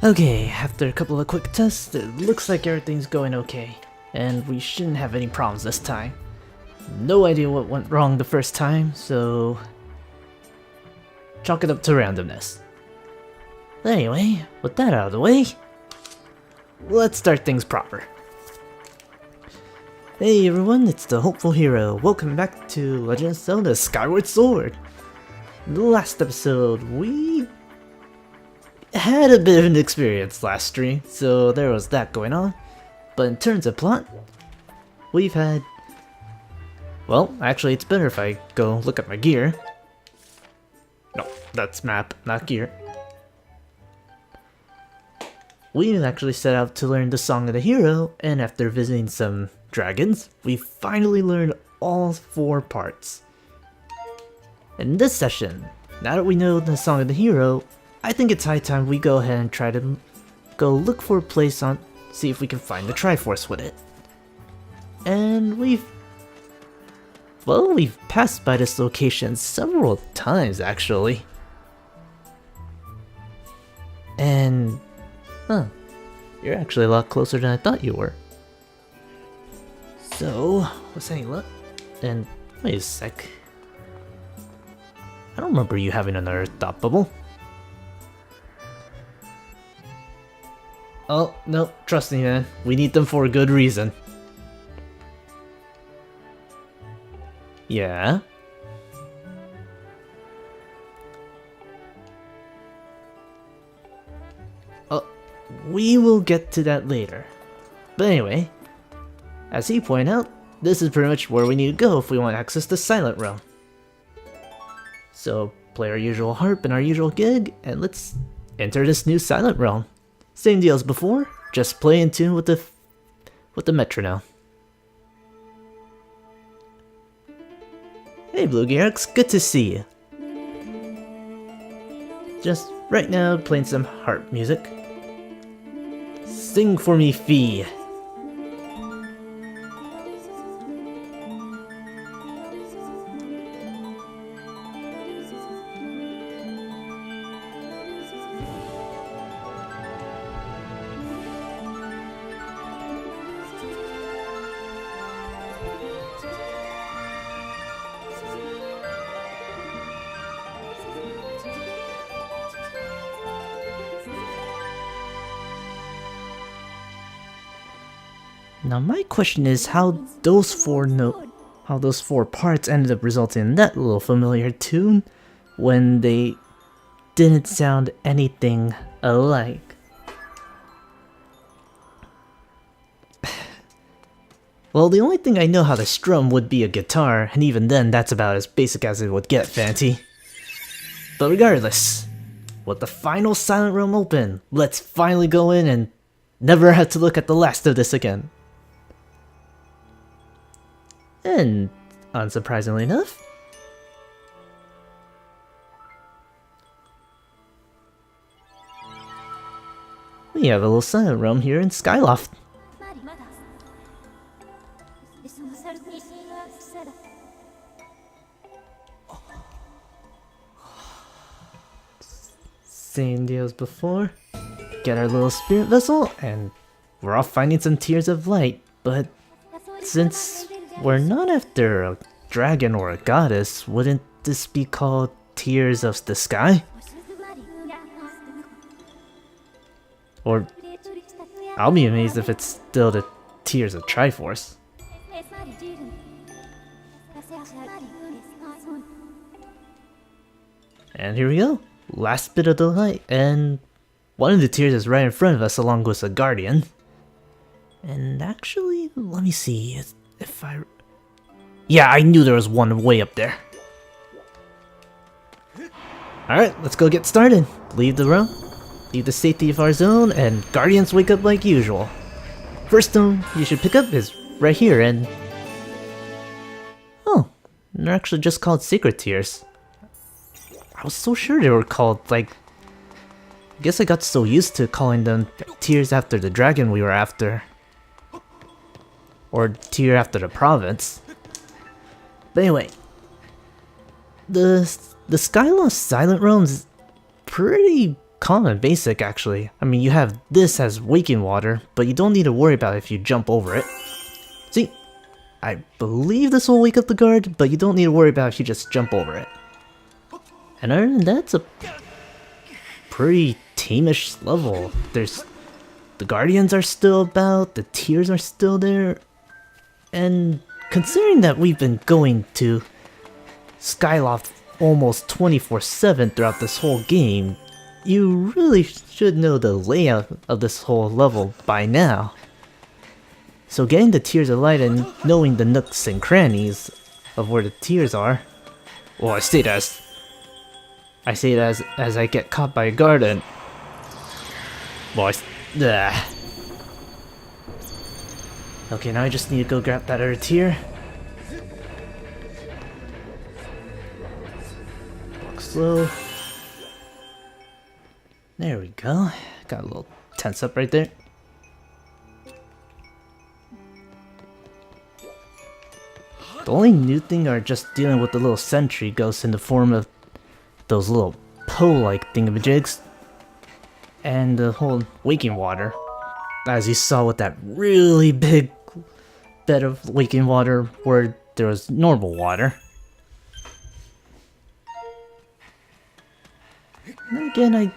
Okay, after a couple of quick tests, it looks like everything's going okay, and we shouldn't have any problems this time. No idea what went wrong the first time, so chalk it up to randomness. Anyway, with that out of the way, let's start things proper. Hey everyone, it's the Hopeful Hero. Welcome back to Legend of Zelda Skyward Sword. In the last episode, we had a bit of an experience last stream, so there was that going on. But in terms of plot, we've had... Well, actually it's better if I go look at my gear. No, that's map, not gear. We actually set out to learn the Song of the Hero, and after visiting some dragons, we finally learned all 4 parts. In this session, now that we know the Song of the Hero, I think it's high time we go ahead and try to go look for a place on, see if we can find the Triforce with it. And we've passed by this location several times actually. And, you're actually a lot closer than I thought you were. So, what's any luck? And, wait a sec. I don't remember you having another thought bubble. Oh, no, trust me man, we need them for a good reason. Yeah? Oh, we will get to that later. But anyway, as he pointed out, this is pretty much where we need to go if we want to access the Silent Realm. So, play our usual harp and our usual gig, and let's enter this new Silent Realm. Same deal as before, just play in tune with the metronome. Hey Blue Gearx, good to see you. Just right now playing some harp music. Sing for me, Fee. Now my question is how those 4 parts ended up resulting in that little familiar tune when they didn't sound anything alike. Well, the only thing I know how to strum would be a guitar, and even then that's about as basic as it would get, Fanty. But regardless, with the final Silent Realm open, let's finally go in and never have to look at the last of this again. And, unsurprisingly enough, we have a little Silent Realm here in Skyloft. Same deal as before. Get our little spirit vessel, and we're off finding some tears of light, but since we're not after a dragon or a goddess, wouldn't this be called Tears of the Sky? Or, I'll be amazed if it's still the Tears of Triforce. And here we go, last bit of the light, and one of the tears is right in front of us along with a guardian. And actually, let me see if I... Yeah, I knew there was one way up there. Alright, let's go get started. Leave the room, leave the safety of our zone, and guardians wake up like usual. First stone you should pick up is right here, and... Oh, they're actually just called Sacred Tears. I was so sure they were called, like... I guess I got so used to calling them tears after the dragon we were after. Or tear after the province. But anyway, the Skyloft Silent Realm's pretty calm and basic actually. I mean, you have this as waking water, but you don't need to worry about it if you jump over it. See, I believe this will wake up the guard, but you don't need to worry about it if you just jump over it. And other than that, it's a pretty tame-ish level. The guardians are still about, the tiers are still there, and considering that we've been going to Skyloft almost 24/7 throughout this whole game, you really should know the layout of this whole level by now. So getting the Tears of Light and knowing the nooks and crannies of where the tears are, well, I say it as I get caught by a guard and... well, okay, now I just need to go grab that other tier. Walk slow. There we go. Got a little tense up right there. The only new thing are just dealing with the little sentry ghosts in the form of those little Poe-like thingamajigs. And the whole waking water. As you saw with that really big bed of waking water where there was normal water. And again, I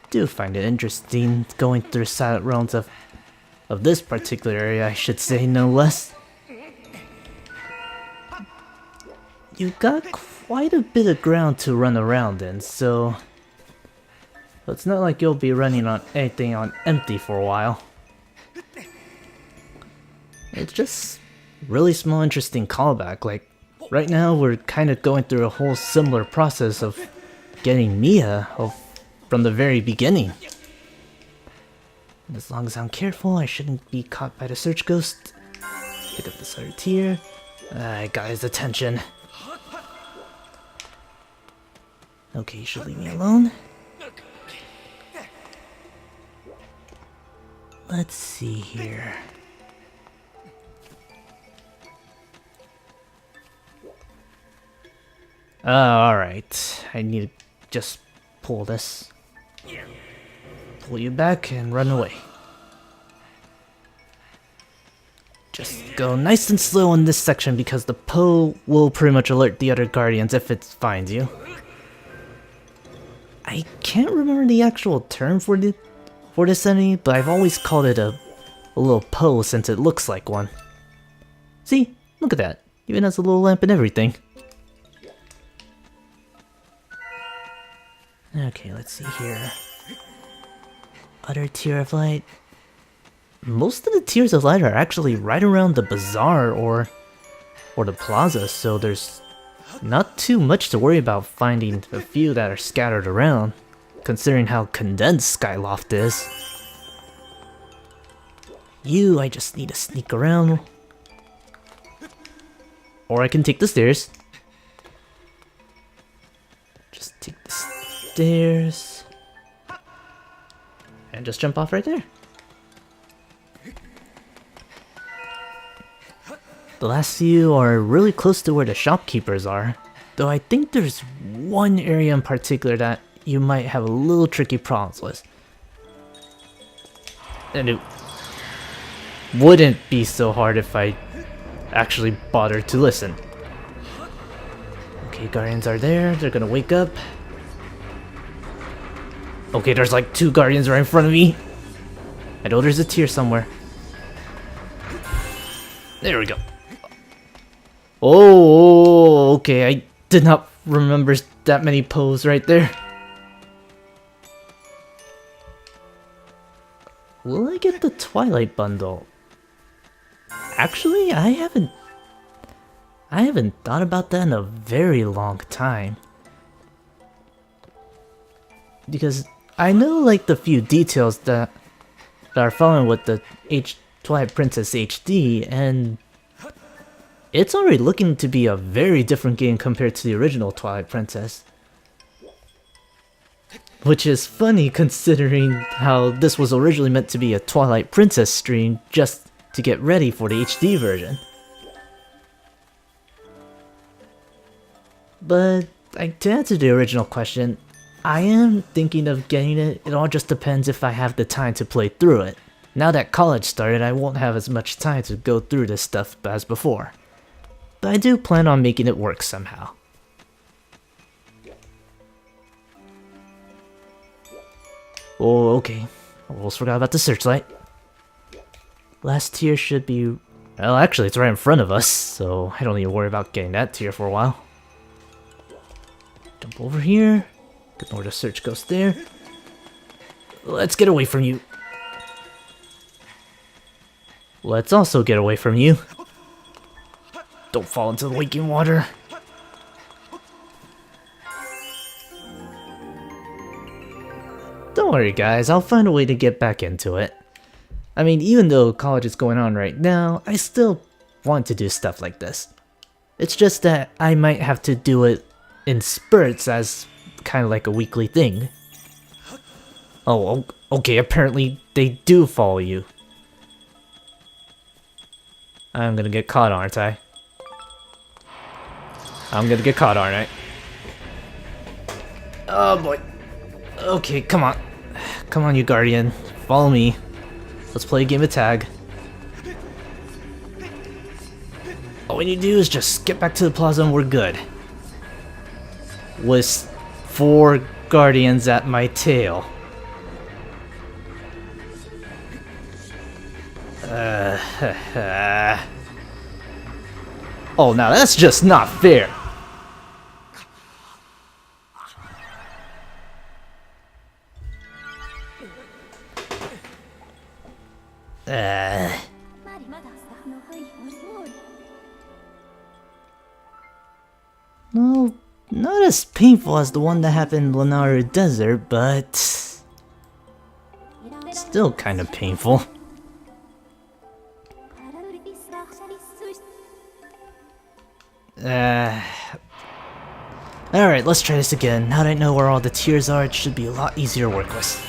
do find it interesting going through Silent Realms of this particular area, I should say, no less. You've got quite a bit of ground to run around in, so it's not like you'll be running on anything on empty for a while. It's just really small, interesting callback. Like, right now we're kind of going through a whole similar process of getting Mia from the very beginning. And as long as I'm careful, I shouldn't be caught by the search ghost. Pick up this other tier. I got his attention. Okay, you should leave me alone. Let's see here. Alright. I need to just pull this. Pull you back and run away. Just go nice and slow in this section because the Poe will pretty much alert the other guardians if it finds you. I can't remember the actual term for this enemy, but I've always called it a little Poe since it looks like one. See? Look at that. Even has a little lamp and everything. Okay, let's see here. Other tier of light. Most of the tiers of light are actually right around the bazaar or the plaza, so there's not too much to worry about finding a few that are scattered around, considering how condensed Skyloft is. I just need to sneak around. Or I can take the stairs. Just take the stairs. And just jump off right there. The last few are really close to where the shopkeepers are, though I think there's one area in particular that you might have a little tricky problems with. And it wouldn't be so hard if I actually bothered to listen. Okay, guardians are there, they're gonna wake up. Okay, there's like 2 guardians right in front of me. I know there's a tier somewhere. There we go. Oh, okay, I did not remember that many Poes right there. Will I get the Twilight bundle? Actually, I haven't thought about that in a very long time. Because I know like the few details that are following with the Twilight Princess HD, and it's already looking to be a very different game compared to the original Twilight Princess. Which is funny considering how this was originally meant to be a Twilight Princess stream just to get ready for the HD version. But to answer the original question, I am thinking of getting it. It all just depends if I have the time to play through it. Now that college started, I won't have as much time to go through this stuff as before. But I do plan on making it work somehow. Oh, okay. Almost forgot about the searchlight. Last tier should be... Well, actually, it's right in front of us, so I don't need to worry about getting that tier for a while. Jump over here. Ignore the search ghost there. Let's get away from you. Let's also get away from you. Don't fall into the leaking water. Don't worry guys, I'll find a way to get back into it. I mean, even though college is going on right now, I still want to do stuff like this. It's just that I might have to do it in spurts as kind of like a weekly thing. Oh, okay, apparently they do follow you. I'm gonna get caught, aren't I? I'm gonna get caught, aren't I? Oh boy. Okay, come on. Come on, you guardian. Follow me. Let's play a game of tag. All we need to do is just get back to the plaza and we're good. With 4 guardians at my tail. Oh, now that's just not fair. No, not as painful as the one that happened in Lunaru Desert, but still kind of painful. Alright, let's try this again. Now that I know where all the tiers are, it should be a lot easier to work with.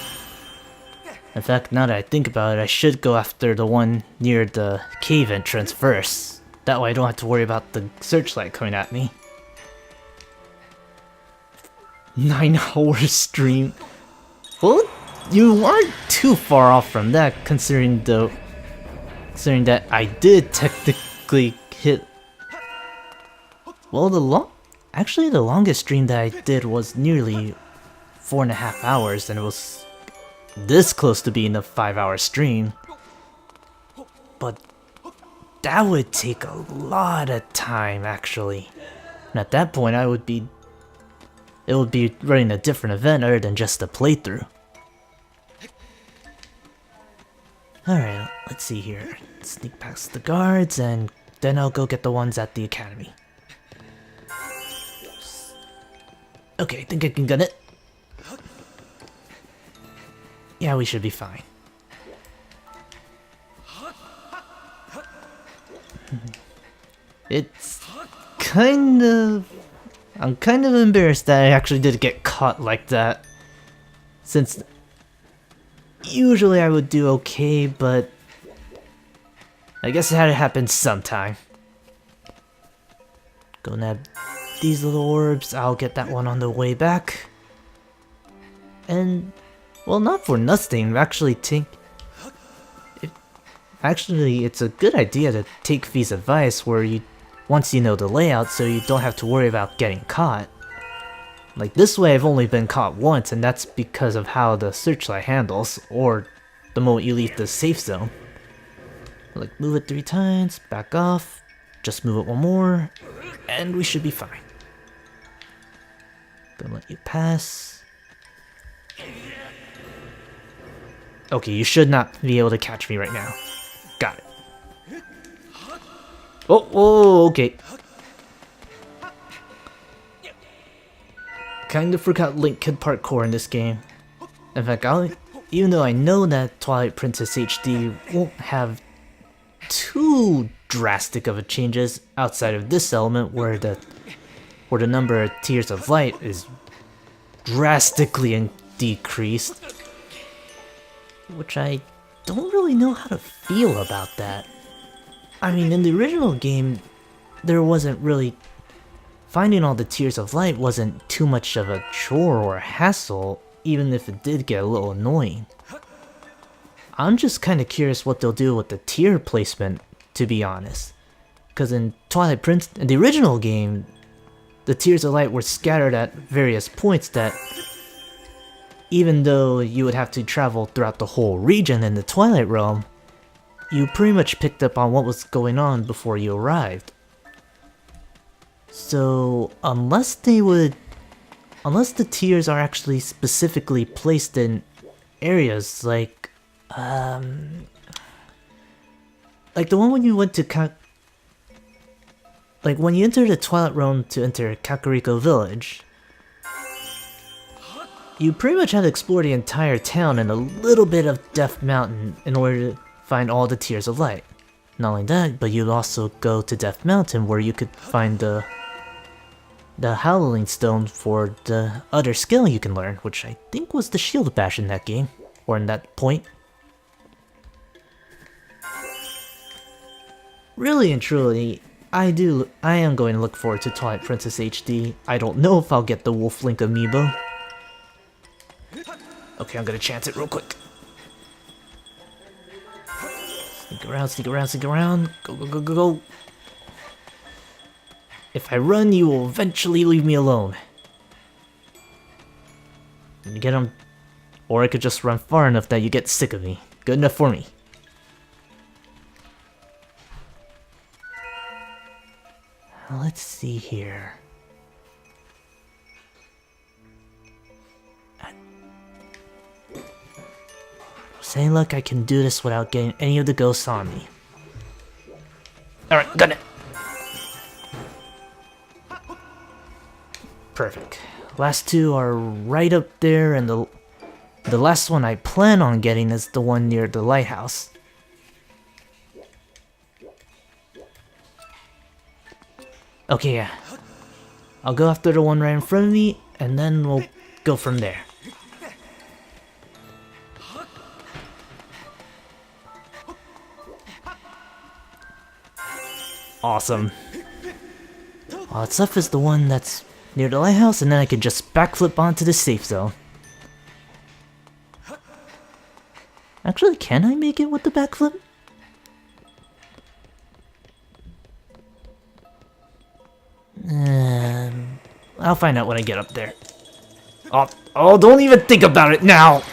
In fact, now that I think about it, I should go after the one near the cave entrance first. That way I don't have to worry about the searchlight coming at me. 9-hour stream. Well, you aren't too far off from that, considering that I did technically hit. Well, the longest stream that I did was nearly 4.5 hours, and it was this close to being a 5-hour stream. But that would take a lot of time, actually. And at that point, it would be running a different event other than just a playthrough. Alright, let's see here. Sneak past the guards, and then I'll go get the ones at the academy. Okay, I think I can get it. Yeah, we should be fine. It's kind of... I'm kind of embarrassed that I actually did get caught like that. Since usually I would do okay, but I guess it had to happen sometime. Go nab these little orbs, I'll get that one on the way back. And, well, not for nothing, actually, it's a good idea to take V's advice once you know the layout, so you don't have to worry about getting caught. Like this way I've only been caught once, and that's because of how the searchlight handles, or the moment you leave the safe zone. Like move it 3 times, back off, just move it 1 more, and we should be fine. Gonna let you pass. Okay, you should not be able to catch me right now. Got it. Oh, okay. Kinda forgot Link could parkour in this game. In fact, even though I know that Twilight Princess HD won't have too drastic of a changes outside of this element where the number of tiers of light is drastically decreased, which I don't really know how to feel about that. I mean, in the original game, there wasn't really finding all the Tears of Light wasn't too much of a chore or a hassle, even if it did get a little annoying. I'm just kinda curious what they'll do with the tier placement, to be honest. Cause in Twilight Princess, in the original game, the Tears of Light were scattered at various points that, even though you would have to travel throughout the whole region in the Twilight Realm, you pretty much picked up on what was going on before you arrived. So, unless the tears are actually specifically placed in areas like the one when you went to like when you enter the Twilight Realm to enter Kakariko Village, you pretty much had to explore the entire town and a little bit of Death Mountain in order to find all the Tears of Light. Not only that, but you'd also go to Death Mountain where you could find the Howling Stone for the other skill you can learn, which I think was the Shield Bash in that game, or in that point. Really and truly, I am going to look forward to Twilight Princess HD. I don't know if I'll get the Wolf Link amiibo. Okay, I'm gonna chance it real quick. Sneak around, sneak around, sneak around. Go, go, go, go, go. If I run, you will eventually leave me alone. You get him, or I could just run far enough that you get sick of me. Good enough for me. Let's see here. Say look, I can do this without getting any of the ghosts on me. Alright, got it. Perfect. Last two are right up there, and the last one I plan on getting is the one near the lighthouse. Okay, yeah. I'll go after the one right in front of me, and then we'll go from there. Awesome. All that's left is the one that's near the lighthouse, and then I can just backflip onto the safe zone. Actually, can I make it with the backflip? I'll find out when I get up there. Oh, don't even think about it now!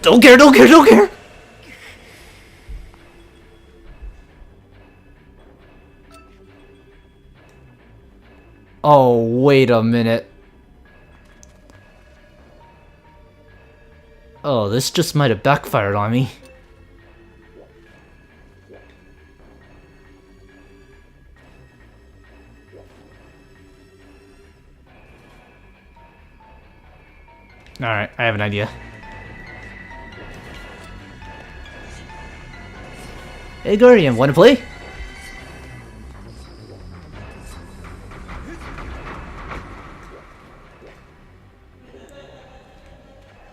Don't care, don't care, don't care! Oh, wait a minute. Oh, this just might have backfired on me. Alright, I have an idea. Hey Ghirahim, wanna play?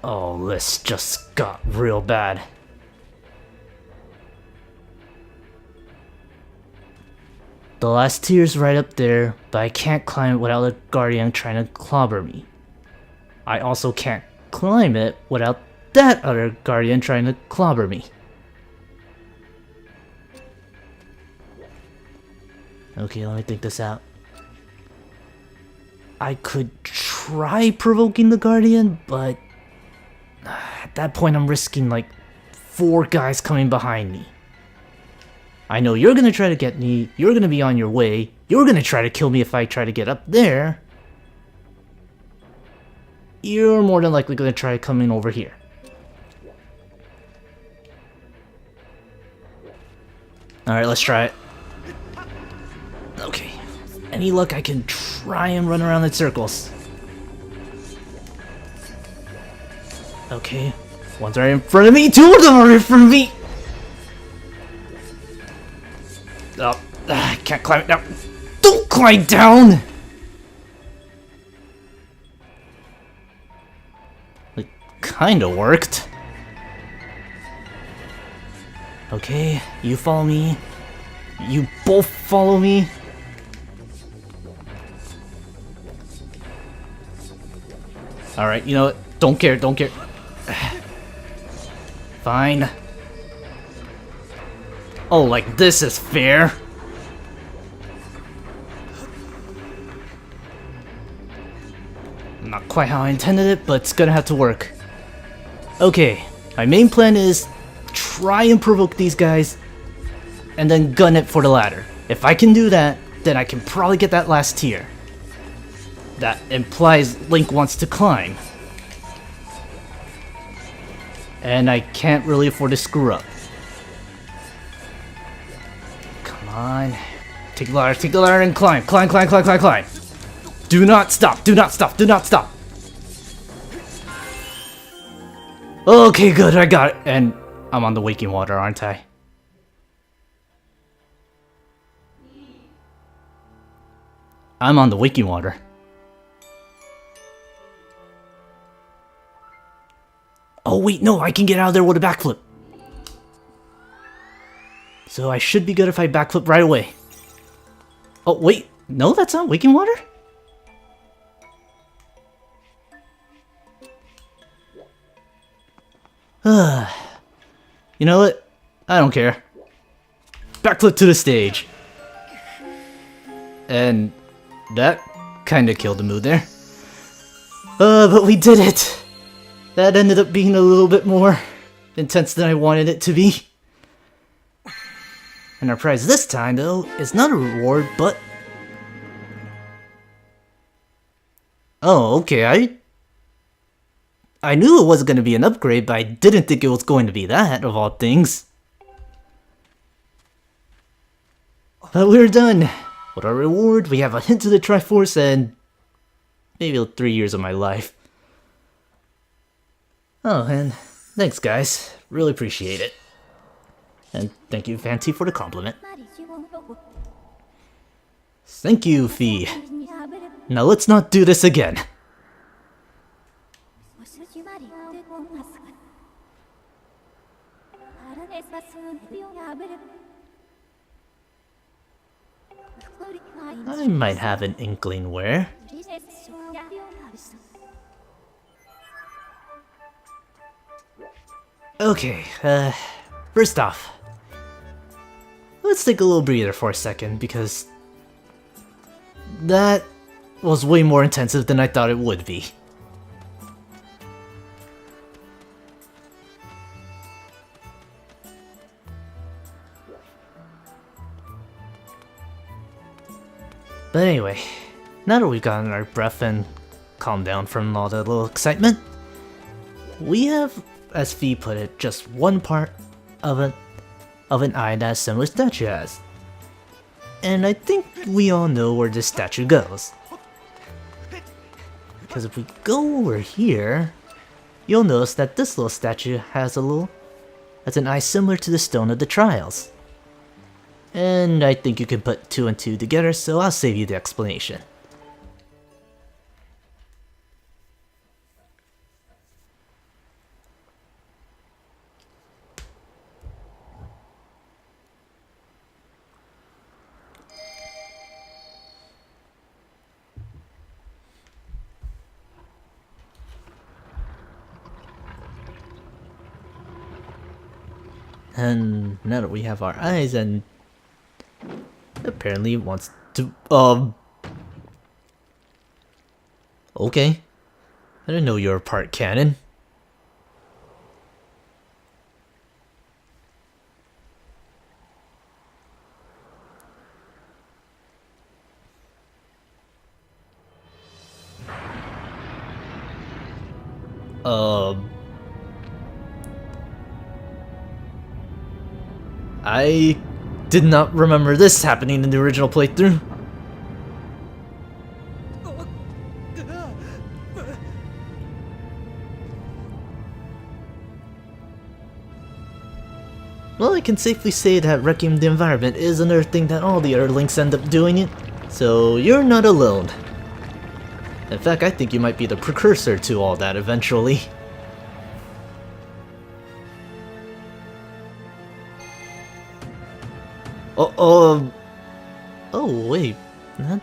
Oh, this just got real bad. The last tier's right up there, but I can't climb it without a guardian trying to clobber me. I also can't climb it without that other guardian trying to clobber me. Okay, let me think this out. I could try provoking the guardian, but at that point I'm risking like 4 guys coming behind me. I know you're gonna try to get me, you're gonna be on your way, you're gonna try to kill me if I try to get up there. You're more than likely gonna try coming over here. Alright, let's try it. Okay. Any luck, I can try and run around in circles. Okay. One's right in front of me, 2 of them are in front of me! Oh, I can't climb it now. Don't climb down! It kinda worked. Okay, you follow me. You both follow me? Alright, you know what? Don't care, don't care. Fine. Oh, like this is fair. Not quite how I intended it, but it's gonna have to work. Okay, my main plan is try and provoke these guys, and then gun it for the ladder. If I can do that, then I can probably get that last tier. That implies Link wants to climb. And I can't really afford to screw up. Come on. Take the ladder and climb. Climb, climb, climb, climb, climb. Do not stop, do not stop, do not stop. Okay, good, I got it. And I'm on the waking water, aren't I? I'm on the waking water. Oh wait, no, I can get out of there with a backflip. So I should be good if I backflip right away. Oh wait, no, that's not waking water? You know what? I don't care. Backflip to the stage. And that kinda killed the mood there. But we did it! That ended up being a little bit more intense than I wanted it to be. And our prize this time, though, is not a reward, but... Oh, okay, I knew it wasn't going to be an upgrade, but I didn't think it was going to be that, of all things. But we're done. With our reward, we have a hint of the Triforce and... maybe 3 years of my life. Oh, and thanks guys. Really appreciate it. And thank you, Fancy, for the compliment. Thank you, Fee. Now let's not do this again. I might have an inkling where. Okay, first off, let's take a little breather for a second, because that was way more intensive than I thought it would be. But anyway, now that we've gotten our breath and calmed down from all the little excitement, we have, as Fee put it, just one part of an eye that a similar statue has. And I think we all know where this statue goes. Because if we go over here, you'll notice that this little statue has an eye similar to the Stone of the Trials. And I think you can put 2 and 2 together, so I'll save you the explanation. And now that we have our eyes, and apparently it wants to, okay. I didn't know you were part canon. I did not remember this happening in the original playthrough. Well, I can safely say that wrecking the environment is another thing that all the other Links end up doing it, so you're not alone. In fact, I think you might be the precursor to all that eventually. Oh, wait. That...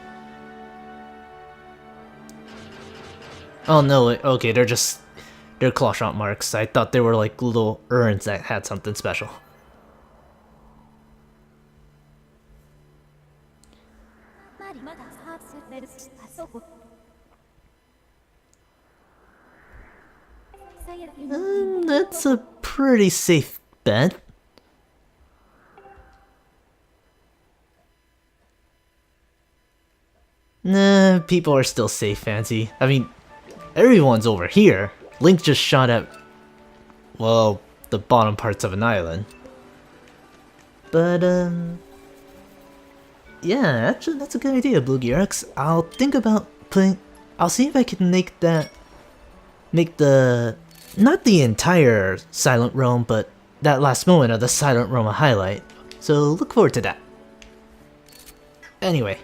Oh, no, wait. Okay, they're claw shot marks. I thought they were like little urns that had something special. That's a pretty safe bet. Nah, people are still safe, Fancy. I mean, everyone's over here. Link just shot at, well, the bottom parts of an island. But, yeah, actually, that's a good idea, Blue Gearx. I'll think about putting... I'll see if I can make not the entire Silent Realm, but that last moment of the Silent Realm a highlight. So look forward to that. Anyway,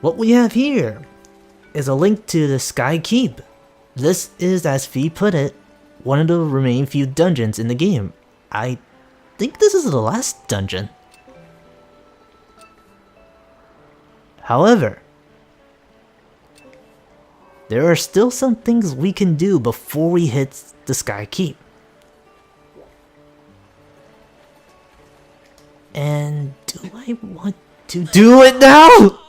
what we have here is a link to the Sky Keep. This is, as Fee put it, one of the remaining few dungeons in the game. I think this is the last dungeon. However, there are still some things we can do before we hit the Sky Keep. And do I want to do it now?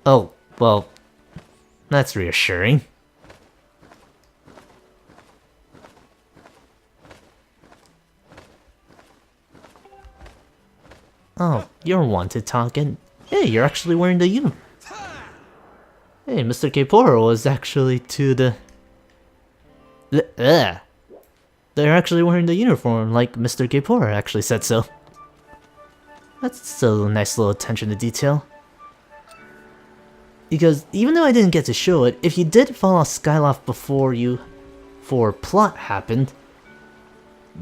Oh, well, that's reassuring. Oh, you're wanted talking. Hey, you're actually wearing the uniform. Hey, Mr. Kporo was actually to the... They're actually wearing the uniform, like Mr. Kporo actually said so. That's a nice little attention to detail. Because even though I didn't get to show it, if you did follow Skyloft before plot happened,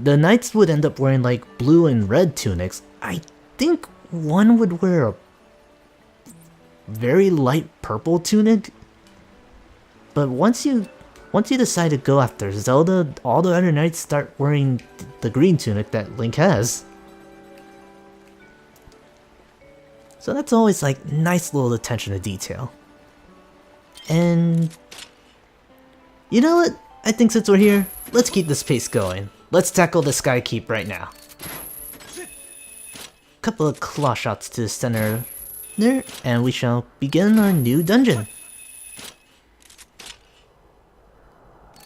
the knights would end up wearing like blue and red tunics. I think one would wear a very light purple tunic, but once you decide to go after Zelda, all the other knights start wearing the green tunic that Link has. So that's always like nice little attention to detail. And you know what? I think since we're here, let's keep this pace going. Let's tackle the Sky Keep right now. Couple of claw shots to the center there, and we shall begin our new dungeon.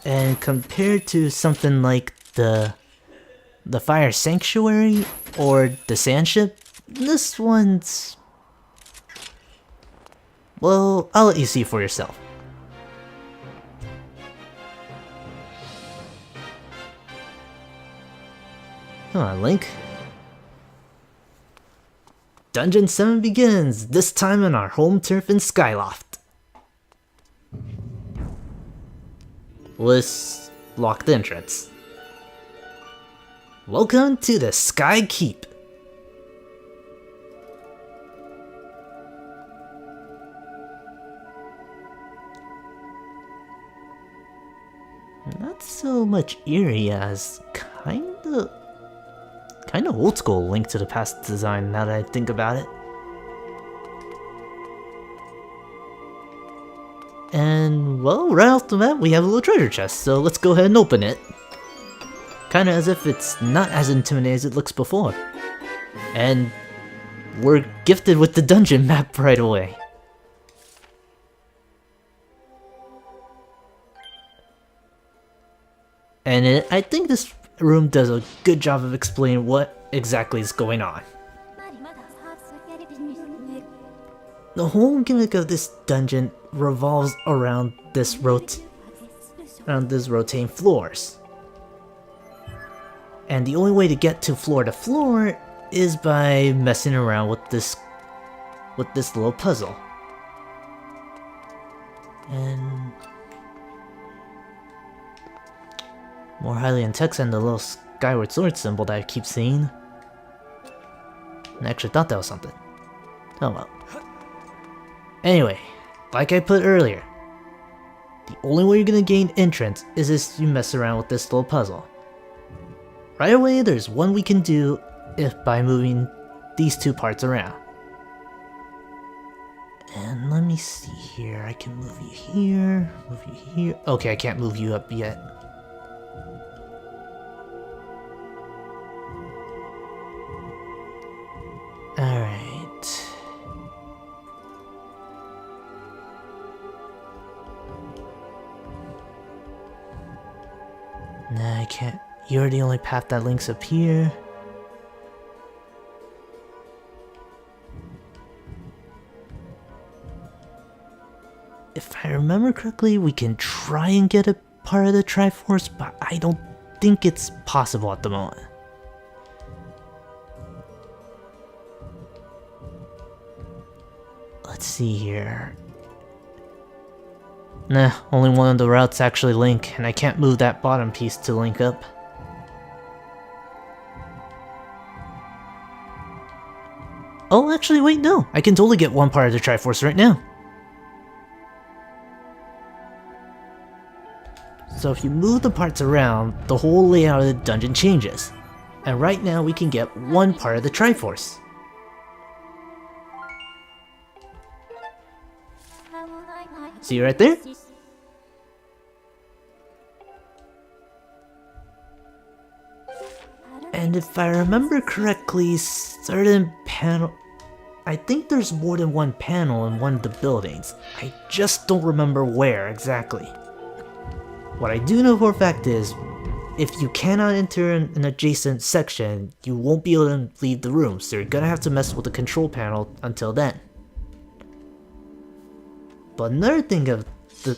And compared to something like the Fire Sanctuary or the Sand Ship, this one's... well, I'll let you see for yourself. Come on, Link. Dungeon 7 begins, this time on our home turf in Skyloft. With locked entrance. Welcome to the Sky Keep. Not so much eerie as kinda old school Link to the Past design now that I think about it. And well, right off the bat we have a little treasure chest, so let's go ahead and open it. Kinda as if it's not as intimidating as it looks before. And we're gifted with the dungeon map right away. And I think this room does a good job of explaining what exactly is going on. The whole gimmick of this dungeon revolves around this rotating floors. And the only way to get to floor is by messing around with this little puzzle. And more highly in text than the little Skyward Sword symbol that I keep seeing. I actually thought that was something. Oh well. Anyway, like I put earlier, the only way you're gonna gain entrance is if you mess around with this little puzzle. right away there's one we can do if by moving these two parts around. And let me see here, I can move you here, move you here. Okay, I can't move you up yet. Alright. Nah, I can't. You're the only path that links up here. If I remember correctly, we can try and get a part of the Triforce, but I don't think it's possible at the moment. Let's see here. Nah, only one of the routes actually link, and I can't move that bottom piece to link up. Oh, actually, wait, no. I can totally get one part of the Triforce right now. So if you move the parts around, the whole layout of the dungeon changes. And right now we can get one part of the Triforce. See right there? And if I remember correctly, certain panel... I think there's more than one panel in one of the buildings. I just don't remember where exactly. What I do know for a fact is, if you cannot enter an adjacent section, you won't be able to leave the room, so you're gonna have to mess with the control panel until then. But another thing of the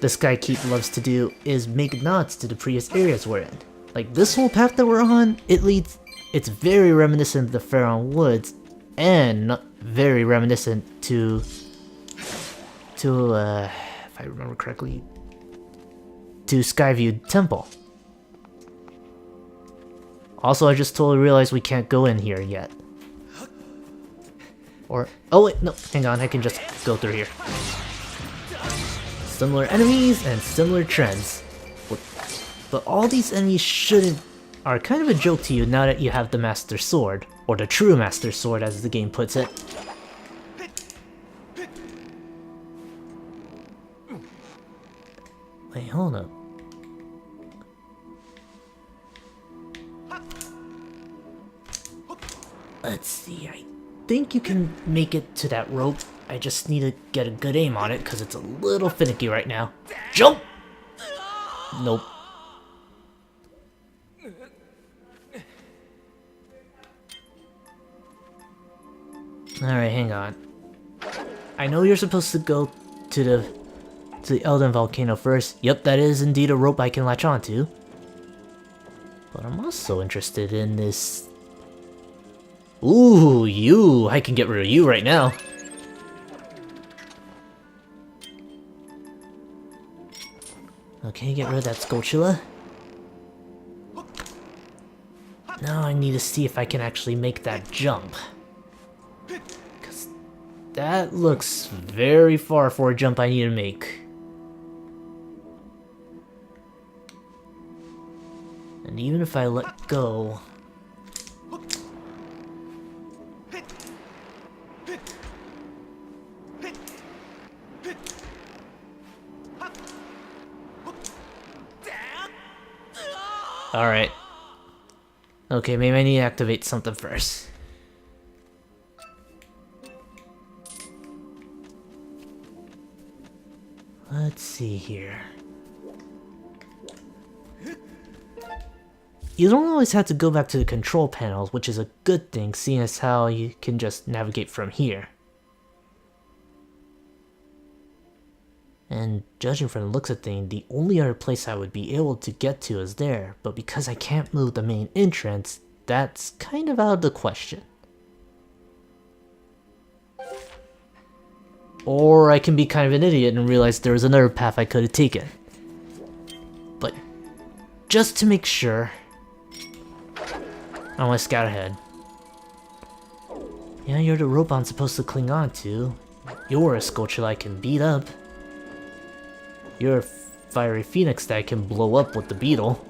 Skykeep loves to do is make nods to the previous areas we're in. Like this whole path that we're on, it's very reminiscent of the Pharaoh Woods, and very reminiscent to if I remember correctly, to Skyview Temple. Also, I just totally realized we can't go in here yet. Or, oh wait, no, hang on, I can just go through here. Similar enemies and similar trends. But all these enemies are kind of a joke to you now that you have the Master Sword, or the true Master Sword as the game puts it. Wait, hold up. Let's see, I think you can make it to that rope. I just need to get a good aim on it because it's a little finicky right now. Jump! Nope. Alright, hang on. I know you're supposed to go to the Elden Volcano first. Yep, that is indeed a rope I can latch onto. But I'm also interested in this... Ooh, you! I can get rid of you right now. Okay, get rid of that Skulltula. Now I need to see if I can actually make that jump. Because that looks very far for a jump I need to make. And even if I let go... Alright. Okay, maybe I need to activate something first. Let's see here. You don't always have to go back to the control panels, which is a good thing, seeing as how you can just navigate from here. And judging from the looks of things, the only other place I would be able to get to is there, but because I can't move the main entrance, that's kind of out of the question. Or I can be kind of an idiot and realize there was another path I could have taken. But just to make sure, I want to scout ahead. Yeah, you're the rope I'm supposed to cling on to. You're a Skulltula I can beat up. You're a fiery phoenix that I can blow up with the beetle.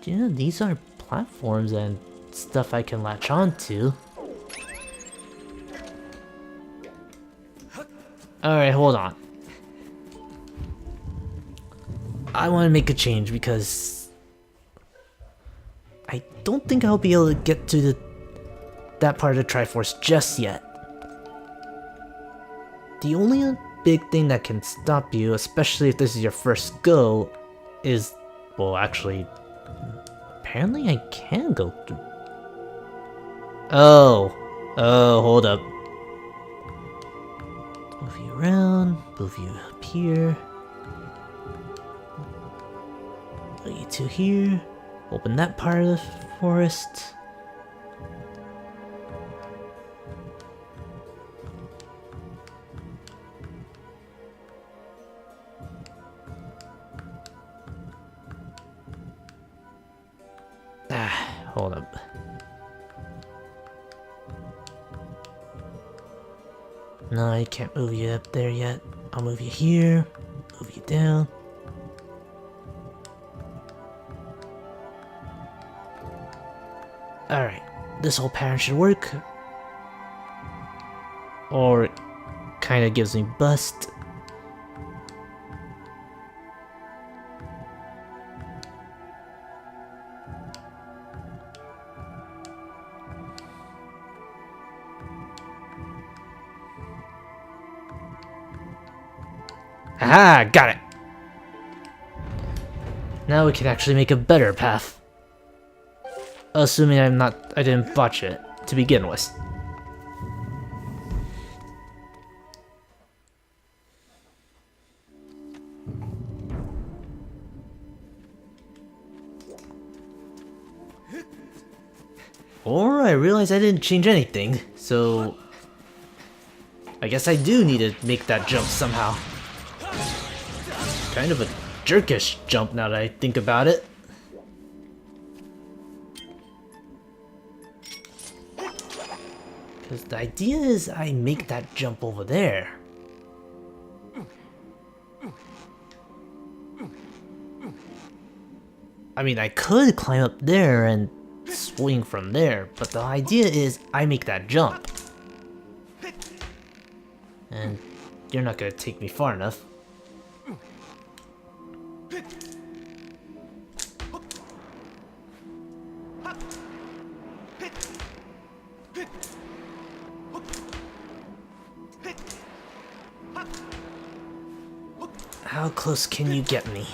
yeah, these are platforms and stuff I can latch onto. Alright, hold on. I want to make a change because I don't think I'll be able to get to that part of the Triforce just yet. The only big thing that can stop you, especially if this is your first go, is, well, actually, apparently I can go through. Oh, hold up. Move you around, move you up here. Move you to here. Open that part of the forest. Hold up. No, I can't move you up there yet. I'll move you here, move you down. Alright, this whole pattern should work. Or it kinda gives me bust. Aha! Got it! Now we can actually make a better path. Assuming I didn't botch it to begin with. Or I realize I didn't change anything, so I guess I do need to make that jump somehow. Kind of a jerkish jump now that I think about it. Because the idea is I make that jump over there. I mean, I could climb up there and swing from there, but the idea is I make that jump. And you're not gonna take me far enough. How close can you get me?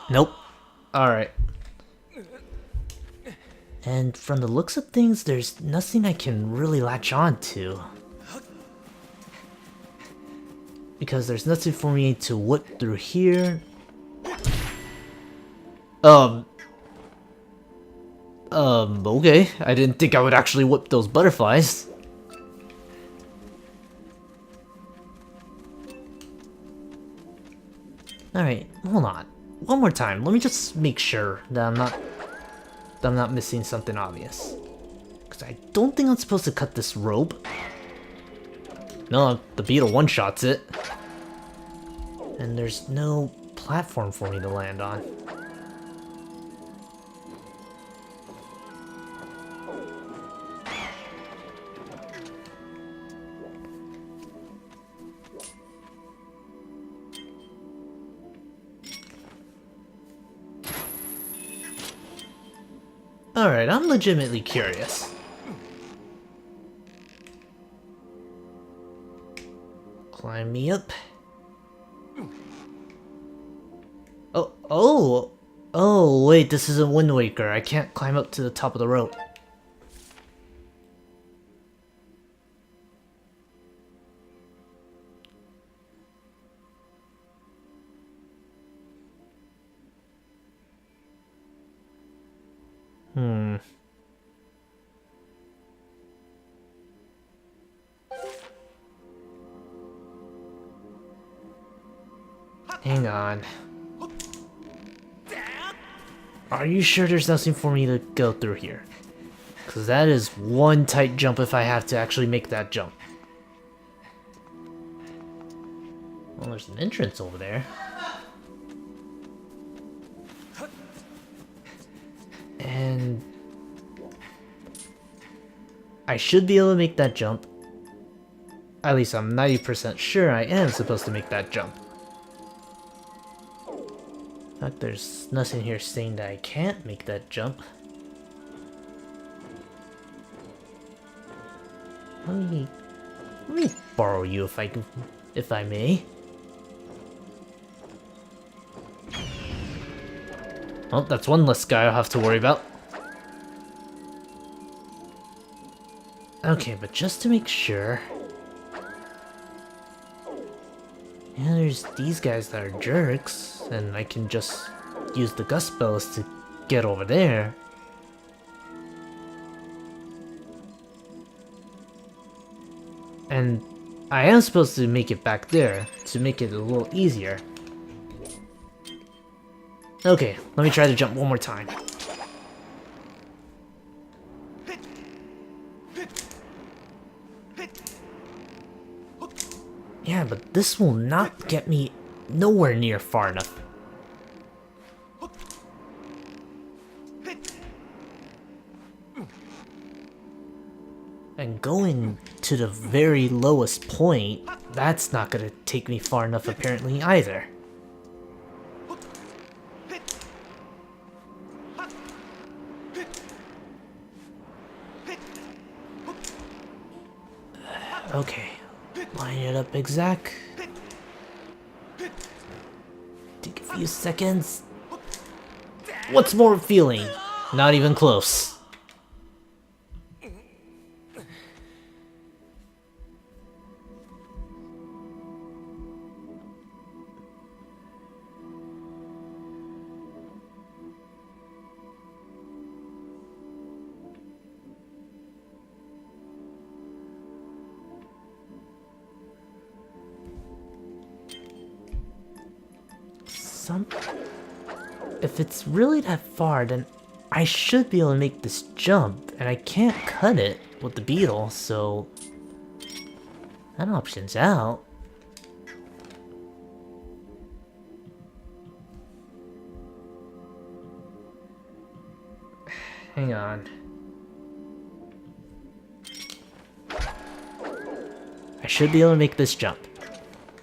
Nope. Alright. And from the looks of things, there's nothing I can really latch on to. Because there's nothing for me to whip through here. Okay. I didn't think I would actually whip those butterflies. Alright, hold on. One more time. Let me just make sure that I'm not missing something obvious. Because I don't think I'm supposed to cut this rope. No, the beetle one-shots it. And there's no platform for me to land on. Alright, I'm legitimately curious. Climb me up. Oh, wait, this is a Wind Waker. I can't climb up to the top of the rope. Hang on. Are you sure there's nothing for me to go through here? Because that is one tight jump if I have to actually make that jump. Well, there's an entrance over there. And I should be able to make that jump. At least I'm 90% sure I am supposed to make that jump. In fact, there's nothing here saying that I can't make that jump. Let me borrow you if I may. Well, that's one less guy I'll have to worry about. Okay, but just to make sure... Yeah, there's these guys that are jerks, and I can just use the gust bells to get over there. And I am supposed to make it back there to make it a little easier. Okay, let me try to jump one more time. Yeah, but this will not get me nowhere near far enough. And going to the very lowest point, that's not gonna take me far enough apparently either. Okay, line it up exact. Take a few seconds. What's more feeling? Not even close. If it's really that far, then I should be able to make this jump, and I can't cut it with the beetle, so that option's out. Hang on. I should be able to make this jump.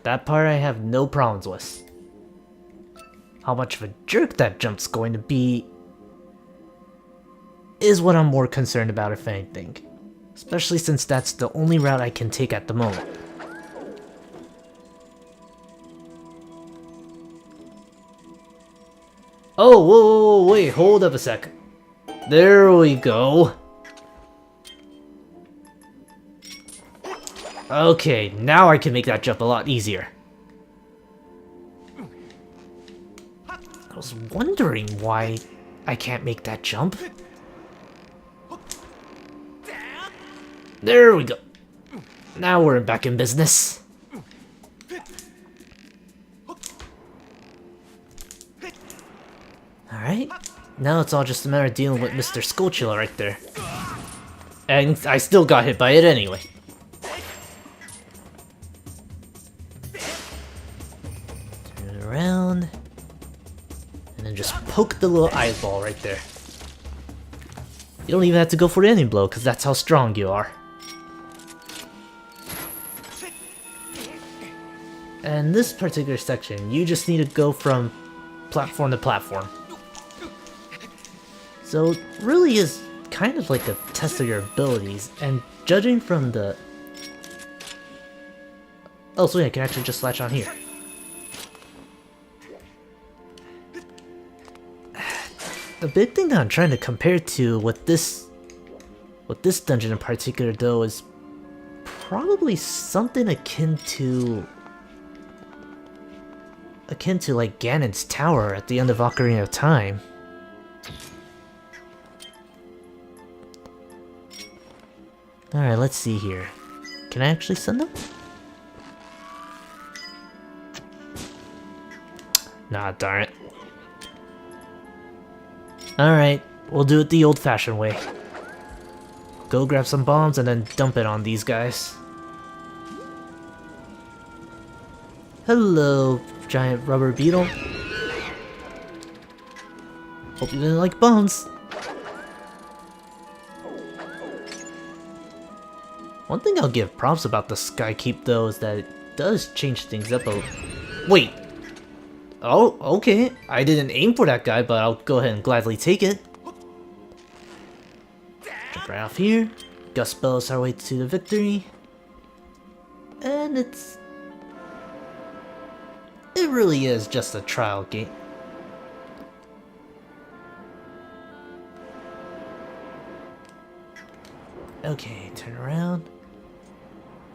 That part I have no problems with. How much of a jerk that jump's going to be is what I'm more concerned about, if anything. Especially since that's the only route I can take at the moment. Oh, whoa, wait, hold up a sec. There we go. Okay, now I can make that jump a lot easier. I was wondering why I can't make that jump. There we go. Now we're back in business. Alright, now it's all just a matter of dealing with Mr. Skullchilla right there. And I still got hit by it anyway. Turn it around. And then just poke the little eyeball right there. You don't even have to go for any blow, because that's how strong you are. And this particular section, you just need to go from platform to platform. So it really is kind of like a test of your abilities, and judging from the... Oh, so yeah, I can actually just latch on here. The big thing that I'm trying to compare to with this dungeon in particular, though, is probably something akin to like Ganon's tower at the end of Ocarina of Time. Alright, let's see here. Can I actually send them? Nah, darn it. Alright, we'll do it the old-fashioned way. Go grab some bombs and then dump it on these guys. Hello, giant rubber beetle. Hope you didn't like bones. One thing I'll give props about the Sky Keep though is that it does change things up a... Wait! Oh, okay. I didn't aim for that guy, but I'll go ahead and gladly take it. Jump right off here. Gust spells our way to the victory. And it really is just a trial game. Okay, turn around.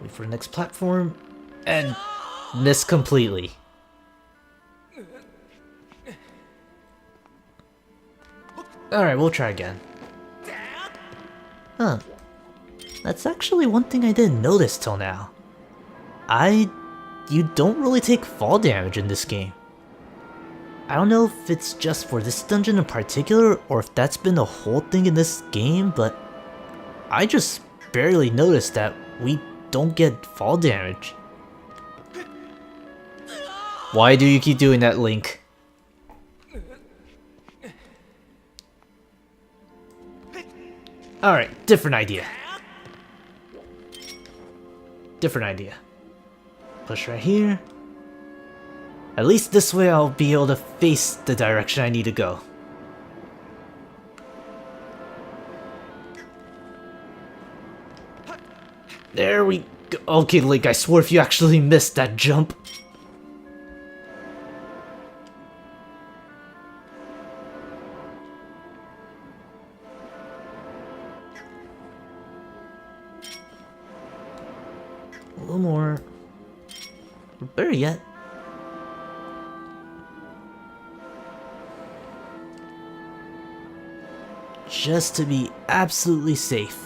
Wait for the next platform. And miss completely. Alright, we'll try again. Huh. That's actually one thing I didn't notice till now. You don't really take fall damage in this game. I don't know if it's just for this dungeon in particular, or if that's been the whole thing in this game, but I just barely noticed that we don't get fall damage. Why do you keep doing that, Link? Alright, different idea. Different idea. Push right here. At least this way I'll be able to face the direction I need to go. There we go. Okay, Link, I swore if you actually missed that jump. A little more. Or better yet. Just to be absolutely safe.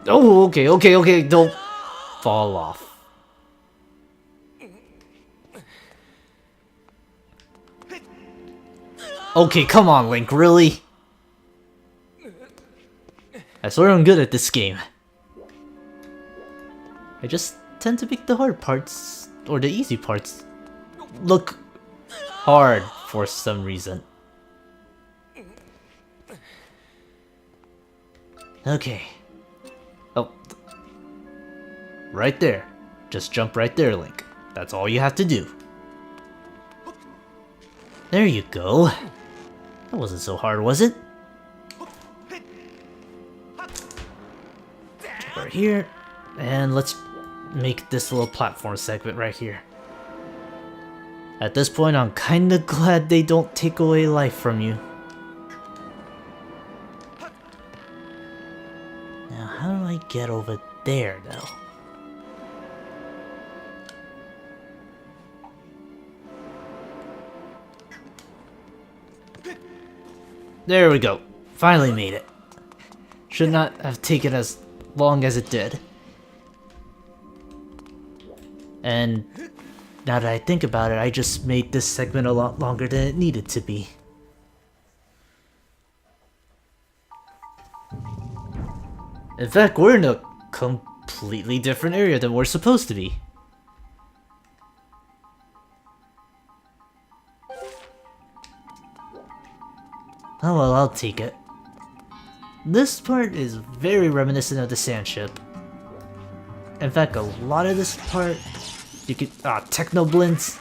Oh, okay, don't fall off. Okay, come on, Link, really? I swear I'm good at this game. I just tend to make the hard parts, or the easy parts, look hard for some reason. Okay. Oh. Right there. Just jump right there, Link. That's all you have to do. There you go. That wasn't so hard, was it? Jump right here. And let's make this little platform segment right here. At this point, I'm kinda glad they don't take away life from you. Now, how do I get over there, though? There we go. Finally made it. Should not have taken as long as it did. And now that I think about it, I just made this segment a lot longer than it needed to be. In fact, we're in a completely different area than we're supposed to be. Oh well, I'll take it. This part is very reminiscent of the sand ship. In fact, a lot of this part, you could... techno blintz.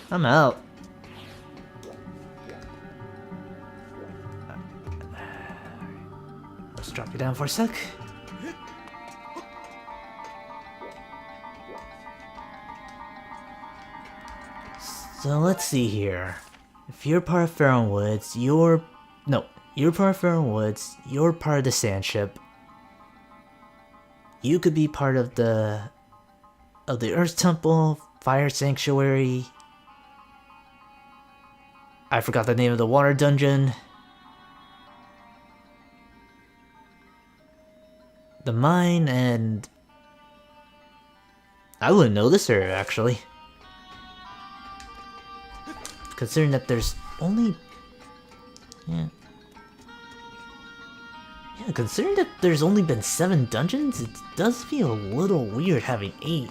I'm out. Let's drop you down for a sec. So let's see here. If you're part of Faron Woods, you're part of Faron Woods, you're part of the sand ship. You could be part of the Earth Temple, Fire Sanctuary. I forgot the name of the water dungeon. The mine, and I wouldn't know this area actually. Considering that there's only... Yeah, considering that there's only been 7 dungeons, it does feel a little weird having 8.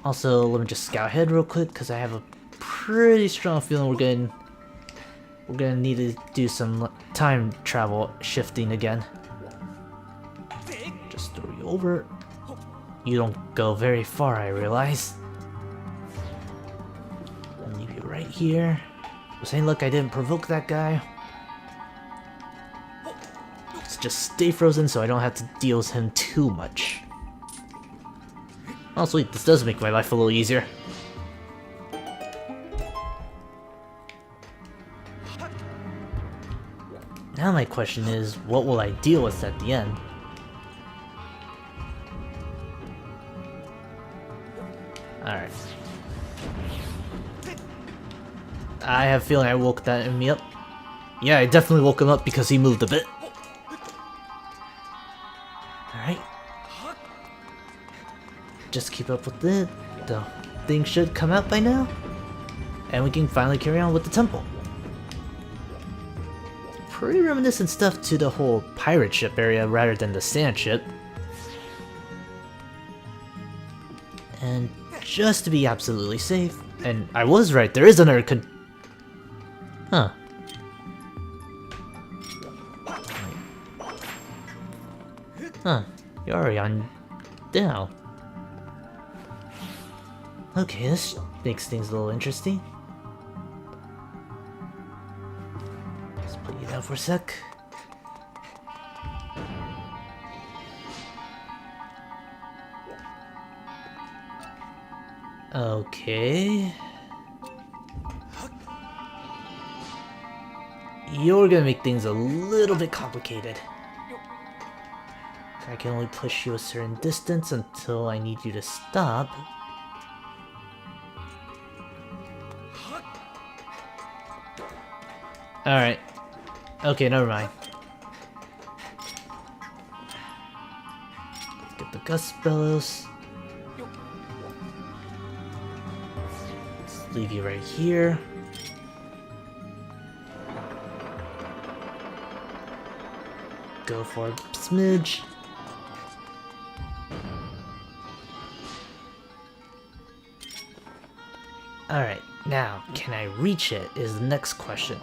Also, let me just scout ahead real quick, because I have a pretty strong feeling we're gonna need to do some time travel shifting again. Just throw you over. You don't go very far, I realize. I'll leave you right here. Was any luck I didn't provoke that guy? Let's just stay frozen so I don't have to deal with him too much. Oh sweet, this does make my life a little easier. Now my question is, what will I deal with at the end? Alright. I have a feeling I woke that in me up. Yeah, I definitely woke him up because he moved a bit. Alright. Just keep up with it. The thing should come out by now. And we can finally carry on with the temple. Pretty reminiscent stuff to the whole pirate ship area rather than the sand ship. And just to be absolutely safe, and I was right, there is another Huh. Huh, you're already on down. Okay, this makes things a little interesting. Let's put you down for a sec. Okay. You're gonna make things a little bit complicated. I can only push you a certain distance until I need you to stop. Alright. Okay, never mind. Get the gust bellows. Let's leave you right here. Go for a smidge. Alright, now, can I reach it is the next question.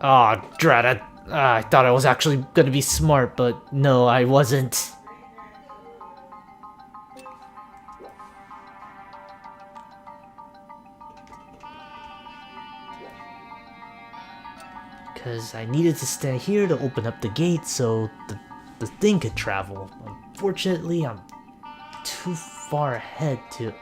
Aw, oh, drat it. I thought I was actually gonna be smart, but no, I wasn't. Because I needed to stand here to open up the gate so the thing could travel. Unfortunately, I'm too far ahead to...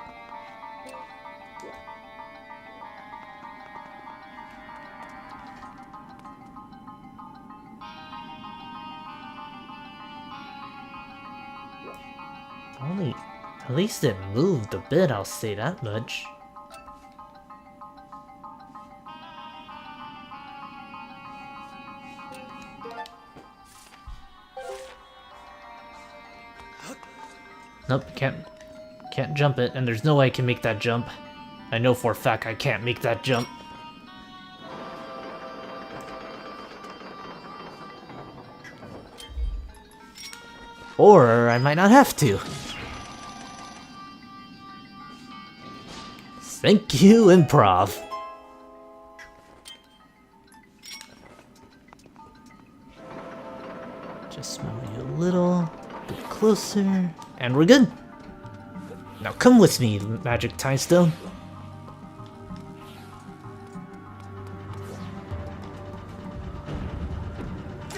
Only... At least it moved a bit, I'll say that much. Nope, can't jump it, and there's no way I can make that jump. I know for a fact I can't make that jump. Or I might not have to. Thank you, improv. Just move you a little bit closer. And we're good. Now come with me, Magic Time Stone.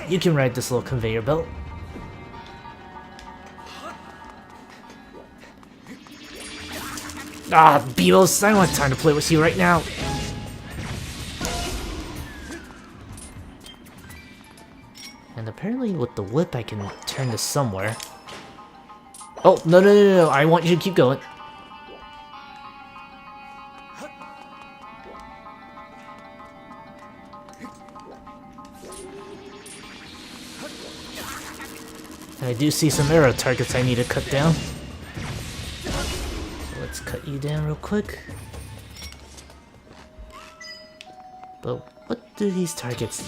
You can ride this little conveyor belt. Ah, Beatles, I don't have time to play with you right now. And apparently with the whip I can turn this somewhere. Oh, no, I want you to keep going. And I do see some arrow targets I need to cut down. So let's cut you down real quick. But what do these targets...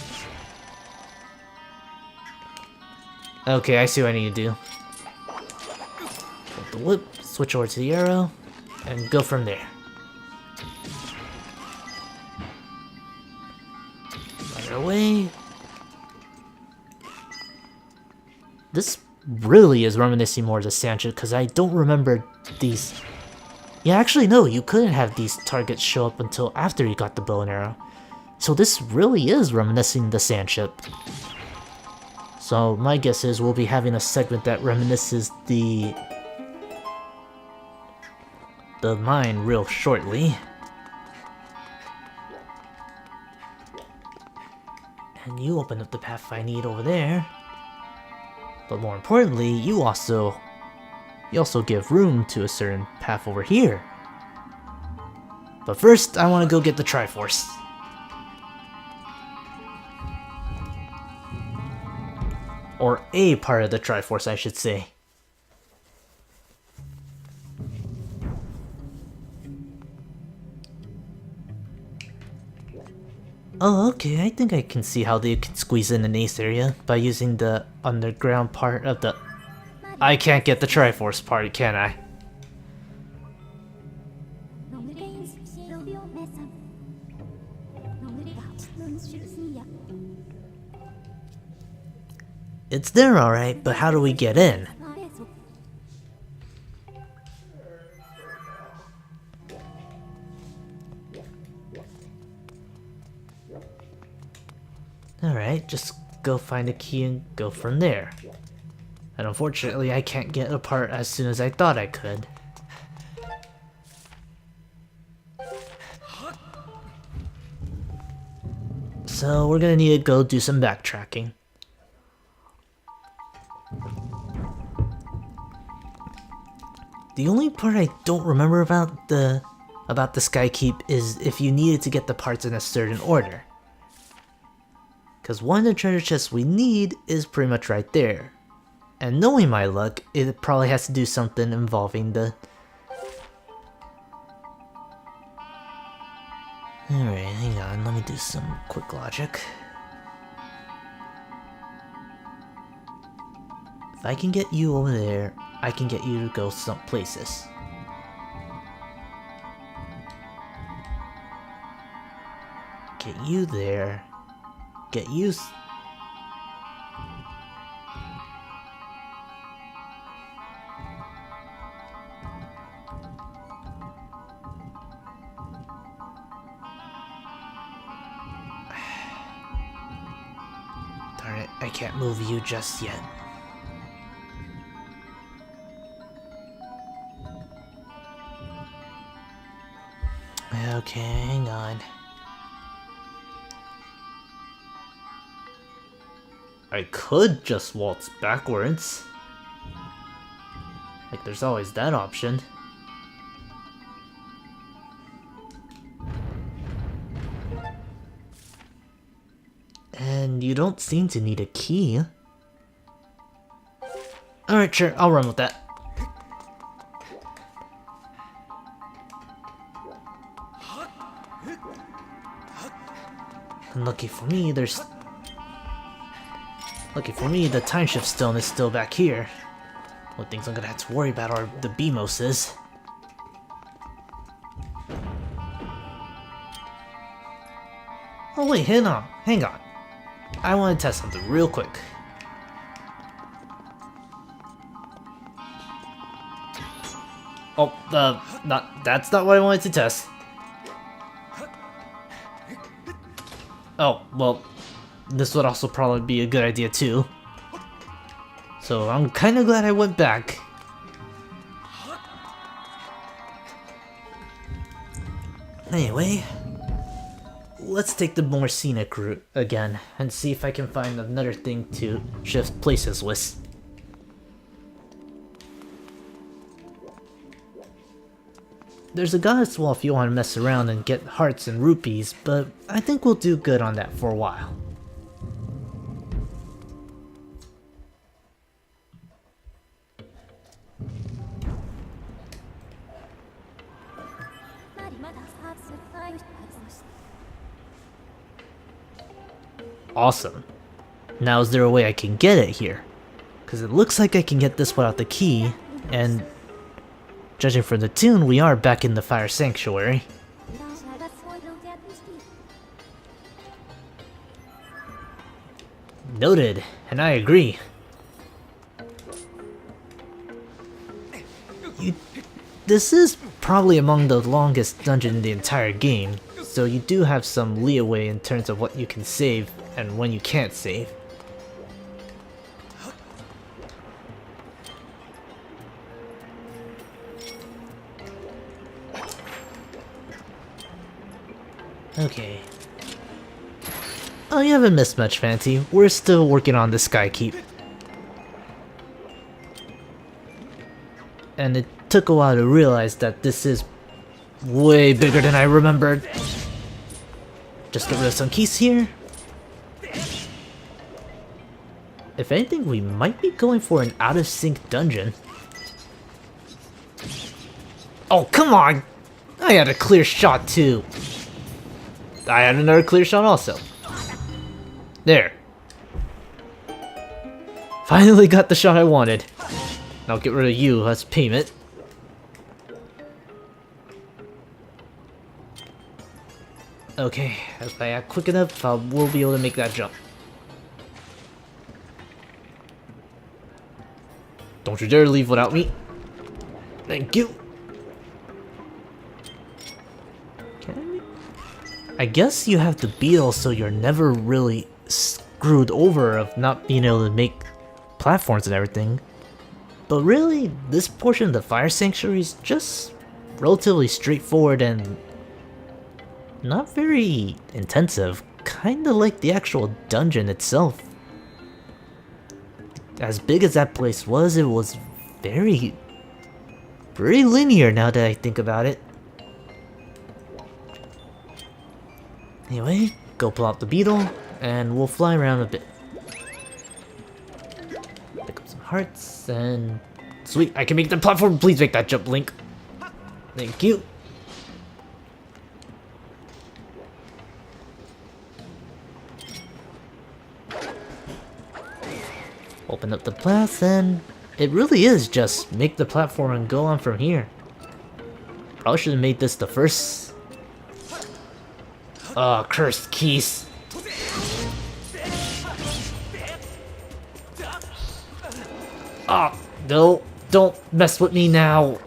Okay, I see what I need to do. Hold the whip, switch over to the arrow, and go from there. Right away. This really is reminiscing more of the Sancho, because I don't remember these... Yeah, actually no, you couldn't have these targets show up until after you got the bow and arrow. So this really is reminiscing the Sandship. So my guess is we'll be having a segment that reminisces the mine real shortly. And you open up the path I need over there. But more importantly, you also give room to a certain path over here. But first, I want to go get the Triforce. Or a part of the Triforce, I should say. Oh, okay, I think I can see how they can squeeze in an ace area by using the underground part of the... I can't get the Triforce part, can I? It's there alright, but how do we get in? Alright, just go find a key and go from there. And unfortunately, I can't get apart as soon as I thought I could. So we're gonna need to go do some backtracking. The only part I don't remember about the Sky Keep is if you needed to get the parts in a certain order. Because one of the treasure chests we need is pretty much right there. And knowing my luck, it probably has to do something involving the... Alright, hang on, let me do some quick logic. If I can get you over there, I can get you to go some places. Get you there. Get you... Darn it, I can't move you just yet. Okay, hang on. I could just waltz backwards. Like, there's always that option. And you don't seem to need a key. Alright, sure, I'll run with that. And lucky for me, the time shift stone is still back here. One things I'm gonna have to worry about are the Bimoses. Oh wait, hang on. I want to test something real quick. Oh, that's not what I wanted to test. Oh, well, this would also probably be a good idea too. So I'm kinda glad I went back. Anyway, let's take the more scenic route again and see if I can find another thing to shift places with. There's a goddess wall if you want to mess around and get hearts and rupees, but I think we'll do good on that for a while. Awesome. Now is there a way I can get it here? Because it looks like I can get this without the key, and judging from the tune, we are back in the Fire Sanctuary. Noted, and I agree. This is probably among the longest dungeon in the entire game, so you do have some leeway in terms of what you can save and when you can't save. Okay. Oh, you haven't missed much, Fancy. We're still working on the Sky Keep. And it took a while to realize that this is way bigger than I remembered. Just get rid of some keys here. If anything, we might be going for an out-of-sync dungeon. Oh, come on! I had a clear shot too. I had another clear shot also. There. Finally got the shot I wanted. I'll get rid of you as payment. Okay, if I act quick enough, we'll be able to make that jump. Don't you dare leave without me. Thank you. I guess you have the beetle so you're never really screwed over of not being able to make platforms and everything. But really, this portion of the Fire Sanctuary is just relatively straightforward and not very intensive, kinda like the actual dungeon itself. As big as that place was, it was very linear now that I think about it. Anyway, go pull out the beetle, and we'll fly around a bit. Pick up some hearts, and... Sweet, I can make the platform! Please make that jump, Link! Thank you! Open up the path, and... It really is just make the platform and go on from here. Probably should have made this the first... Oh, cursed keys. Oh, no, don't mess with me now.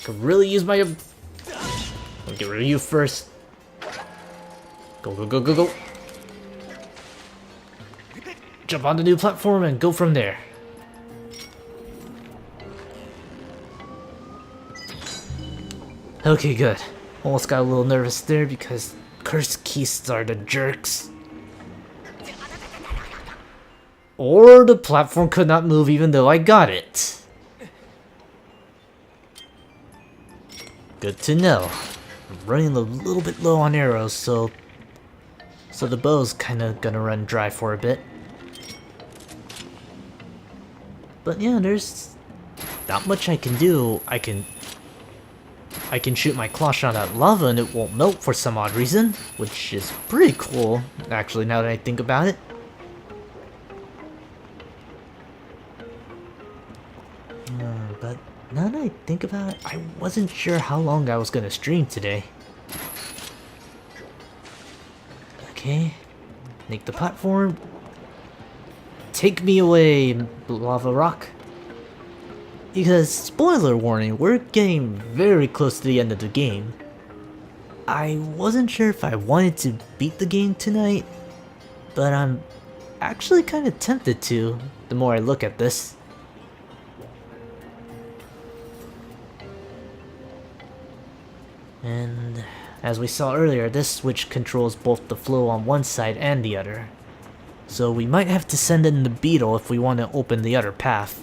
Could really use my... I'll get rid of you first. Go, go, go, go, go. Jump on the new platform and go from there. Okay, good. Almost got a little nervous there because cursed keys are the jerks. Or the platform could not move even though I got it. Good to know. I'm running a little bit low on arrows, so the bow's kinda gonna run dry for a bit. But yeah, there's not much I can do. I can shoot my claw shot at lava and it won't melt for some odd reason, which is pretty cool, actually, now that I think about it. But now that I think about it, I wasn't sure how long I was gonna stream today. Okay, make the platform. Take me away, lava rock. Because, spoiler warning, we're getting very close to the end of the game. I wasn't sure if I wanted to beat the game tonight, but I'm actually kind of tempted to, the more I look at this. And as we saw earlier, this switch controls both the flow on one side and the other. So we might have to send in the beetle if we want to open the other path.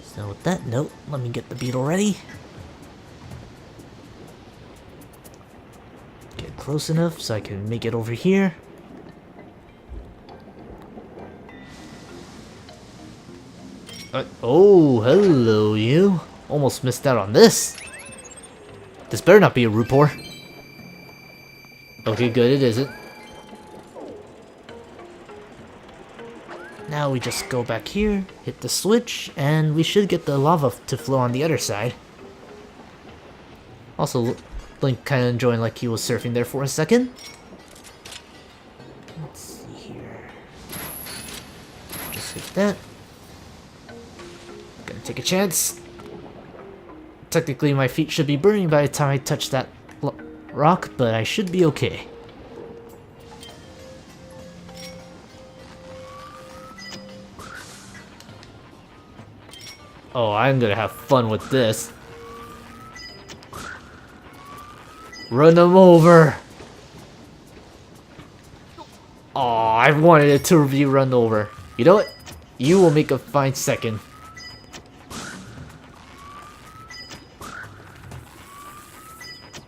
So with that note, let me get the beetle ready. Get close enough so I can make it over here. Oh, hello you. Almost missed out on this. This better not be a Rupor. Okay, good, it isn't. Now we just go back here, hit the switch, and we should get the lava to flow on the other side. Also, Link kind of enjoying like he was surfing there for a second. Let's see here. Just hit that. Gonna take a chance. Technically, my feet should be burning by the time I touch that rock, but I should be okay. Oh, I'm gonna have fun with this. Run them over! Oh, I wanted it to be run over. You know what? You will make a fine second.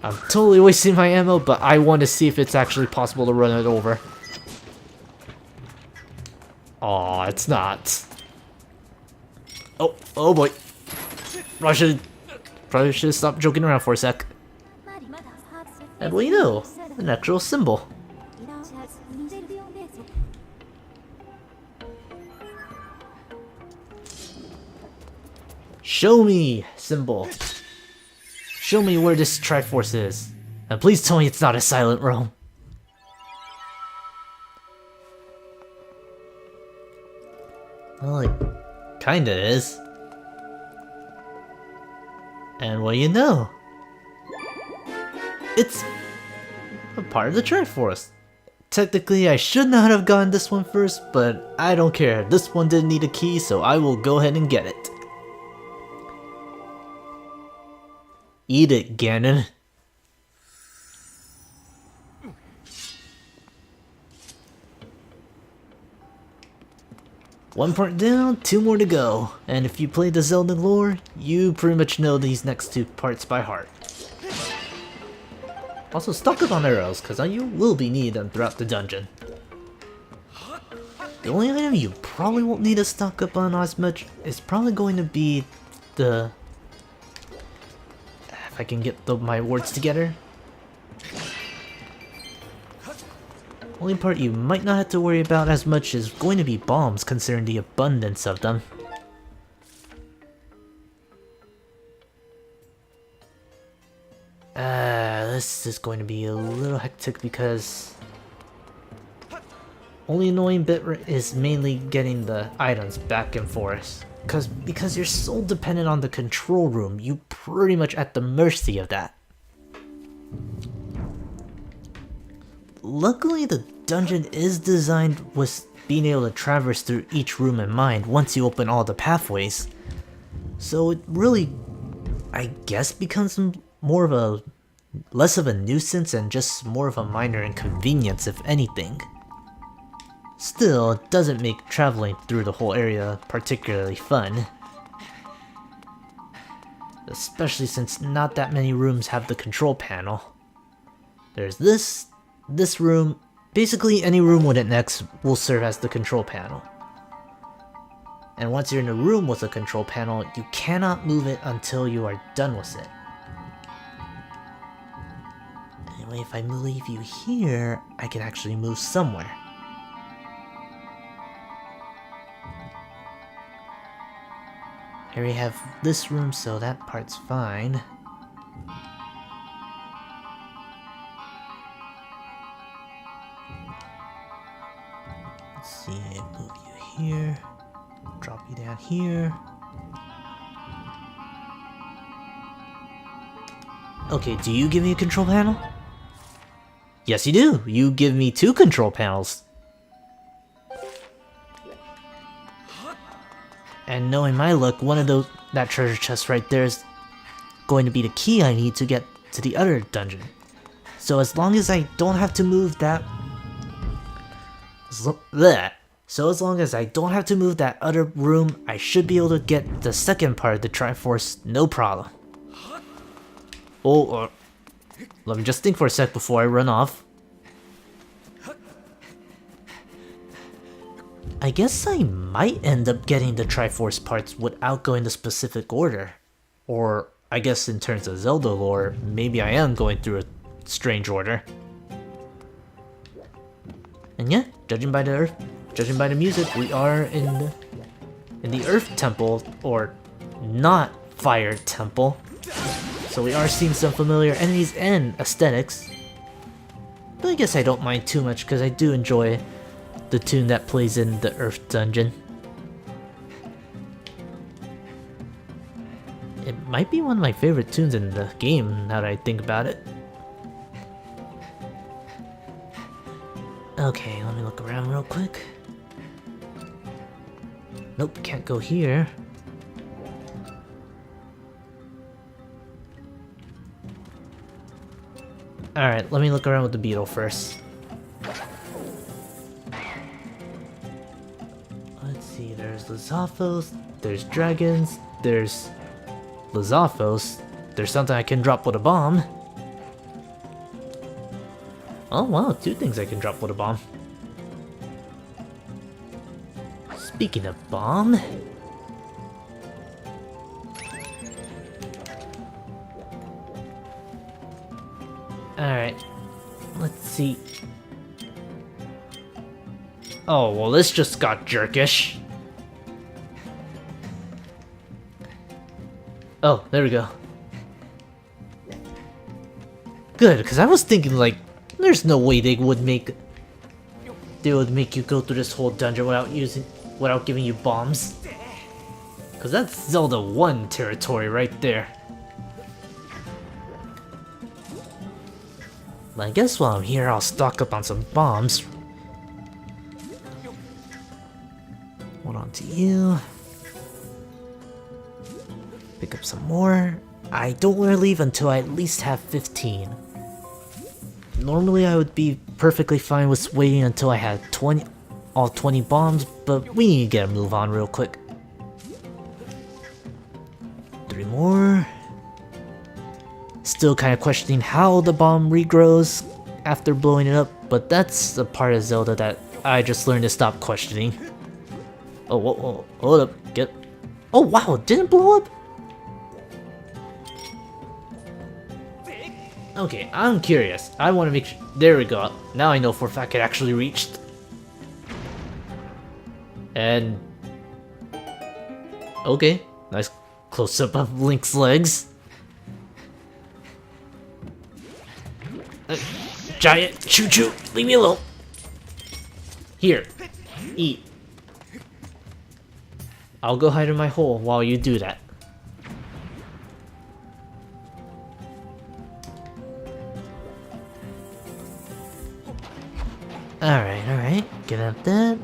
I'm totally wasting my ammo, but I want to see if it's actually possible to run it over. Oh, it's not. Oh boy. Probably should stop joking around for a sec. And well, you know, an actual symbol. Show me, symbol. Show me where this Triforce is. And please tell me it's not a silent roam. Well, it kinda is. And well, you know, it's a part of the Triforce. Technically, I should not have gotten this one first, but I don't care. This one didn't need a key, so I will go ahead and get it. Eat it, Ganon. One part down, 2 more to go. And if you play the Zelda lore, you pretty much know these next 2 parts by heart. Also, stock up on arrows, because you will be needing them throughout the dungeon. The only item you probably won't need to stock up on as much is probably going to be the... If I can get my words together. Only part you might not have to worry about as much is going to be bombs, considering the abundance of them. This is going to be a little hectic because... Only annoying bit is mainly getting the items back and forth. Because you're so dependent on the control room, you pretty much at the mercy of that. Luckily, the dungeon is designed with being able to traverse through each room in mind once you open all the pathways. So it really, I guess, becomes more of a... less of a nuisance and just more of a minor inconvenience if anything. Still, it doesn't make traveling through the whole area particularly fun. Especially since not that many rooms have the control panel. There's this room, basically any room with an X will serve as the control panel. And once you're in a room with a control panel, you cannot move it until you are done with it. Anyway, if I leave you here, I can actually move somewhere. I already have this room, so that part's fine. Let's see, move you here, drop you down here. Okay, do you give me a control panel? Yes, you do. You give me 2 control panels. And knowing my luck, one of that treasure chest right there is going to be the key I need to get to the other dungeon. So as long as I don't have to move that... So as long as I don't have to move that other room, I should be able to get the second part of the Triforce, no problem. Oh, let me just think for a sec before I run off. I guess I might end up getting the Triforce parts without going the specific order. Or, I guess in terms of Zelda lore, maybe I am going through a strange order. And yeah, judging by the music, we are in the Earth Temple, or not Fire Temple. So we are seeing some familiar enemies and aesthetics. But I guess I don't mind too much because I do enjoy the tune that plays in the Earth Dungeon. It might be one of my favorite tunes in the game now that I think about it. Okay, let me look around real quick. Nope, can't go here. Alright, let me look around with the beetle first. Let's see, there's Lizalfos, there's dragons, there's Lizalfos, there's something I can drop with a bomb. Oh wow, 2 things I can drop with a bomb. Speaking of bomb... Alright, let's see. Oh, well this just got jerkish. Oh, there we go. Good, because I was thinking like, there's no way they would make you go through this whole dungeon without giving you bombs. Because that's Zelda 1 territory right there. I guess while I'm here, I'll stock up on some bombs. Hold on to you. Pick up some more. I don't want to leave until I at least have 15. Normally I would be perfectly fine with waiting until I had all 20 bombs, but we need to get a move on real quick. 3 more. Still kind of questioning how the bomb regrows after blowing it up, but that's a part of Zelda that I just learned to stop questioning. Oh, whoa, hold up, oh wow, it didn't blow up? Okay, I'm curious. I want to make sure. There we go. Now I know for a fact it actually reached. And... okay, nice close-up of Link's legs. Giant choo-choo, leave me alone. Here, eat. I'll go hide in my hole while you do that. Alright, get up that.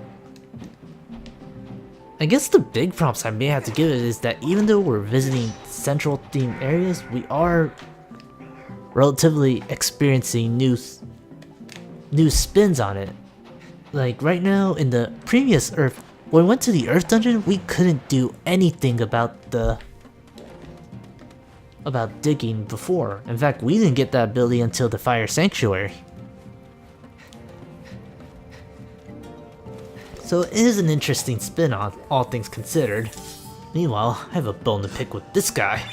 I guess the big props I may have to give it is that even though we're visiting central themed areas, we are relatively experiencing new spins on it. Like right now in the previous Earth, when we went to the Earth Dungeon, we couldn't do anything about digging before. In fact, we didn't get that ability until the Fire Sanctuary. So it is an interesting spin on all things considered. Meanwhile, I have a bone to pick with this guy.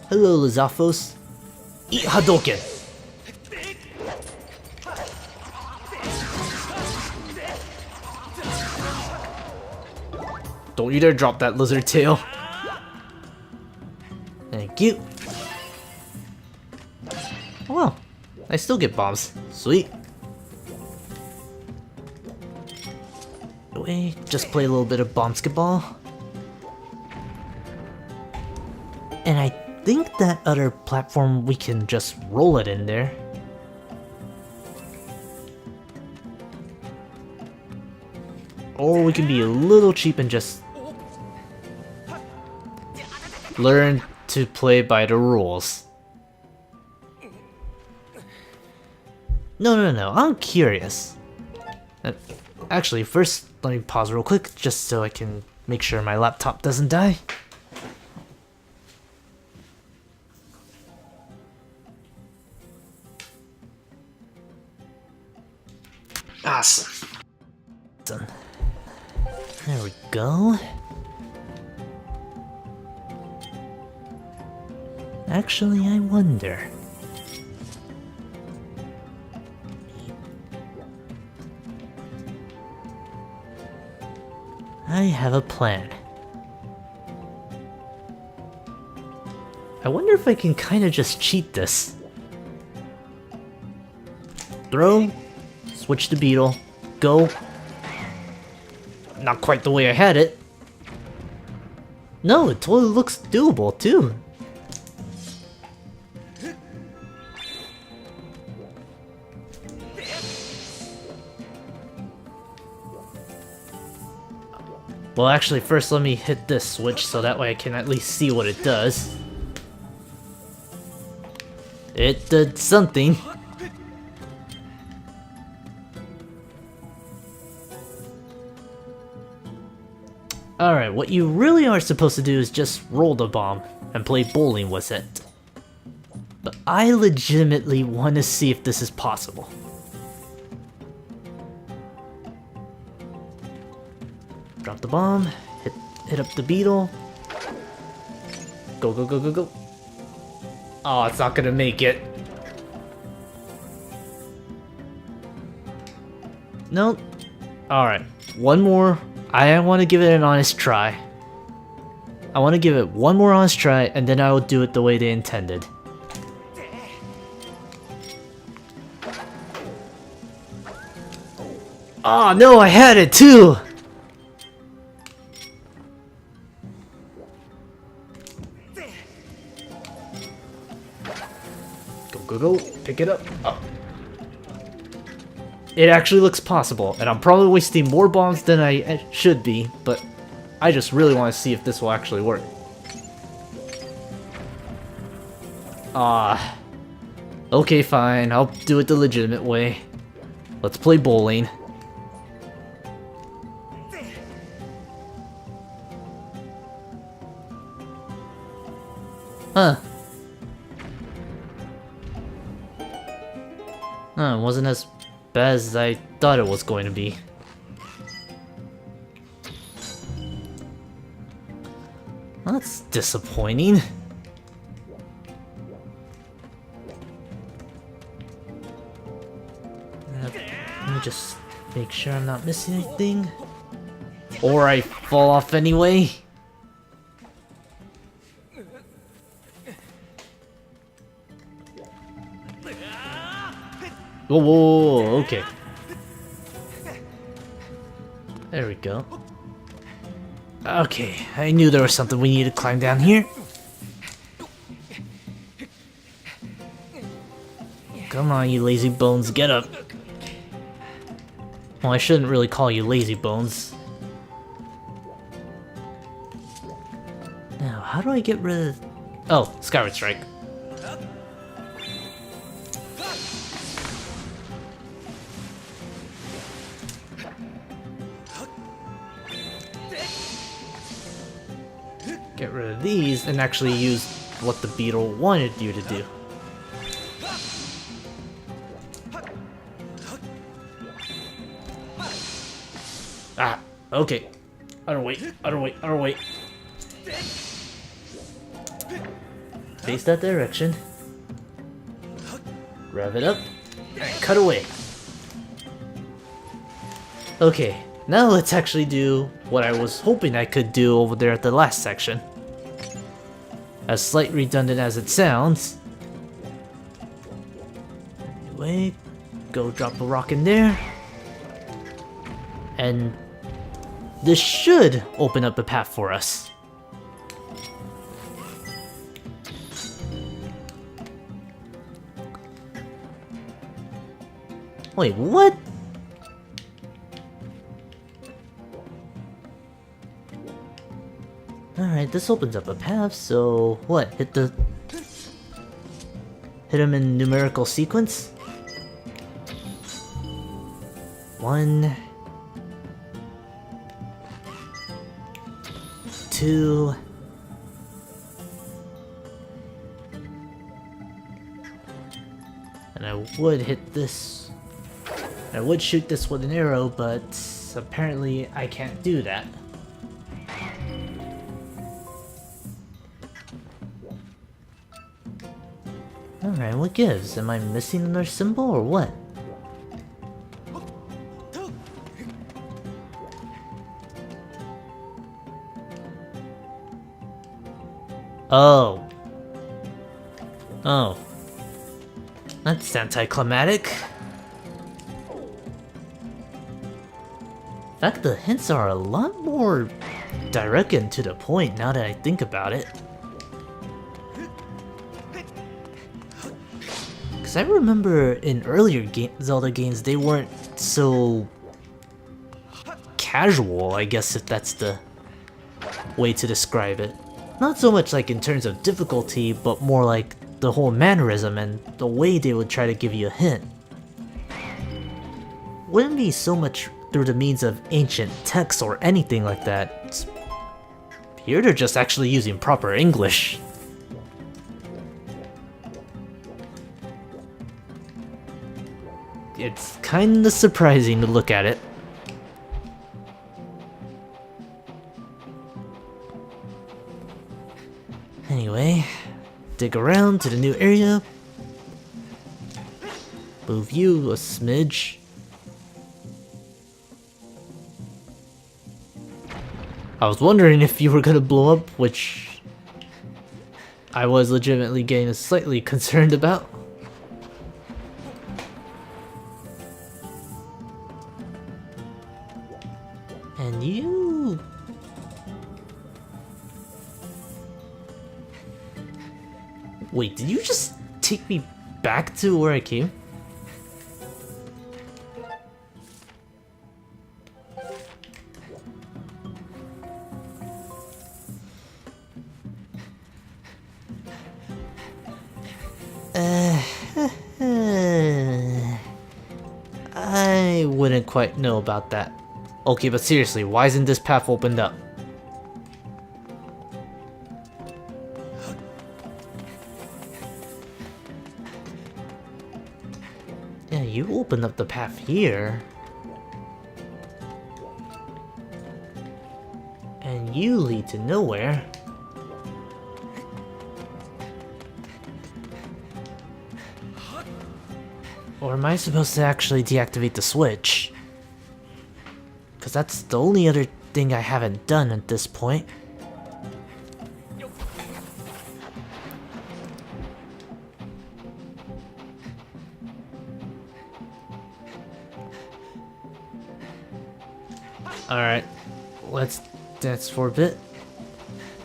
Hello, Lizalfos. Eat Hadouken! Don't you dare drop that lizard tail. Thank you. Oh well, I still get bombs. Sweet. Wait, just play a little bit of basketball. And I think that other platform we can just roll it in there. Or we can be a little cheap and just learn to play by the rules. No, I'm curious. Actually, first let me pause real quick just so I can make sure my laptop doesn't die. Awesome. button. There we go. Actually, I wonder. I have a plan. I wonder if I can kind of just cheat this. Throw, switch to beetle, go. Not quite the way I had it. No, it totally looks doable too. Well, actually, first let me hit this switch so that way I can at least see what it does. It did something. Alright, what you really are supposed to do is just roll the bomb and play bowling with it. But I legitimately want to see if this is possible. Drop the bomb, hit up the beetle. Go, go, go, go, go. Oh, it's not gonna make it. Nope. Alright, one more. I want to give it an honest try. I want to give it one more honest try, and then I will do it the way they intended. Oh no, I had it too! Go, go, go. Pick it up. Oh. It actually looks possible, and I'm probably wasting more bombs than I should be, but I just really want to see if this will actually work. Okay, fine, I'll do it the legitimate way. Let's play bowling. Huh. It wasn't as bad as I thought it was going to be. That's disappointing. Let me just make sure I'm not missing anything. Or I fall off anyway. Whoa, whoa, whoa, okay. There we go. Okay, I knew there was something we needed to climb down here. Come on, you lazy bones, get up. Well, I shouldn't really call you lazy bones. Now, how do I get rid of... Oh, Skyward Strike. Get rid of these and actually use what the beetle wanted you to do. Ah, okay. Other way, other way, other way. Face that direction. Rev it up, and cut away. Okay, now let's actually do what I was hoping I could do over there at the last section. As slightly redundant as it sounds. Anyway, go drop a rock in there. And this should open up a path for us. Wait, what? Alright, this opens up a path, so what? Hit him in numerical sequence? 1, 2, and I would hit this. I would shoot this with an arrow, but because apparently I can't do that. Alright, what gives? Am I missing another symbol or what? Oh. Oh. That's anticlimactic. In fact, the hints are a lot more direct and to the point now that I think about it. Because I remember in earlier Zelda games, they weren't so casual, I guess, if that's the way to describe it. Not so much like in terms of difficulty, but more like the whole mannerism and the way they would try to give you a hint. Wouldn't be so much through the means of ancient texts or anything like that. Here they're just actually using proper English. It's kinda surprising to look at it. Anyway, dig around to the new area. Move you a smidge. I was wondering if you were gonna blow up, which I was legitimately getting slightly concerned about. And you... Wait, did you just take me back to where I came? I wouldn't quite know about that. Okay, but seriously, why isn't this path opened up? Yeah, you opened up the path here. And you lead to nowhere. Or am I supposed to actually deactivate the switch? Because that's the only other thing I haven't done at this point. Alright, let's dance for a bit.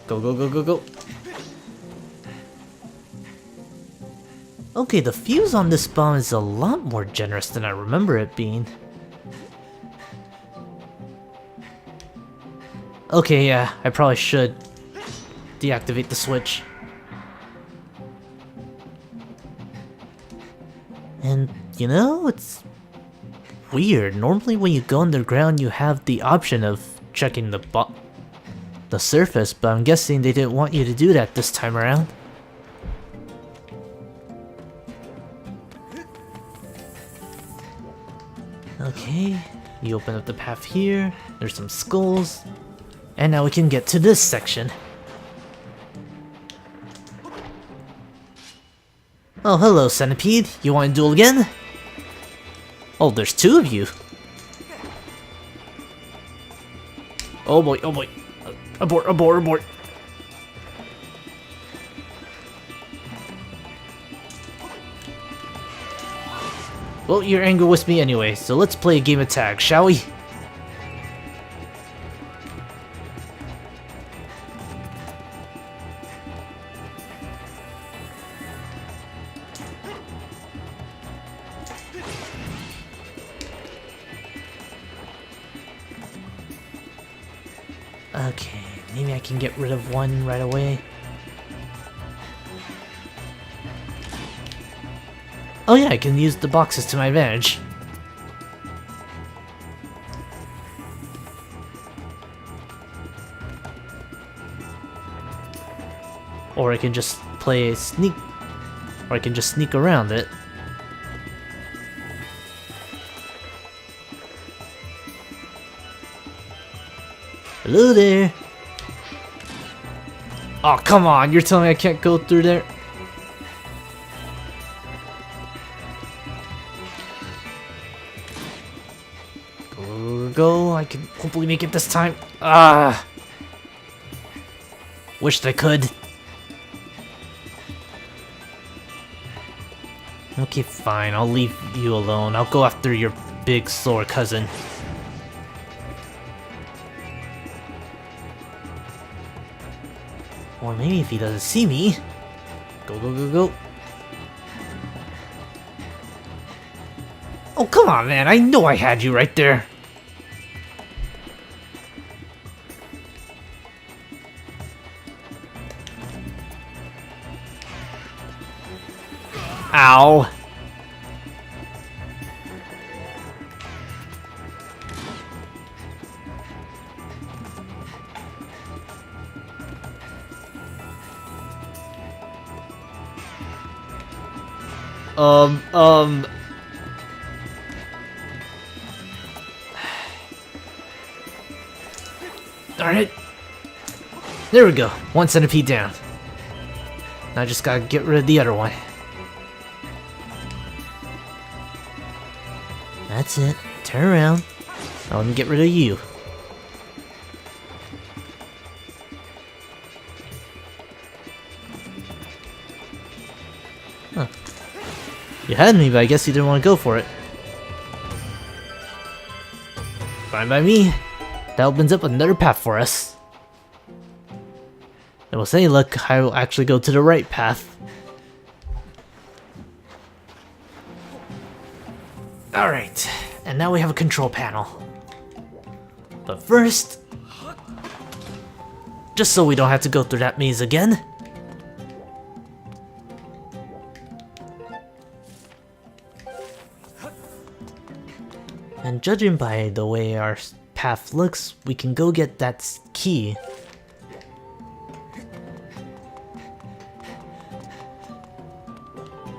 Go, go, go, go, go. Okay, the fuse on this bomb is a lot more generous than I remember it being. Okay, yeah, I probably should deactivate the switch. And, you know, it's weird. Normally when you go underground, you have the option of checking the surface, but I'm guessing they didn't want you to do that this time around. Okay, you open up the path here, there's some skulls, and now we can get to this section. Oh, hello, Centipede. You want to duel again? Oh, there's two of you. Oh boy, oh boy. Abort, abort, abort. Well, you're angry with me anyway, so let's play a game of tag, shall we? Okay, maybe I can get rid of one right away. Oh yeah, I can use the boxes to my advantage. Or I can just play a sneak... Or I can just sneak around it. Hello there. Oh, come on. You're telling me I can't go through there? Go. I can hopefully make it this time. Ah. Wished I could. Okay, fine. I'll leave you alone. I'll go after your big sore cousin. Or maybe if he doesn't see me. Go, go, go, go. Oh, come on, man. I know I had you right there. Ow. Darn it. There we go. One centipede down. Now I just gotta get rid of the other one. That's it. Turn around. Now let me get rid of you. Huh. You had me, but I guess you didn't want to go for it. Fine by me. That opens up another path for us. And with any luck, I will actually go to the right path. Alright, and now we have a control panel. But first, just so we don't have to go through that maze again, and judging by the way our path looks, we can go get that key.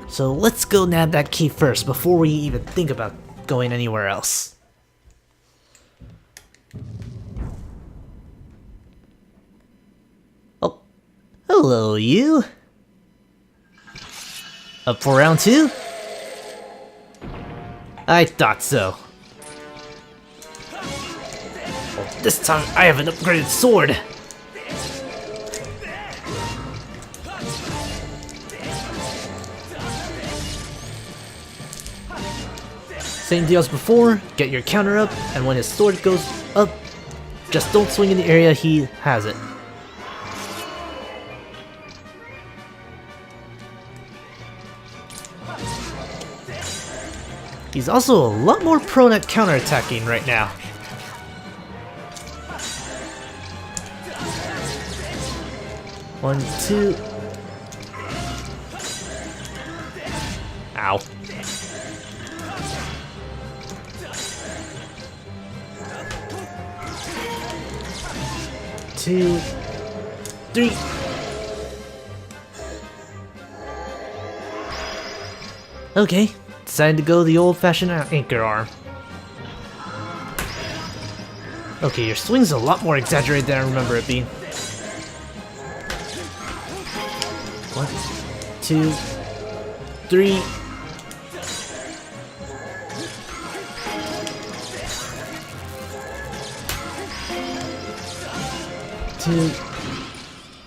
So let's go nab that key first before we even think about going anywhere else. Oh, hello you. Up for round 2? I thought so. Oh, this time I have an upgraded sword. Same deal as before, get your counter up, and when his sword goes up, just don't swing in the area he has it. He's also a lot more prone at counterattacking right now. One, two. Ow. 2, 3. Okay, decided to go the old-fashioned anchor arm. Okay, your swing's a lot more exaggerated than I remember it being. 1, 2, 3.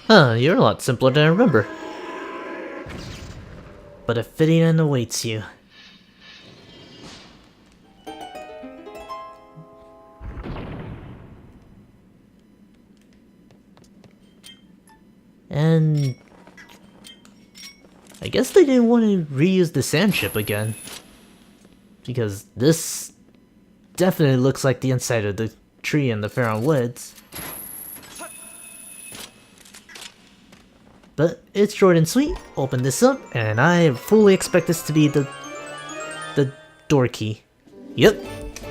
Huh, you're a lot simpler than I remember. But a fitting end awaits you. And I guess they didn't want to reuse the sand ship again. Because this definitely looks like the inside of the tree in the Faron Woods. But it's short and sweet. Open this up, and I fully expect this to be the door key. Yep,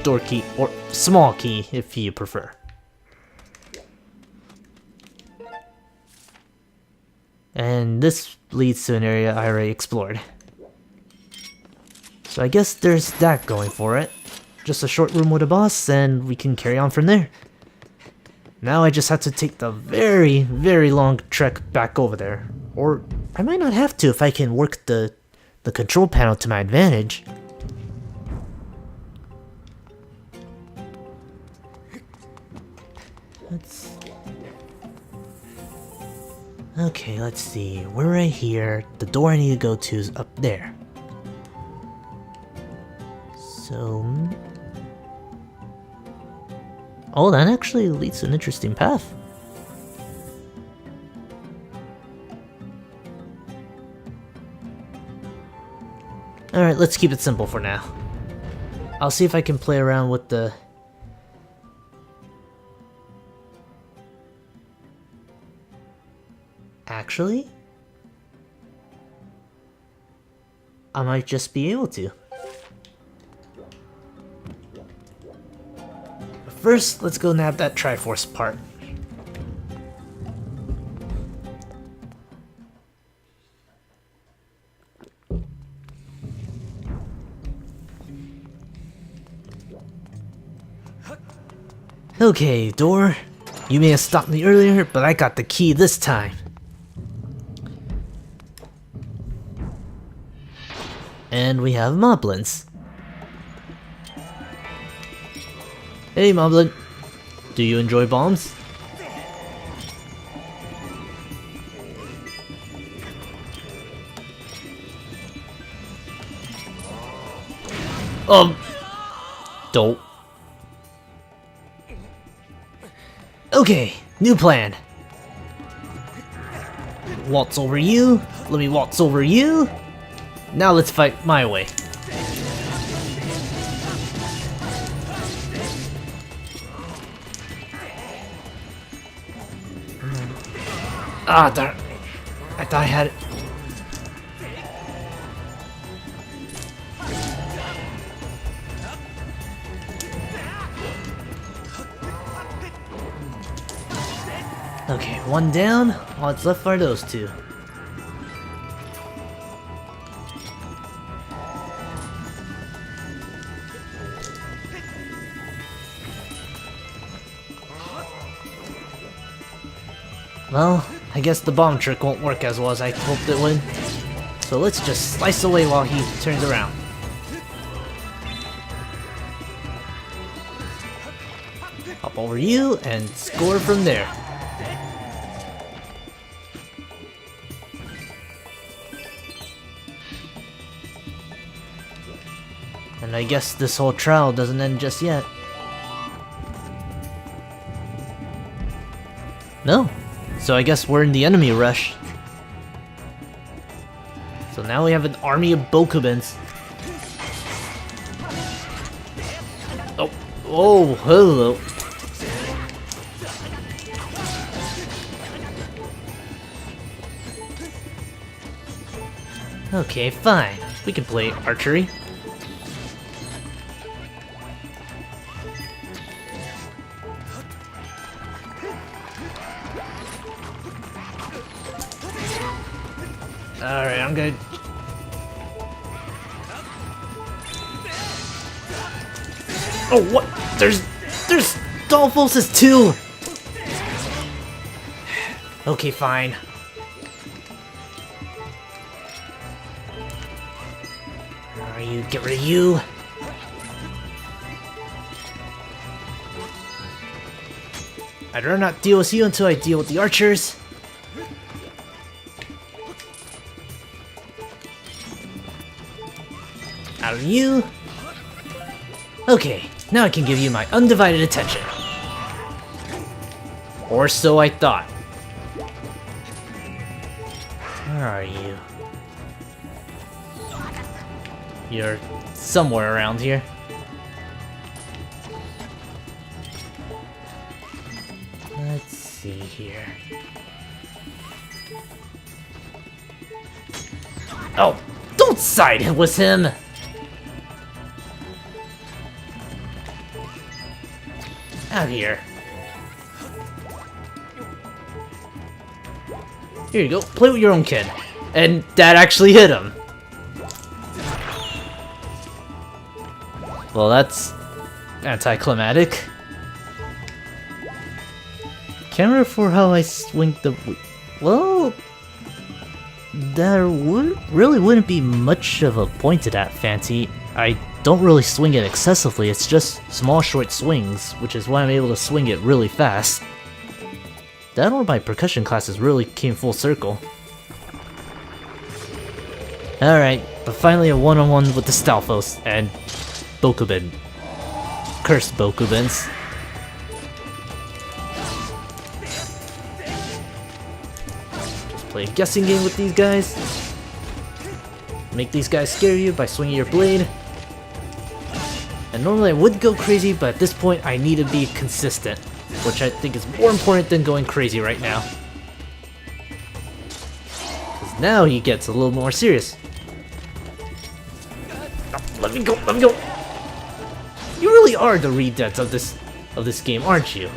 door key, or small key if you prefer. And this leads to an area I already explored. So I guess there's that going for it. Just a short room with a boss, and we can carry on from there. Now I just have to take the very, very long trek back over there. Or I might not have to if I can work the control panel to my advantage. Okay, let's see. We're right here. The door I need to go to is up there. So... oh, that actually leads to an interesting path. Alright, let's keep it simple for now. I'll see if I can play around with the... actually? I might just be able to. But first, let's go nab that Triforce part. Okay, door. You may have stopped me earlier, but I got the key this time. And we have Moblins. Hey Moblin, do you enjoy bombs? Don't. Okay, new plan. Waltz over you, let me waltz over you. Now let's fight my way. Ah, darn. I thought I had it. Okay, one down. All that's left are those two. Well, I guess the bomb trick won't work as well as I hoped it would. So let's just slice away while he turns around. Hop over you and score from there. And I guess this whole trial doesn't end just yet. No. So I guess we're in the enemy rush. So now we have an army of Bokubans. Oh, oh, hello. Okay, fine. We can play archery. Alright, I'm good. Oh, what? There's Dolphos too! Okay, fine. Where are you? Get rid of you! I'd rather not deal with you until I deal with the archers. Out of you. Okay, now I can give you my undivided attention. Or so I thought. Where are you? You're somewhere around here. Let's see here. Oh, don't side with him! Out here. Here you go, play with your own kid. And that actually hit him. Well, that's anticlimactic. camera for how I swing the... Well... There really wouldn't be much of a point to that, Fancy. I don't really swing it excessively, it's just small short swings, which is why I'm able to swing it really fast. That or my percussion classes really came full circle. Alright, but finally a one-on-one with the Stalfos and Bokubin. Cursed Bokubins. Just play a guessing game with these guys. Make these guys scare you by swinging your blade. And normally I would go crazy, but at this point I need to be consistent, which I think is more important than going crazy right now. Because now he gets a little more serious. Oh, let me go, let me go! You really are the Redeads of this game, aren't you?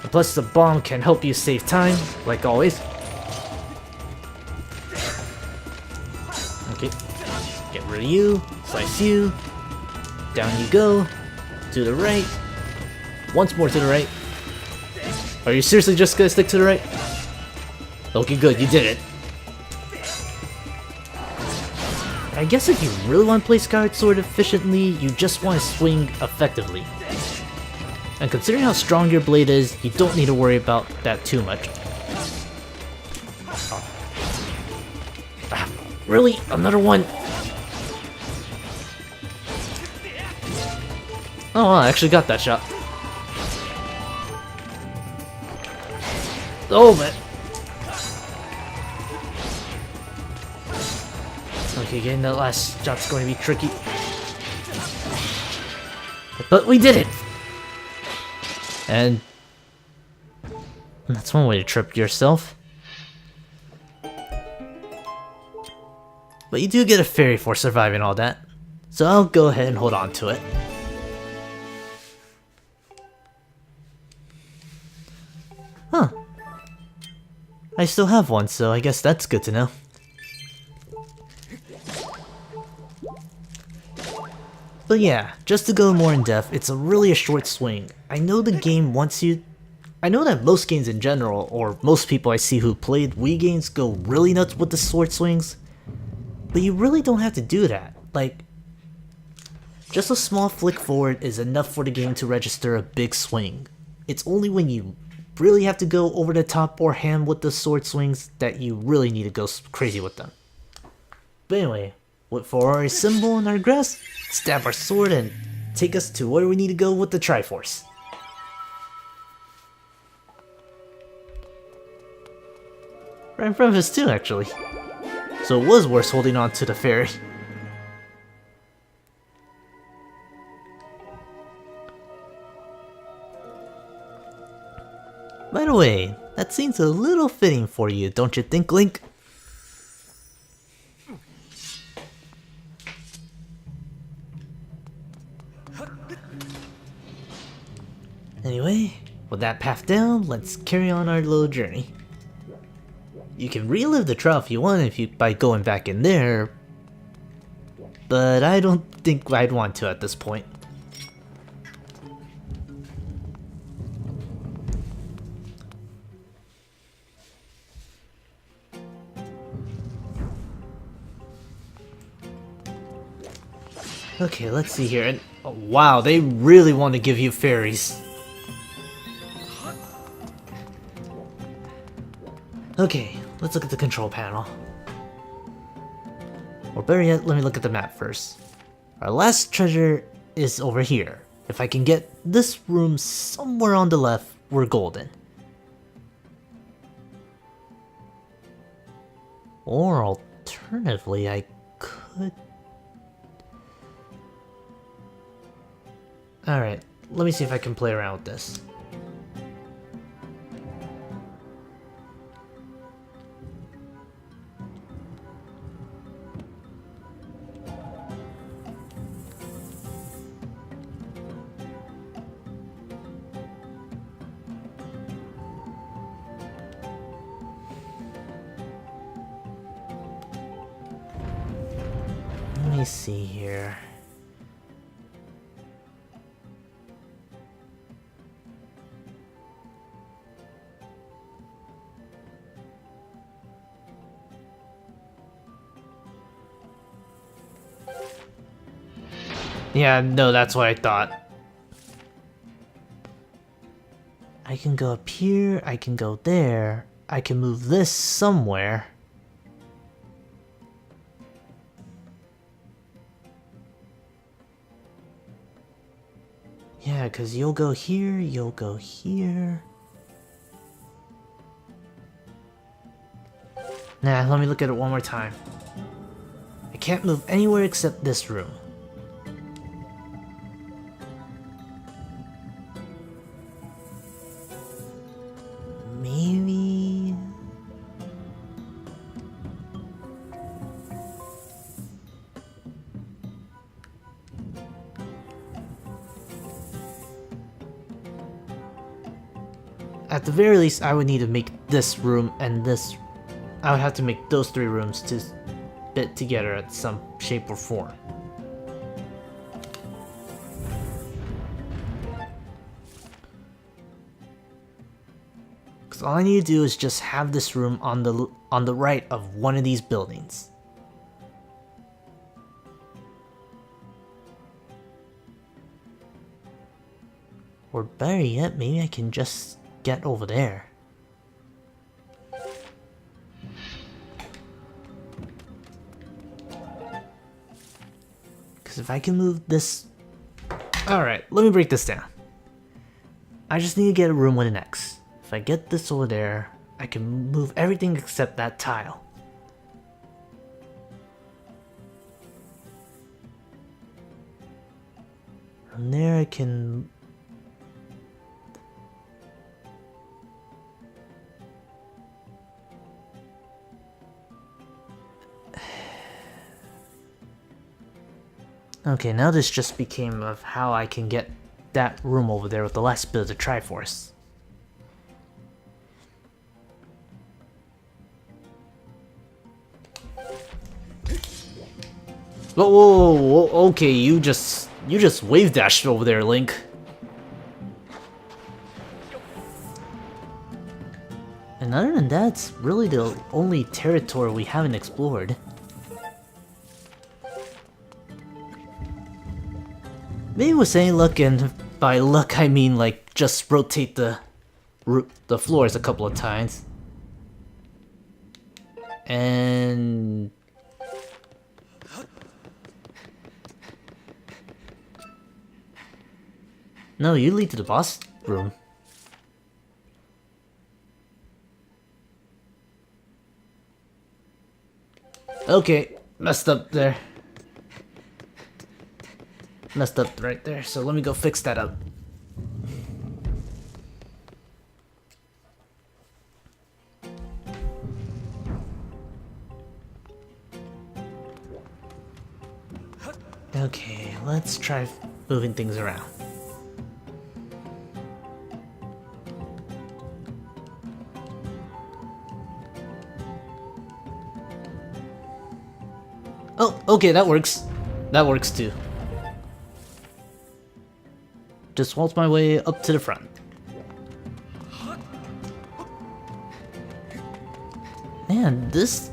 And plus the bomb can help you save time, like always. Okay, get rid of you, slice you, down you go, to the right, once more to the right. Are you seriously just gonna stick to the right? Okay, good, you did it. I guess if you really want to play Skyward Sword efficiently, you just want to swing effectively. And considering how strong your blade is, you don't need to worry about that too much. Really? Another one? Oh, I actually got that shot. Oh, man. Okay, getting that last shot's going to be tricky. But we did it! And that's one way to trip yourself. But you do get a fairy for surviving all that, so I'll go ahead and hold on to it. Huh. I still have one, so I guess that's good to know. But yeah, just to go more in depth, it's really a short swing. I know the game wants you... I know that most games in general, or most people I see who played Wii games go really nuts with the sword swings. But you really don't have to do that. Like, just a small flick forward is enough for the game to register a big swing. It's only when you really have to go over the top or ham with the sword swings that you really need to go crazy with them. But anyway, for our symbol in our grass, stab our sword and take us to where we need to go with the Triforce. Right in front of us too, actually. So it was worth holding on to the fairy. By the way, that seems a little fitting for you, don't you think, Link? Anyway, with that path down, let's carry on our little journey. You can relive the trial if you want by going back in there, but I don't think I'd want to at this point. Okay, let's see here. And oh, wow, they really want to give you fairies. Okay, let's look at the control panel. Or better yet, let me look at the map first. Our last treasure is over here. If I can get this room somewhere on the left, we're golden. Or alternatively, I could... Alright, let me see if I can play around with this. Let me see here. Yeah, no, that's what I thought. I can go up here, I can go there, I can move this somewhere. Yeah, because you'll go here, you'll go here. Nah, let me look at it one more time. I can't move anywhere except this room. Maybe... At the very least, I would need to make this room and this... I would have to make those three rooms to fit together at some shape or form. Because all I need to do is just have this room on the right of one of these buildings. Or better yet, maybe I can just get over there. Because if I can move this... Alright, let me break this down. I just need to get a room with an X. If I get this over there, I can move everything except that tile. From there I can... Okay, now this just became of how I can get that room over there with the last bit of the Triforce. Whoa, whoa, whoa, okay, you just wave dashed over there, Link. And other than that, it's really the only territory we haven't explored. Maybe with any luck, and by luck I mean like just rotate the floors a couple of times. And... No, you lead to the boss room. Okay, messed up there. Messed up right there, so let me go fix that up. Okay, let's try moving things around. Oh, okay, that works. That works too. Just waltz my way up to the front. Man, this...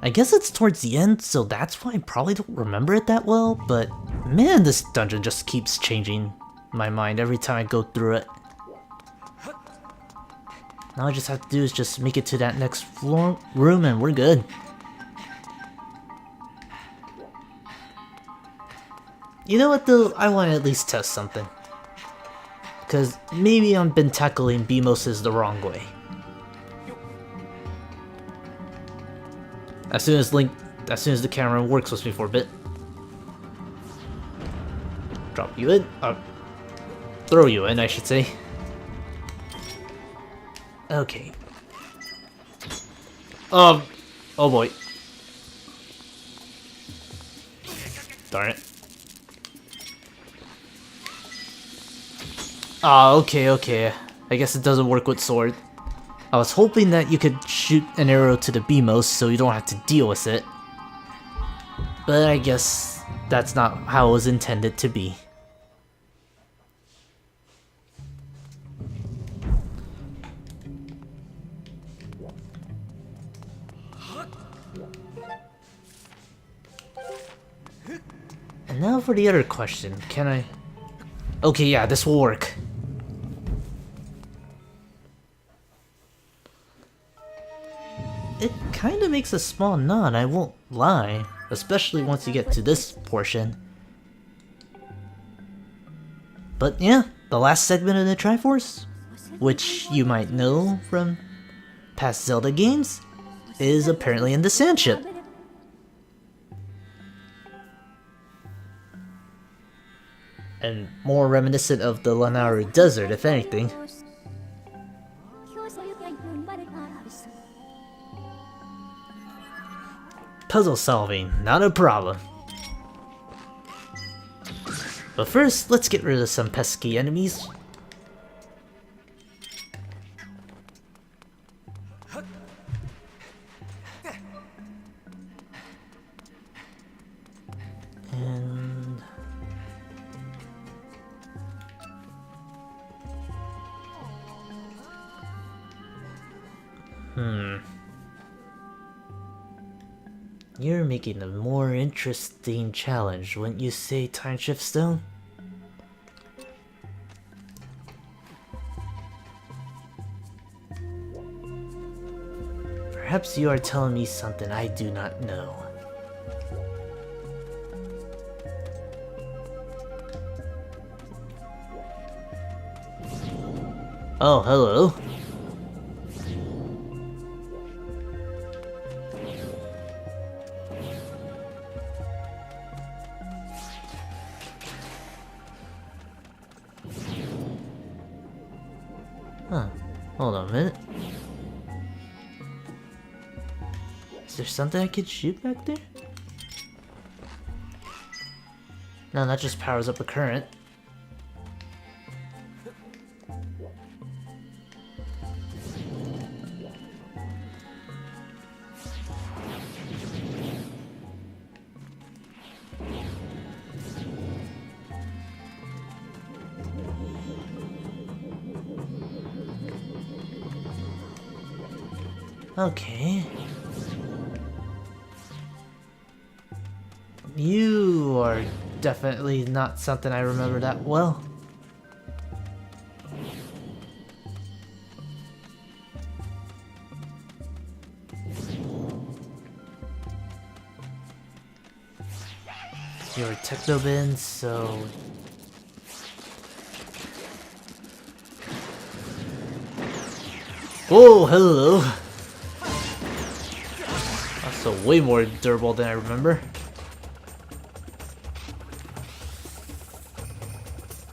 I guess it's towards the end, so that's why I probably don't remember it that well, but man, this dungeon just keeps changing my mind every time I go through it. Now all I just have to do is just make it to that next floor room and we're good. You know what though, I want to at least test something. Because maybe I've been tackling Deimoses the wrong way. As soon as the camera works with me for a bit. Drop you in, throw you in I should say. Okay. Oh boy. Darn it. Ah, okay. I guess it doesn't work with sword. I was hoping that you could shoot an arrow to the Deimos so you don't have to deal with it. But I guess that's not how it was intended to be. Now for the other question, can I... Okay, yeah, this will work. It kinda makes a small knot, I won't lie. Especially once you get to this portion. But yeah, the last segment of the Triforce, which you might know from past Zelda games, is apparently in the sand ship. And more reminiscent of the Lanayru Desert, if anything. Puzzle solving, not a problem. But first, let's get rid of some pesky enemies. And... You're making a more interesting challenge, wouldn't you say, Time Shift Stone? Perhaps you are telling me something I do not know. Oh, hello. Huh, hold on a minute. Is there something I could shoot back there? No, that just powers up a current. Okay. You are definitely not something I remember that well. You're a Technobin, so... Oh, hello! So way more durable than I remember.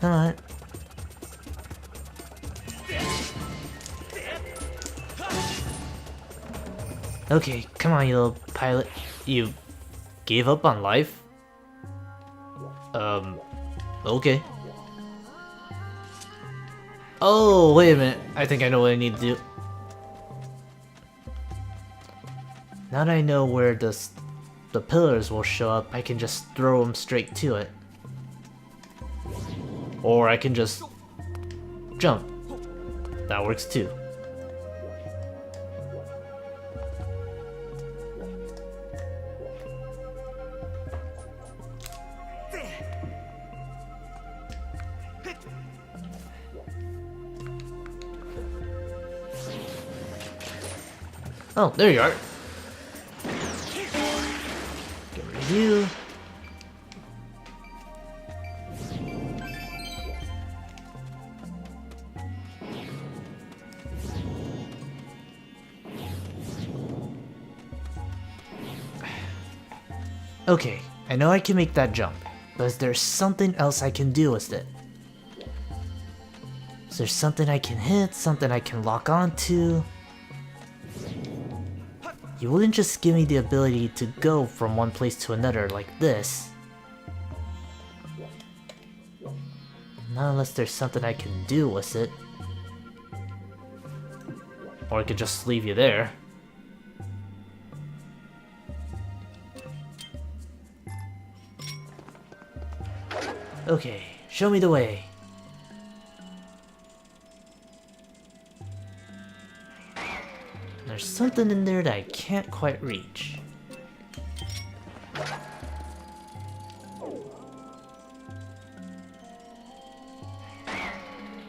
Alright. Okay, come on, you little pilot. You gave up on life? Okay. Oh, wait a minute. I think I know what I need to do. Now that I know where the pillars will show up, I can just throw them straight to it. Or I can just jump. That works too. Oh, there you are. Get rid of you. Okay, I know I can make that jump, but is there something else I can do with it? Is there something I can hit, something I can lock onto? You wouldn't just give me the ability to go from one place to another like this. Not unless there's something I can do with it. Or I could just leave you there. Okay, show me the way. There's something in there that I can't quite reach.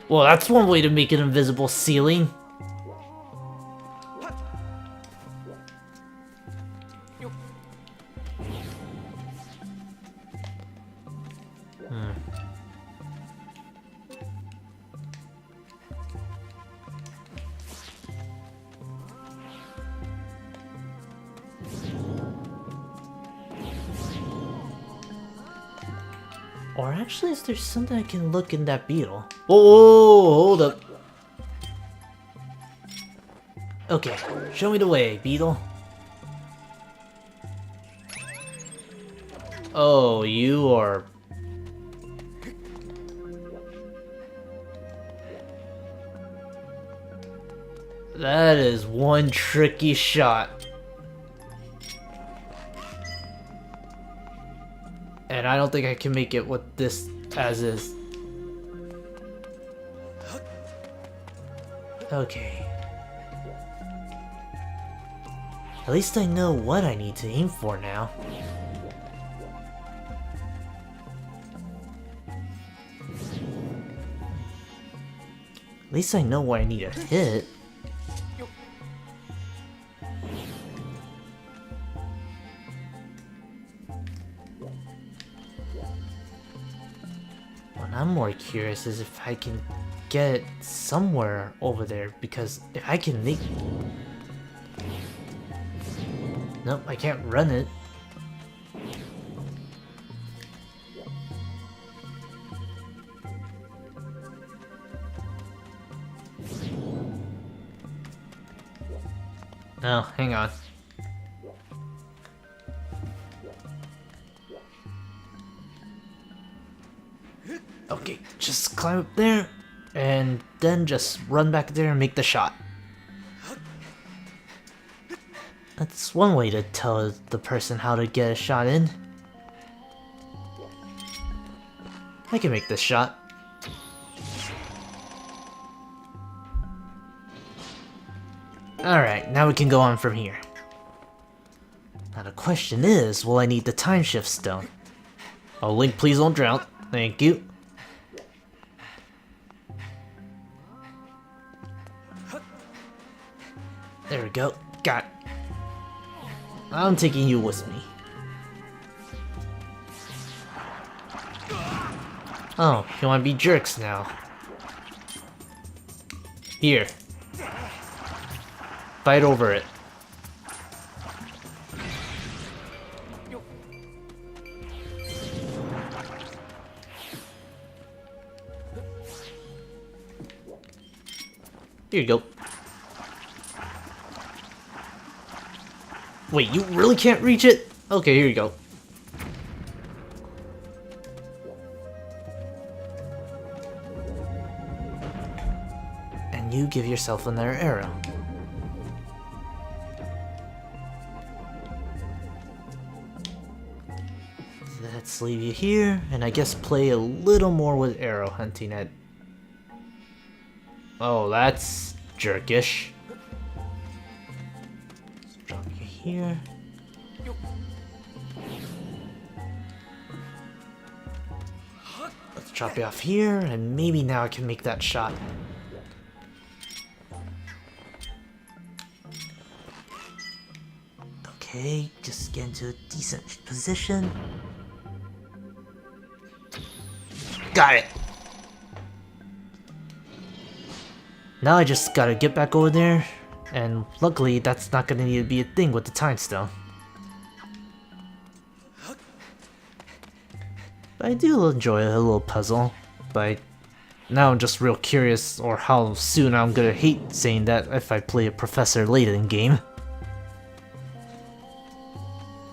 Well, that's one way to make an invisible ceiling. Or actually, is there something I can look in that beetle? Oh, hold up. Okay, show me the way, beetle. Oh, you are... That is one tricky shot. And I don't think I can make it with this as is. Okay. At least I know what I need to aim for now. At least I know where I need to hit. What I'm more curious is if I can get it somewhere over there, because if I can make... Nope, I can't run it. Oh, hang on. Okay, just climb up there, and then just run back there and make the shot. That's one way to tell the person how to get a shot in. I can make this shot. Alright, now we can go on from here. Now the question is, will I need the time shift stone? Oh, Link, please don't drown. Thank you. There we go. Got it. I'm taking you with me. Oh, you wanna be jerks now. Here. Fight over it. Here you go. Wait, you really can't reach it? Okay, here you go. And you give yourself another arrow. Let's leave you here, and I guess play a little more with arrow hunting at... Oh, that's jerkish. Let's drop you here. Let's drop you off here, and maybe now I can make that shot. Okay, just get into a decent position. Got it! Now I just gotta get back over there, and luckily that's not gonna need to be a thing with the time stone. But I do enjoy a little puzzle, but now I'm just real curious or how soon I'm gonna hate saying that if I play a professor late in the game.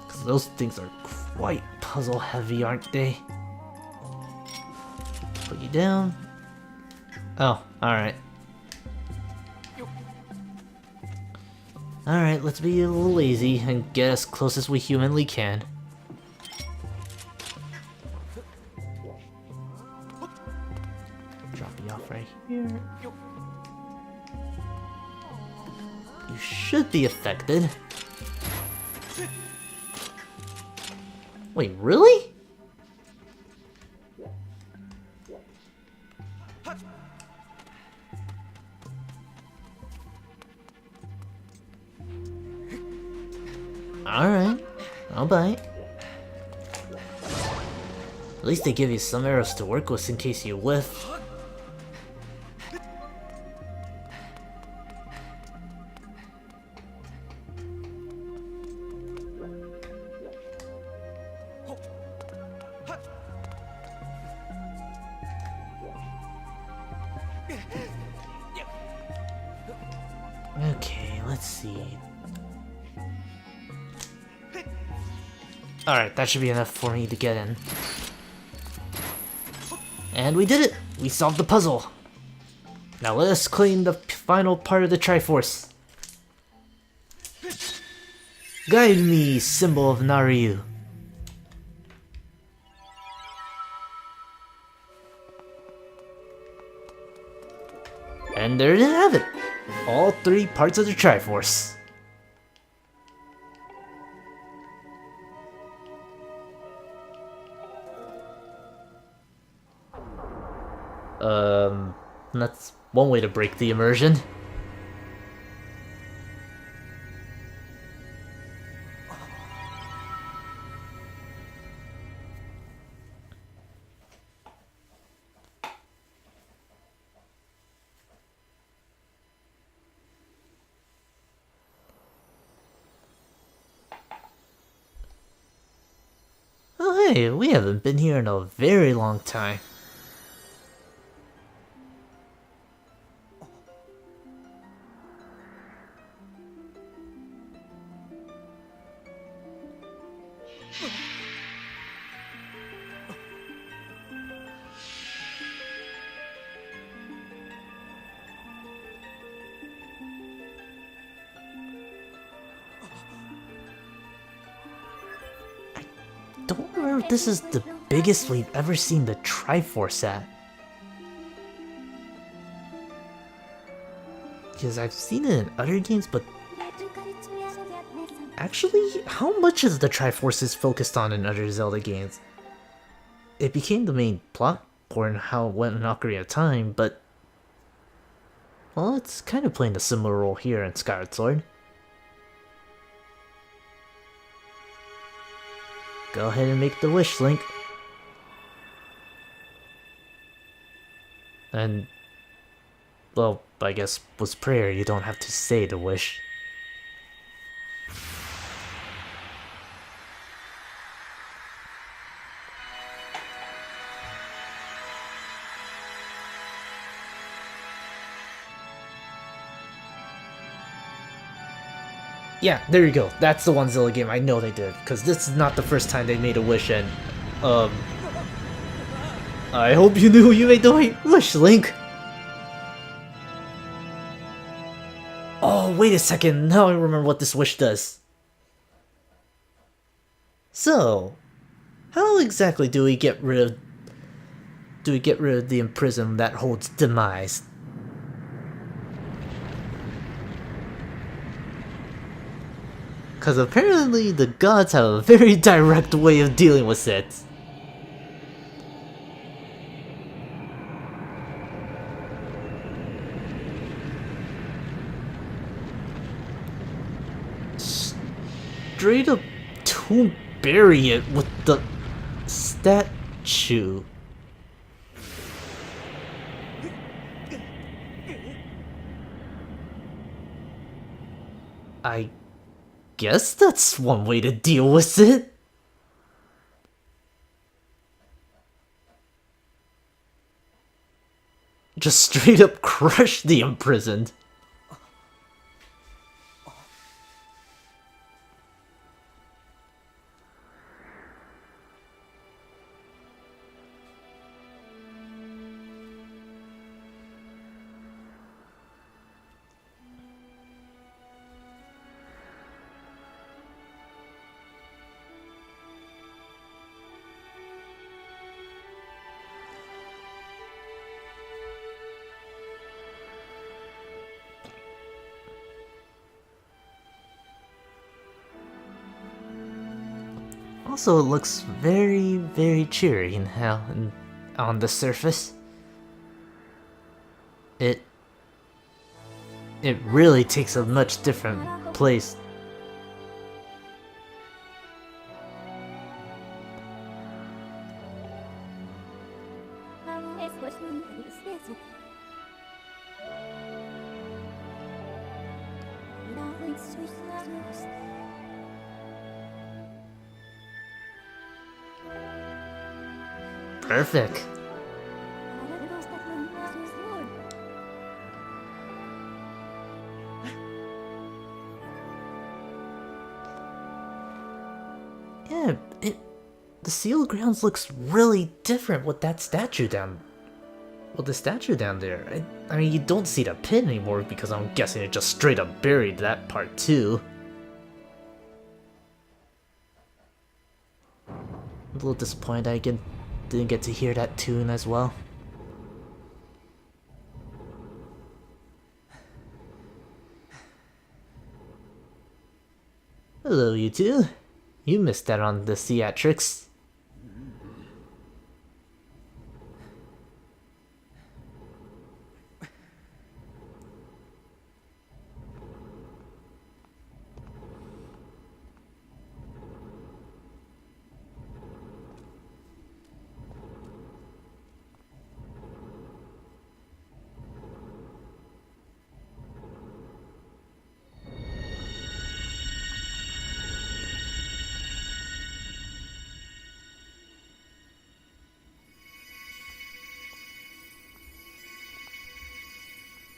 Cause those things are quite puzzle heavy, aren't they? Put you down. Oh, alright. Alright, let's be a little lazy and get as close as we humanly can. Drop you off right here. You should be affected. Wait, really? Alright, I'll bite. At least they give you some arrows to work with in case you whiff. Okay, let's see. Alright, that should be enough for me to get in. And we did it! We solved the puzzle! Now let us claim the final part of the Triforce. Guide me, symbol of Naryu. And there you have it! All 3 parts of the Triforce. That's one way to break the immersion. Oh hey, we haven't been here in a very long time. Don't remember if this is the biggest we've ever seen the Triforce at. Because I've seen it in other games, but actually, how much is the Triforce focused on in other Zelda games? It became the main plot point how it went in Ocarina of Time, but well, it's kind of playing a similar role here in Skyward Sword. Go ahead and make the wish, Link. And, well, I guess with prayer you don't have to say the wish. Yeah, there you go. That's the one Zelda game I know they did, because this is not the first time they made a wish, and I hope you knew you made the right wish, Link. Oh, wait a second. Now I remember what this wish does. So, how exactly do we get rid of the imprisonment that holds Demise? Because apparently the gods have a very direct way of dealing with it. Straight up to bury it with the statue. I guess that's one way to deal with it. Just straight up crush the imprisoned. Also, it looks very, very cheery in how on the surface. It really takes a much different place Perfect. Yeah, the sealed grounds looks really different with that statue down. With the statue down there. I mean, you don't see the pin anymore because I'm guessing it just straight up buried that part too. I'm a little disappointed I didn't get to hear that tune as well. Hello, you two. You missed out on the theatrics.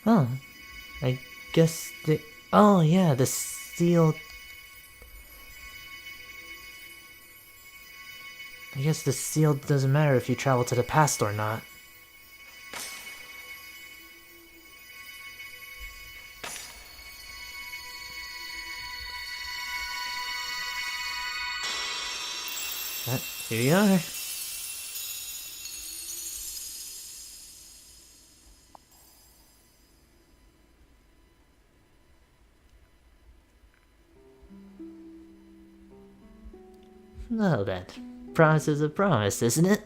Huh. I guess the... Oh yeah, the seal... I guess the seal doesn't matter if you travel to the past or not. But here you are. Well then, promise is a promise, isn't it?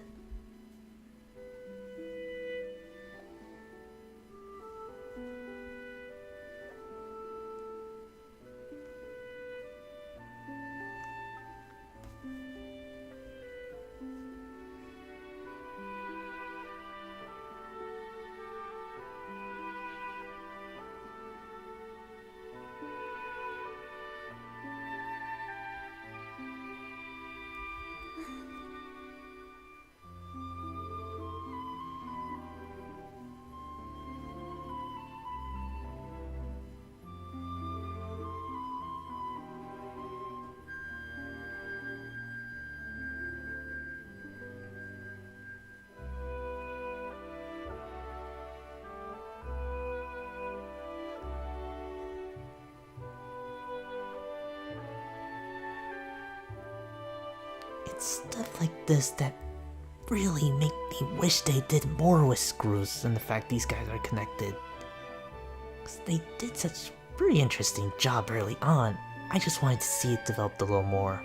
It's stuff like this that really make me wish they did more with Screws and the fact these guys are connected. 'Cause they did such a pretty interesting job early on. I just wanted to see it developed a little more.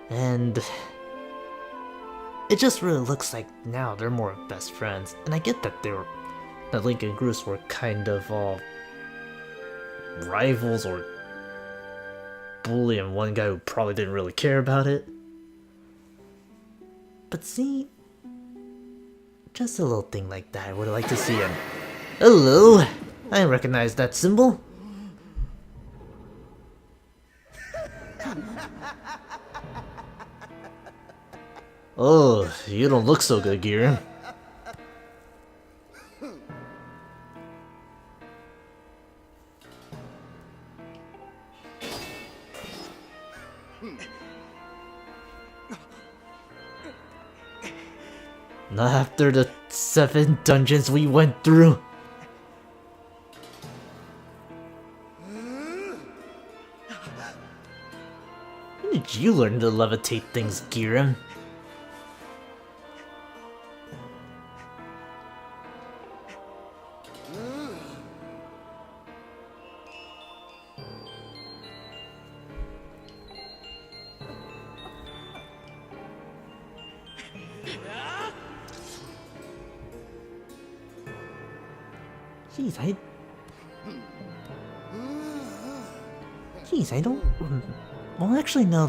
And it just really looks like now they're more best friends. And I get that that Link and Groose were kind of all rivals or bullying one guy who probably didn't really care about it. But see, just a little thing like that I would like to see him. Hello! I recognize that symbol. Oh, you don't look so good, Ghirahim. Not after the 7 dungeons we went through. When did you learn to levitate things, Ghirahim? Jeez, I don't... Well, actually, no,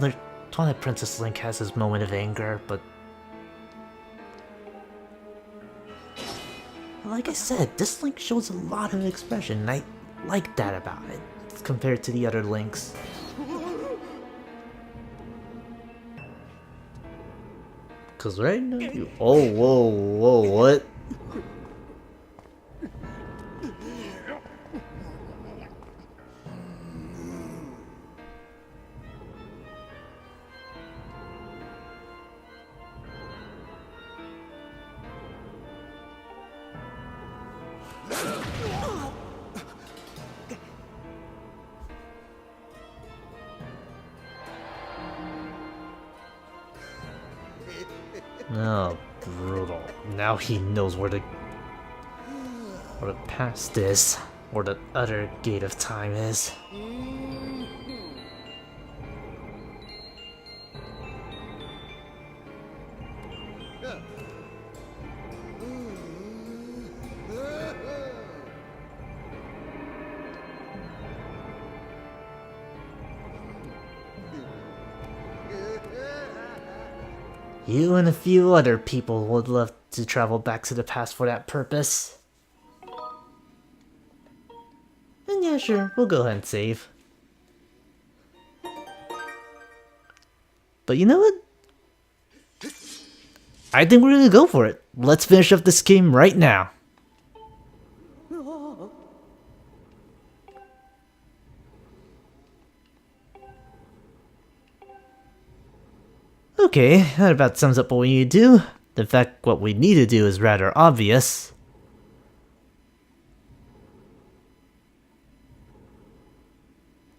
Twilight Princess Link has his moment of anger, but like I said, this Link shows a lot of expression, and I like that about it, compared to the other Links. Cause right now you— oh, whoa, what? Oh, brutal. Now he knows where the past is, or the other gate of time is. You and a few other people would love to travel back to the past for that purpose. And yeah, sure, we'll go ahead and save. But you know what? I think we're gonna go for it. Let's finish up this game right now. Okay, that about sums up what we need to do. In fact, what we need to do is rather obvious.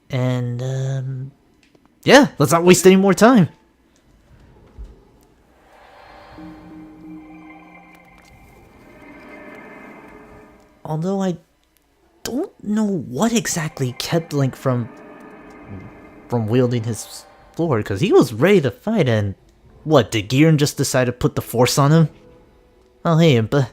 And, yeah, let's not waste any more time. Although I don't know what exactly kept Link from wielding his sword, because he was ready to fight, and what, did Ghirahim just decide to put the force on him? Oh hey, Impa.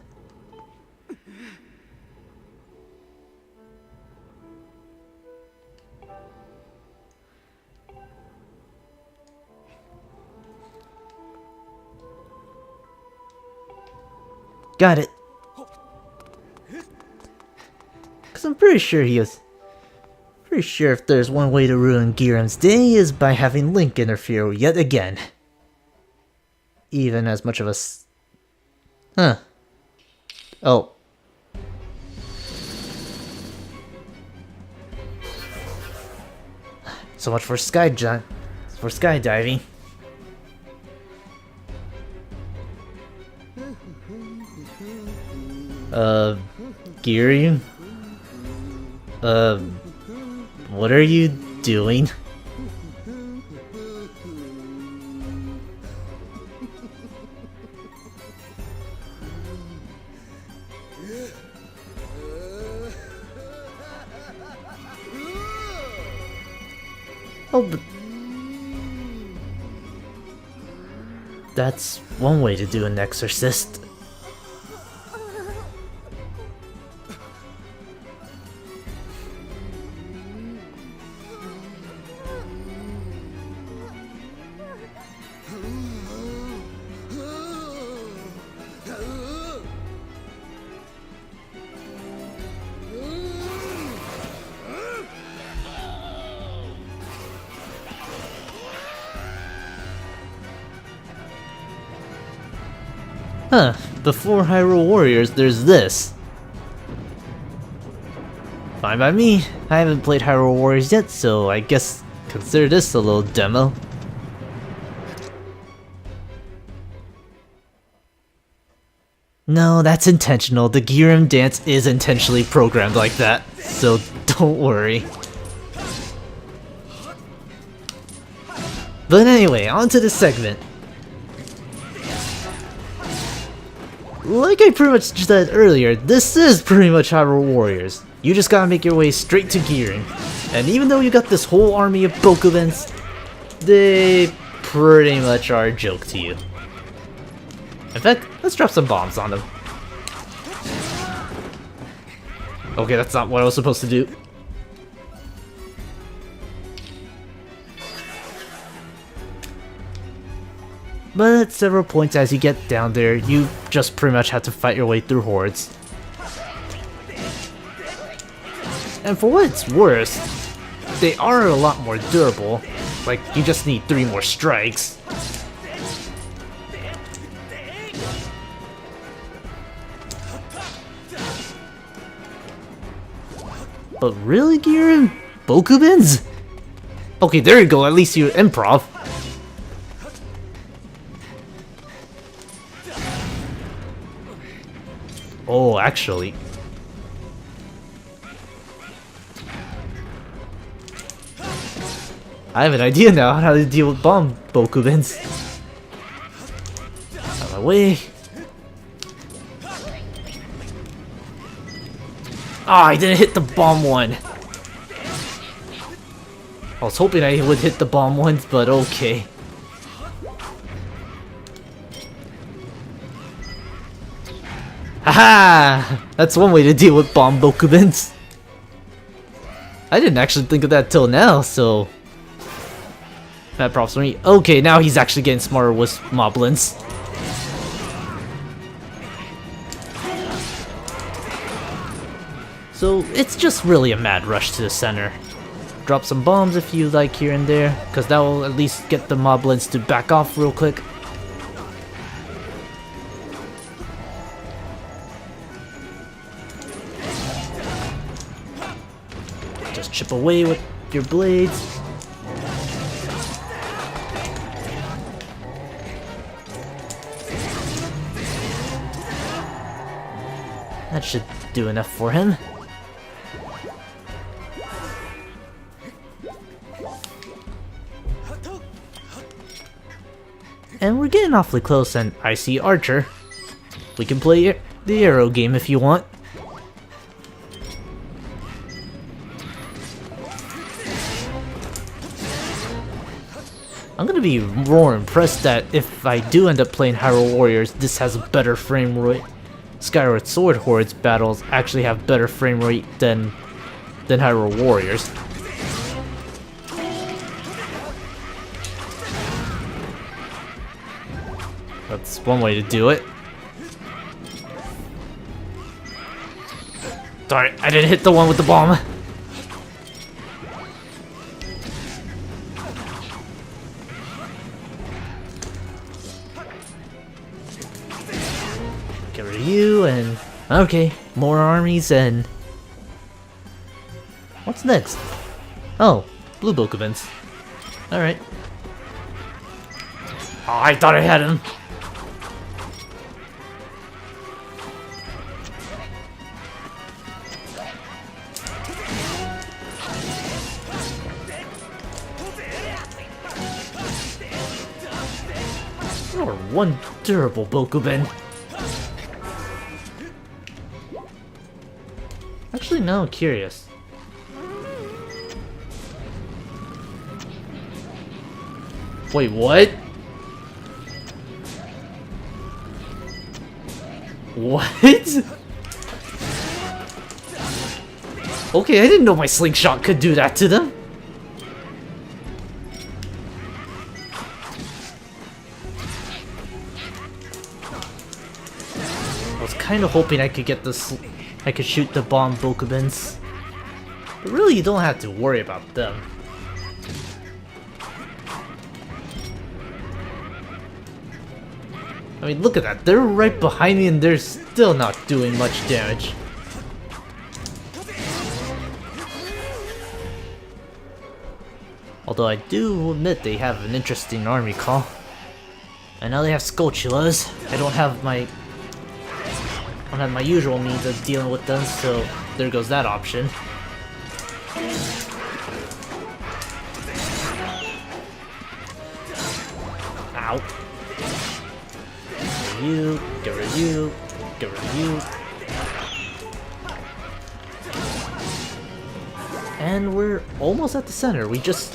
Got it. Because I'm pretty sure if there's one way to ruin Ghirahim's day is by having Link interfere yet again. Even as much of a huh. Oh. So much for skydiving. Ghirahim? What are you doing? Oh, but that's one way to do an exorcist. Huh, before Hyrule Warriors, there's this. Fine by me. I haven't played Hyrule Warriors yet, so I guess consider this a little demo. No, that's intentional. The Ghirahim dance is intentionally programmed like that, so don't worry. But anyway, on to this segment. Like I pretty much said earlier, this is pretty much Hyrule Warriors. You just gotta make your way straight to Ghirahim. And even though you got this whole army of Bokobens, they pretty much are a joke to you. In fact, let's drop some bombs on them. Okay, that's not what I was supposed to do. but at several points as you get down there, you just pretty much have to fight your way through hordes. And for what it's worth, they are a lot more durable. Like, you just need 3 more strikes. But really, Ghirahim? Bokubins? Okay, there you go, at least you improv. Oh, actually. I have an idea now on how to deal with bomb Bokubins. Out of my way. Ah, I didn't hit the bomb one. I was hoping I would hit the bomb ones, but okay. Haha! That's one way to deal with bomb Bokubins. I didn't actually think of that till now, so... Bad props for me. Okay, now he's actually getting smarter with Moblins. So it's just really a mad rush to the center. Drop some bombs if you like here and there, because that will at least get the Moblins to back off real quick. Just chip away with your blades. That should do enough for him. And we're getting awfully close, and I see Archer. We can play the arrow game if you want. I'm gonna be more impressed that if I do end up playing Hyrule Warriors, this has a better frame rate. Skyward Sword Hordes battles actually have better frame rate than Hyrule Warriors. That's one way to do it. Darn it, I didn't hit the one with the bomb. Get rid of you and... Okay, more armies and... What's next? Oh, blue Bokubins. Alright. Oh, I thought I had him. You're one durable Bokubin. Actually, now I'm curious. Wait, what? What? Okay, I didn't know my slingshot could do that to them. I was kind of hoping I could get this. I could shoot the bomb Bokubins. But really, you don't have to worry about them. I mean, look at that. They're right behind me and they're still not doing much damage. Although I do admit they have an interesting army call. And now they have Skulltulas. I don't have my usual means of dealing with them, so there goes that option. Ow. Get rid of you, get rid of you, get rid of you. And we're almost at the center. We just...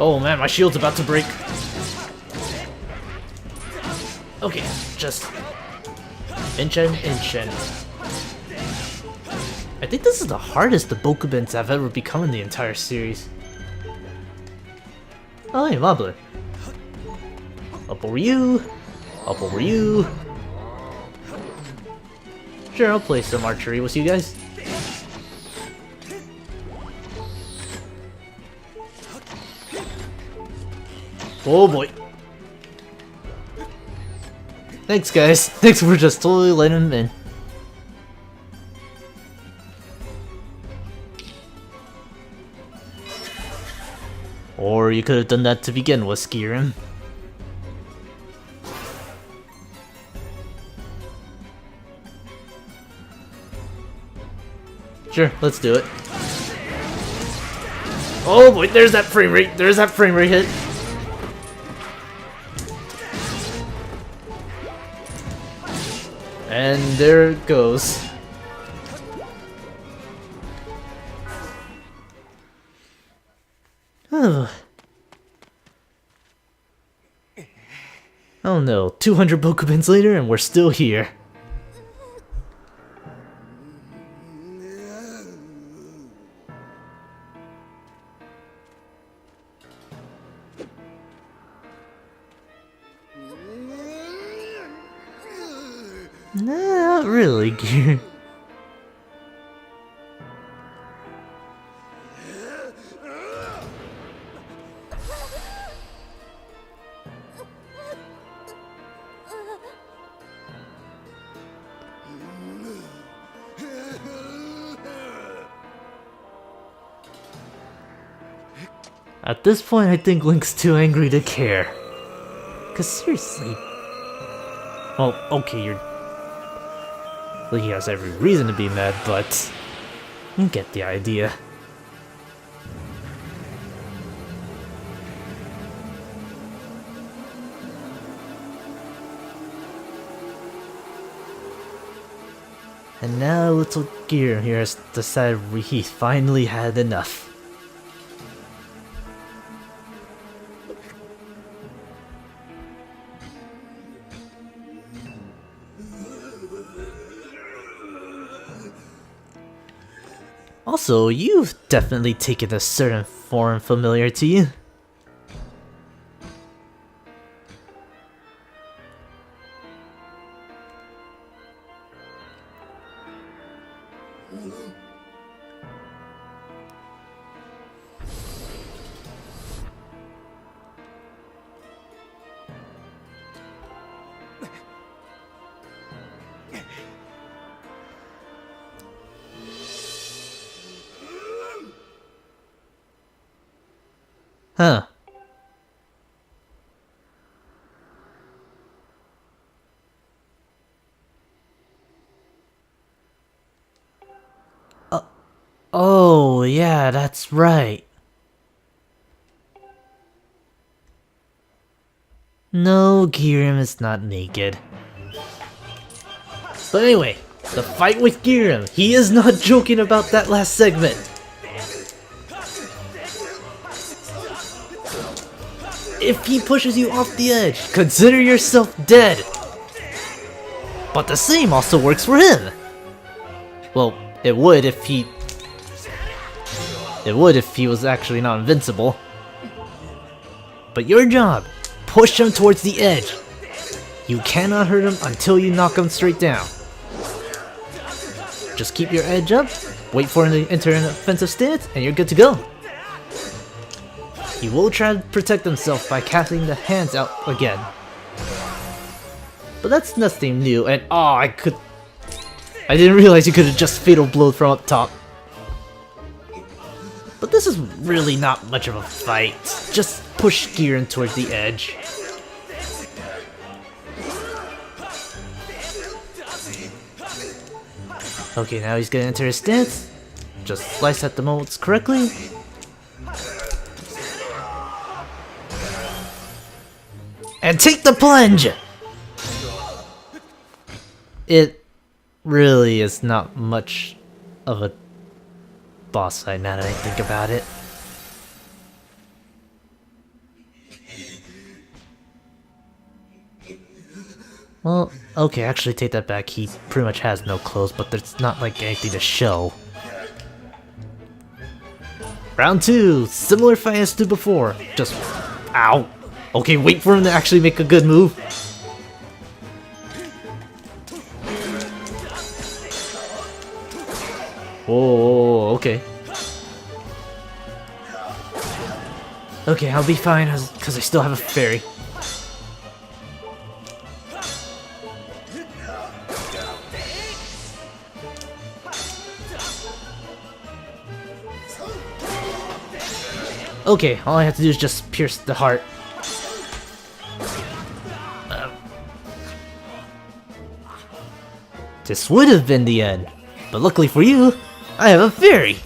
Oh man, my shield's about to break. Okay, just... Inch in, inch in. I think this is the hardest the Bokubins have ever become in the entire series. Oh hey, Wobbler. Up over you. Up over you. Sure, I'll play some archery with you guys. Oh boy. Thanks guys. Thanks for just totally letting him in. Or you could have done that to begin with, Ghirahim. Sure, let's do it. Oh boy, there's that frame rate. There's that frame rate hit. And there it goes. Oh no, 200 Bokubins later and we're still here. Nah, not really, Gear. At this point, I think Link's too angry to care. Cause seriously... Well, okay, he has every reason to be mad, but... you get the idea. And now little Ghirahim here has decided he finally had enough. Also, you've definitely taken a certain form familiar to you. Huh. Oh, yeah, that's right. No, Ghirahim is not naked. But anyway, the fight with Ghirahim. He is not joking about that last segment. If he pushes you off the edge, consider yourself dead. But the same also works for him. Well, it would if he was actually not invincible. But your job, push him towards the edge. You cannot hurt him until you knock him straight down. Just keep your edge up, wait for him to enter an offensive stance, and you're good to go. He will try to protect himself by casting the hands out again. But that's nothing new, and I didn't realize you could have just fatal blowed from up top. But this is really not much of a fight. Just push Ghirahim towards the edge. Okay, now he's gonna enter his stance. Just slice at the moments correctly. And take the plunge! It really is not much of a boss fight now that I think about it. Well, okay, actually take that back. He pretty much has no clothes, but there's not like anything to show. Round 2, similar fight as to before. Just, ow. Okay, wait for him to actually make a good move. Oh, okay. Okay, I'll be fine because I still have a fairy. Okay, all I have to do is just pierce the heart. This would have been the end, but luckily for you, I have a fairy!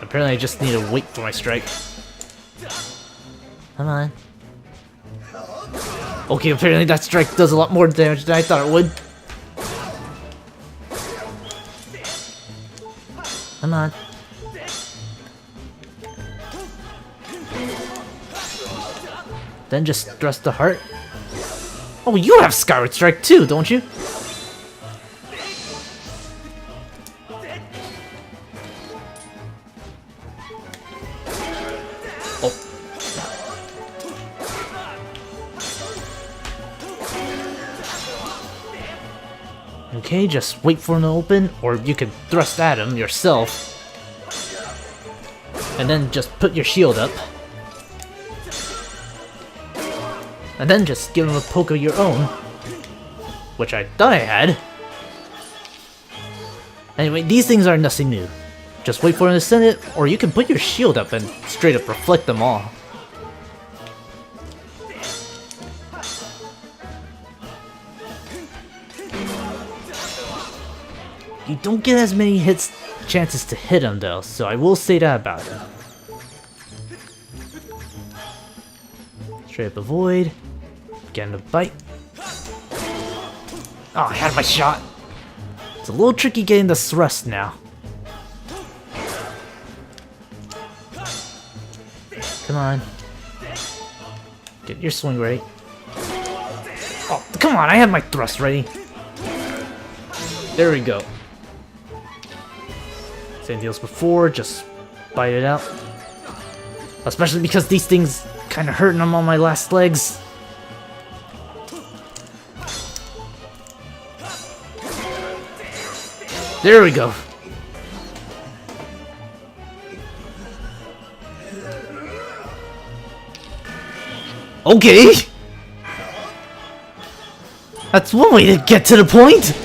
Apparently I just need to wait for my strike. Come on. Okay, apparently that strike does a lot more damage than I thought it would. Come on. Then just thrust the heart. Oh, you have Skyward Strike too, don't you? Oh. Okay, just wait for him to open, or you can thrust at him yourself. And then just put your shield up. And then just give him a poke of your own. Which I thought I had. Anyway, these things are nothing new. Just wait for him to send it, or you can put your shield up and straight up reflect them all. You don't get as many chances to hit him though, so I will say that about it. Straight up avoid. Get him to bite. Oh, I had my shot. It's a little tricky getting the thrust now. Come on. Get your swing ready. Oh, come on, I have my thrust ready. There we go. Same deal as before, just bite it out. Especially because these things kind of hurting them on my last legs. There we go. Okay. That's one way to get to the point.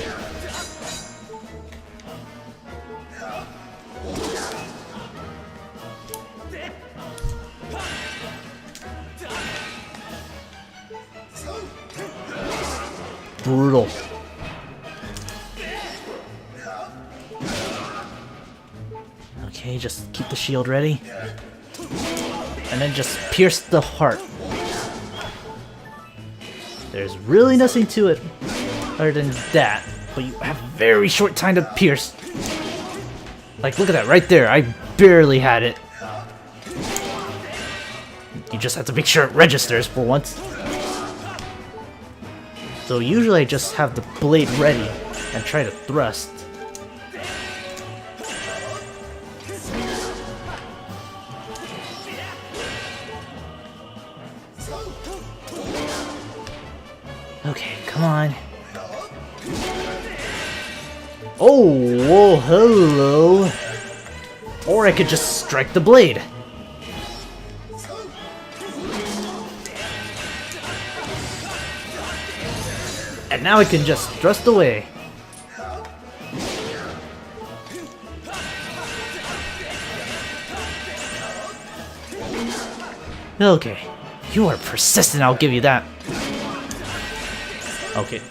Brutal. Okay, just keep the shield ready. And then just pierce the heart. There's really nothing to it other than that, but you have very short time to pierce. Like, look at that right there. I barely had it. You just have to make sure it registers for once. So usually I just have the blade ready and try to thrust. Okay, come on. Oh, whoa, hello. Or I could just strike the blade. And now I can just thrust away. Okay, you are persistent, I'll give you that. Okay.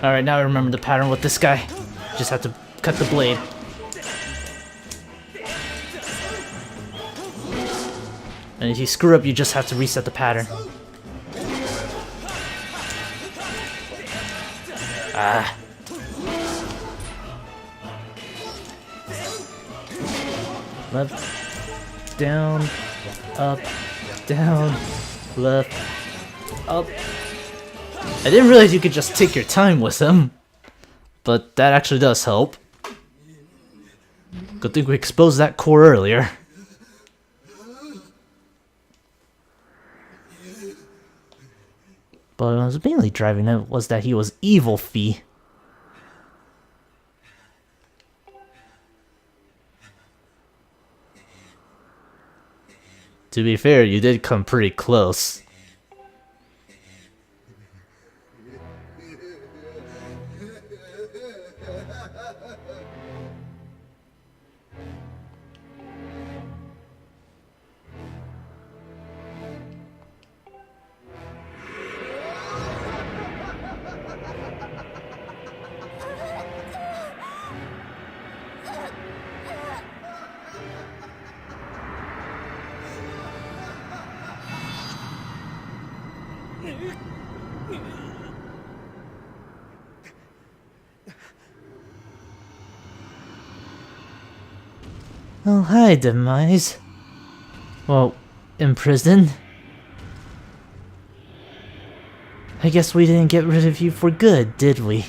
Alright, now I remember the pattern with this guy. Just have to cut the blade. And if you screw up, you just have to reset the pattern. Ah. Left, down, up, down, left, up. I didn't realize you could just take your time with him, but that actually does help. Good thing we exposed that core earlier. But what was mainly driving it was that he was evil, Fee. To be fair, you did come pretty close. Oh, hi, Demise. Well, in prison? I guess we didn't get rid of you for good, did we?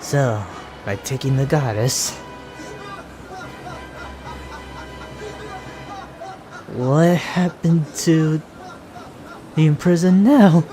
So, by taking the goddess, what happened to the imprisoned now?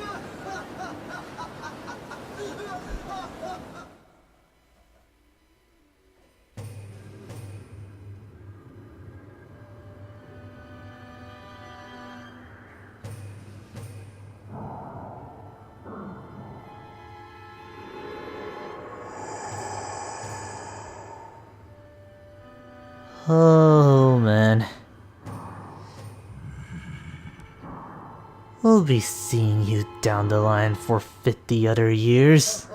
Oh man. We'll be seeing you down the line for 50 other years.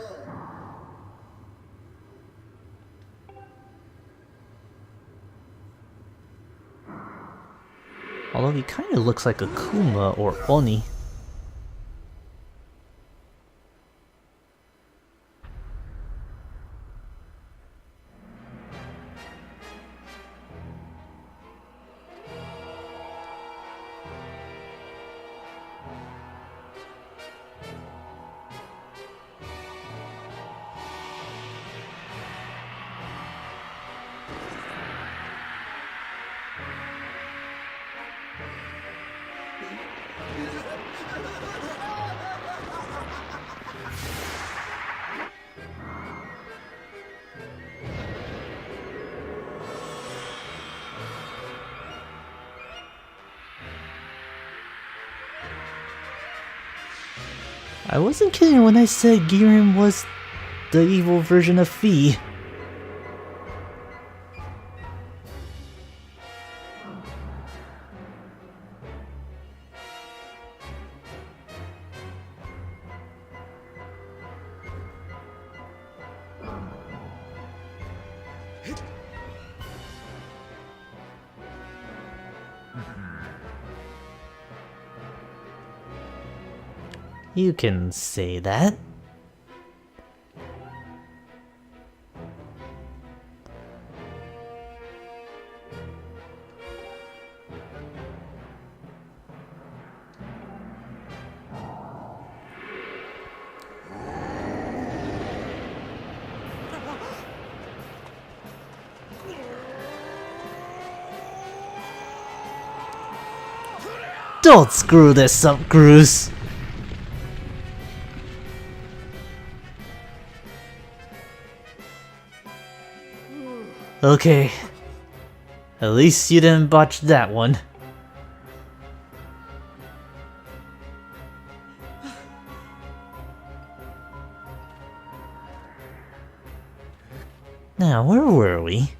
Although he kinda looks like a Kuma or Oni. I wasn't kidding when I said Ghirahim was the evil version of Fee. You can say that. Don't screw this up, Cruz. Okay. At least you didn't botch that one. Now, where were we?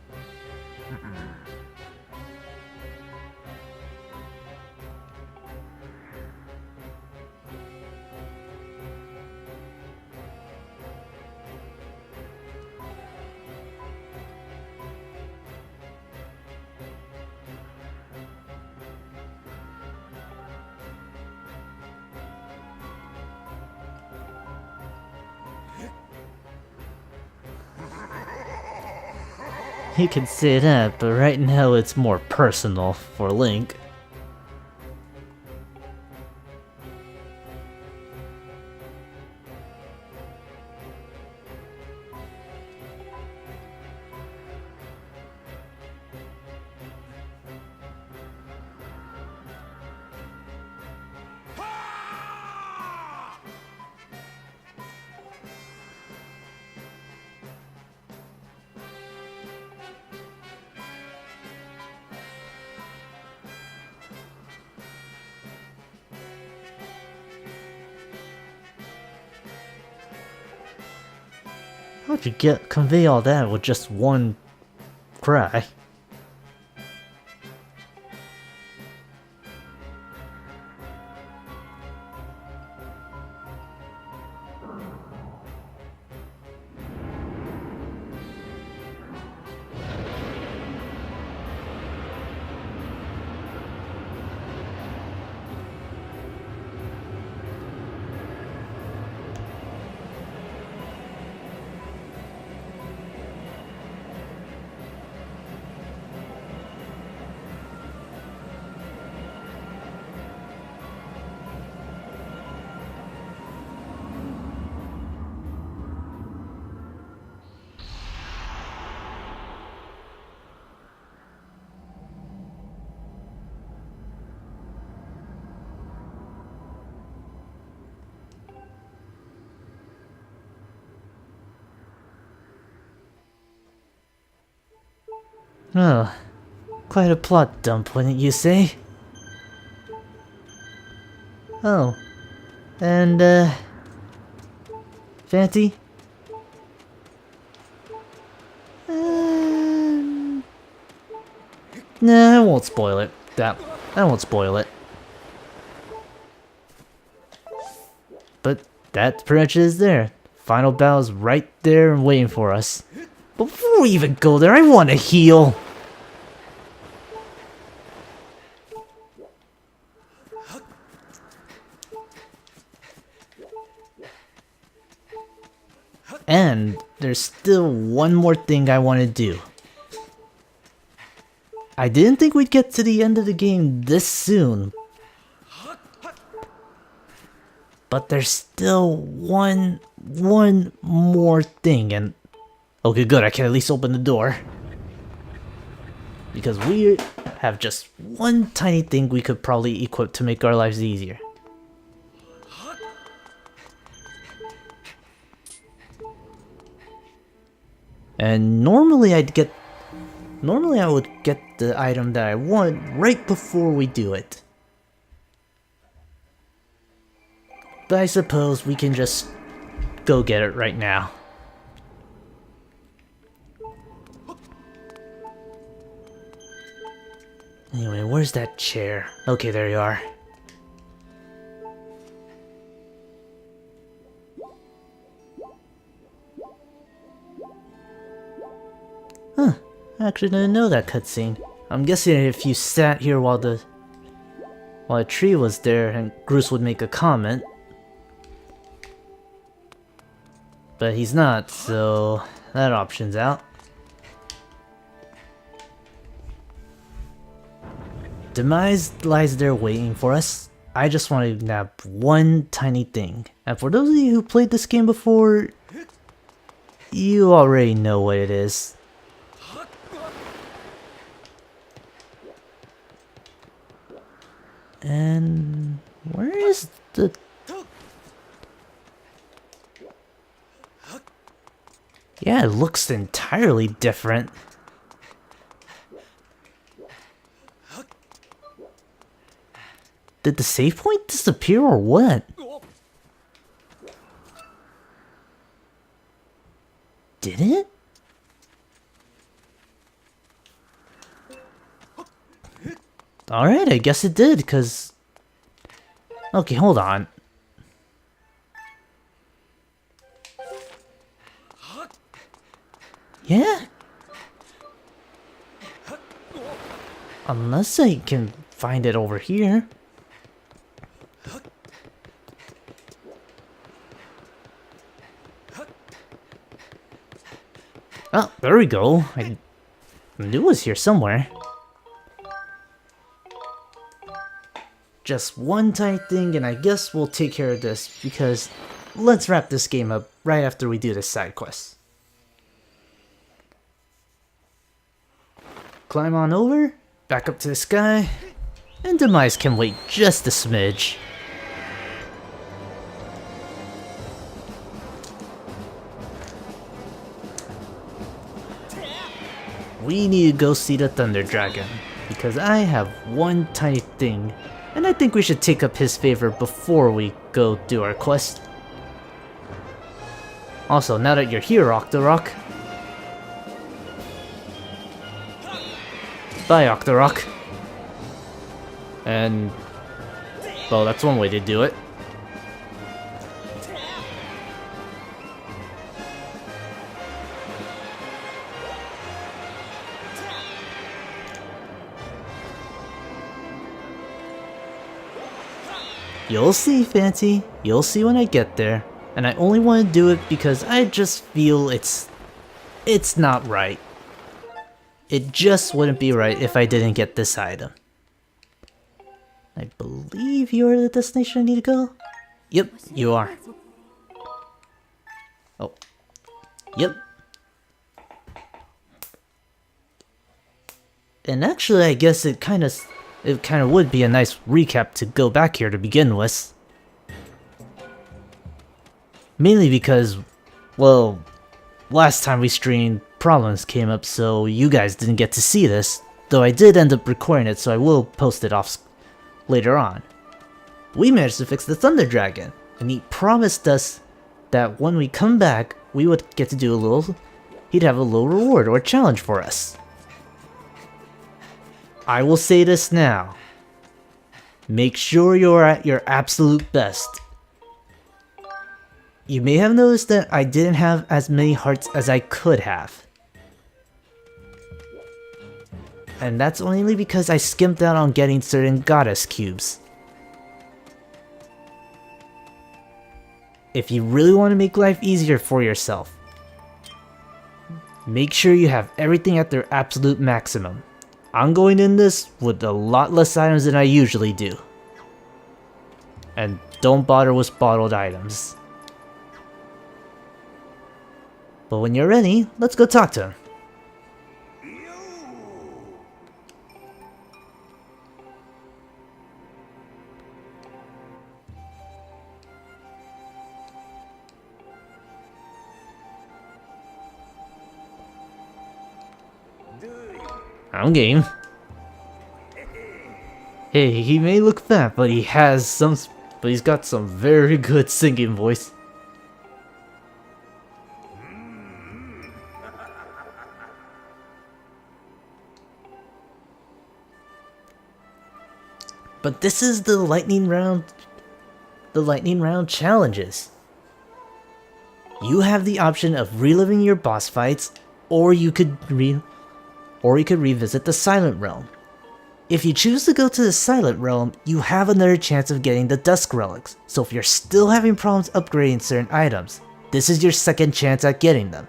You can say that, but right now it's more personal for Link. How'd you convey all that with just one cry? Oh, quite a plot dump, wouldn't you say? Oh, and, Fanty? Nah, I won't spoil it. I won't spoil it. But that pretty much is there. Final battle's right there and waiting for us. Before we even go there, I want to heal. And there's still one more thing I want to do. I didn't think we'd get to the end of the game this soon. But there's still one more thing, and okay, good, I can at least open the door. Because we have just one tiny thing we could probably equip to make our lives easier. And normally I would get the item that I want right before we do it. But I suppose we can just go get it right now. Anyway, where's that chair? Okay, there you are. Huh, I actually didn't know that cutscene. I'm guessing if you sat here while a tree was there and Groose would make a comment. But he's not, so that option's out. Demise lies there waiting for us. I just want to nab one tiny thing. And for those of you who played this game before, you already know what it is. And where is the... Yeah, it looks entirely different. Did the save point disappear or what? Did it? Alright, I guess it did, cause... Okay, hold on. Yeah? Unless I can find it over here. Oh, there we go. knew it was here somewhere. Just one tiny thing, and I guess we'll take care of this, because let's wrap this game up right after we do this side quest. Climb on over, back up to the sky, and Demise can wait just a smidge. We need to go see the Thunder Dragon, because I have one tiny thing, and I think we should take up his favor before we go do our quest. Also, now that you're here, Octorok. Bye, Octorok. And, well, that's one way to do it. You'll see, Fancy. You'll see when I get there. And I only want to do it because I just feel it's not right. It just wouldn't be right if I didn't get this item. I believe you're the destination I need to go? Yep, you are. Oh. Yep. And actually, I guess it kind of would be a nice recap to go back here to begin with. Mainly because, well, last time we streamed, problems came up, so you guys didn't get to see this. Though I did end up recording it, so I will post it off later on. We managed to fix the Thunder Dragon, and he promised us that when we come back, we would get to do a little... he'd have a little reward or challenge for us. I will say this now. Make sure you're at your absolute best. You may have noticed that I didn't have as many hearts as I could have. And that's only because I skimped out on getting certain goddess cubes. If you really want to make life easier for yourself, make sure you have everything at their absolute maximum. I'm going in this with a lot less items than I usually do. And don't bother with bottled items. But when you're ready, let's go talk to him. I'm game. Hey, he may look fat, but he's got some very good singing voice. But this is the lightning round challenges. You have the option of reliving your boss fights, or you could revisit the Silent Realm. If you choose to go to the Silent Realm, you have another chance of getting the Dusk Relics, so if you're still having problems upgrading certain items, this is your second chance at getting them.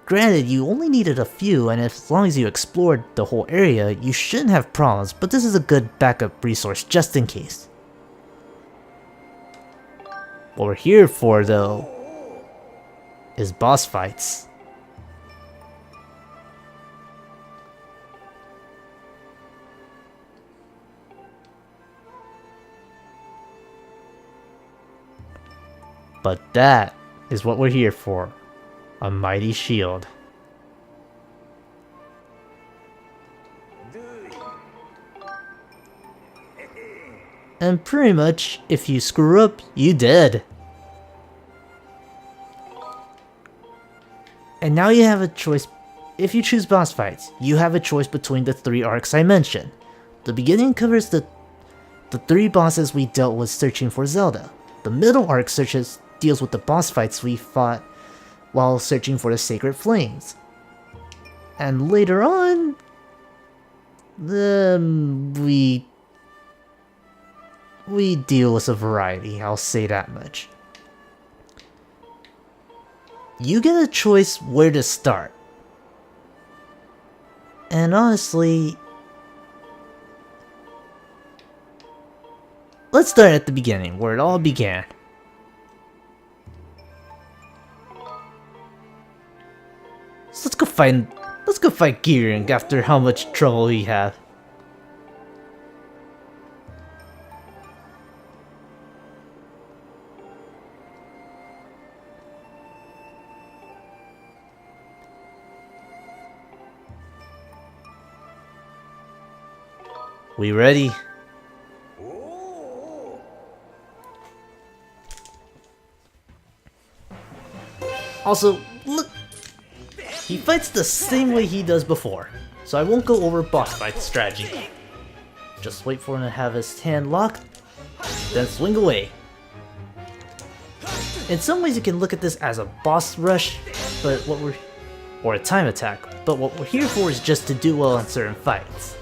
Granted, you only needed a few, and as long as you explored the whole area, you shouldn't have problems, but this is a good backup resource just in case. What we're here for, though, is boss fights. But that is what we're here for. A mighty shield. And pretty much, if you screw up, you dead. And now you have a choice. If you choose boss fights, you have a choice between the 3 arcs I mentioned. The beginning covers the 3 bosses we dealt with searching for Zelda. The middle arc deals with the boss fights we fought while searching for the Sacred Flames. And later on, we deal with a variety, I'll say that much. You get a choice where to start. And honestly, let's start at the beginning, where it all began. So let's go fight Ghirahim after how much trouble we have. We ready? Also, look! He fights the same way he does before, so I won't go over boss fight strategy. Just wait for him to have his hand locked, then swing away. In some ways you can look at this as a boss rush, or a time attack, but what we're here for is just to do well in certain fights.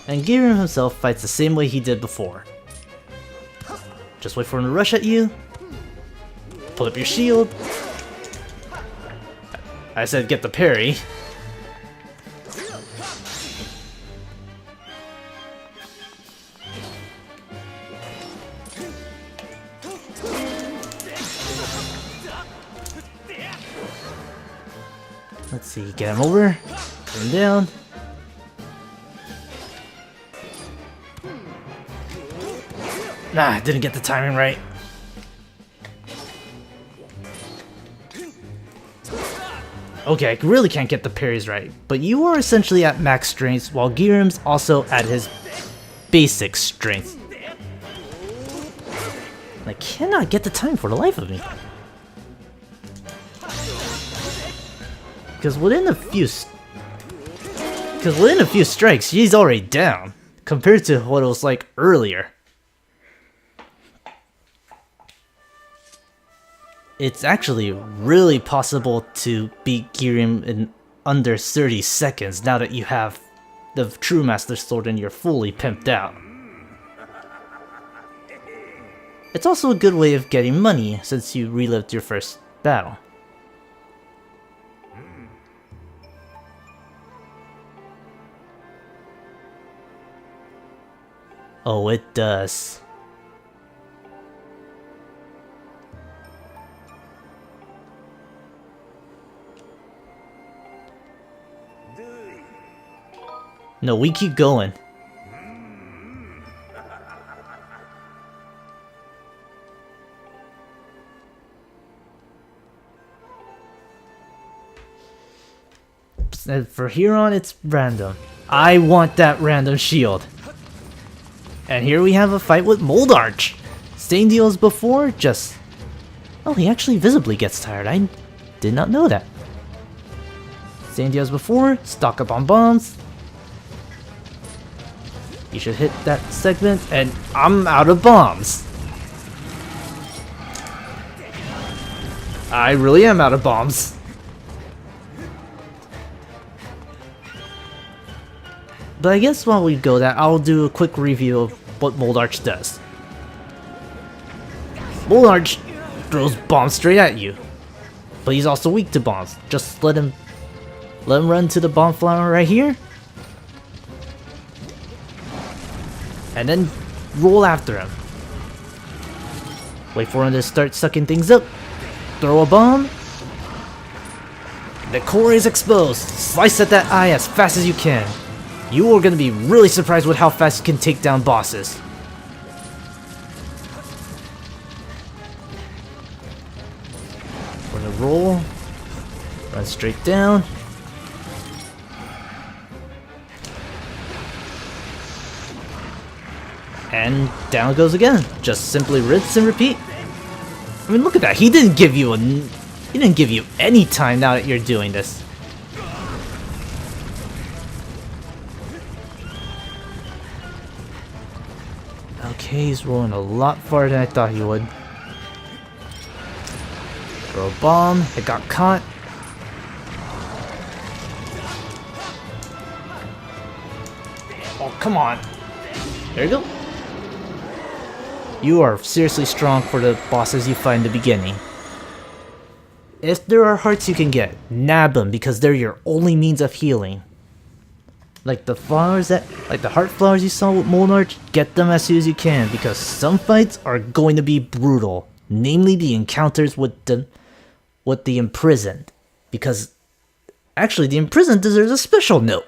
And Ghirahim himself fights the same way he did before. Just wait for him to rush at you. Pull up your shield. I said get the parry. Let's see, get him over, put him down. Nah, didn't get the timing right. Okay, I really can't get the parries right, but you are essentially at max strength, while Ghirahim's also at his basic strength. I cannot get the time for the life of me. Because within a few strikes, he's already down, compared to what it was like earlier. It's actually really possible to beat Ghirahim in under 30 seconds now that you have the True Master Sword and you're fully pimped out. It's also a good way of getting money since you relived your first battle. Oh, it does. No, we keep going. And for here on, it's random. I want that random shield. And here we have a fight with Mold Arch. Same deal as before, just... Oh, he actually visibly gets tired. I did not know that. Same deal as before, stock up on bombs. You should hit that segment, and I'm out of bombs. I really am out of bombs. But I guess while we go that, I'll do a quick review of what Mold Arch does. Mold Arch throws bombs straight at you, but he's also weak to bombs. Just let him run to the bomb flower right here. And then roll after him. Wait for him to start sucking things up. Throw a bomb. The core is exposed. Slice at that eye as fast as you can. You are going to be really surprised with how fast you can take down bosses. We're going to roll. Run straight down. And down it goes again. Just simply rinse and repeat. I mean, look at that. He didn't give you any time now that you're doing this. Okay, he's rolling a lot farther than I thought he would. Throw a bomb. It got caught. Oh, come on. There you go. You are seriously strong for the bosses you fight in the beginning. If there are hearts you can get, nab them because they're your only means of healing. Like the heart flowers you saw with Molnarch, get them as soon as you can because some fights are going to be brutal. Namely the encounters with the imprisoned. Because actually the imprisoned deserves a special note.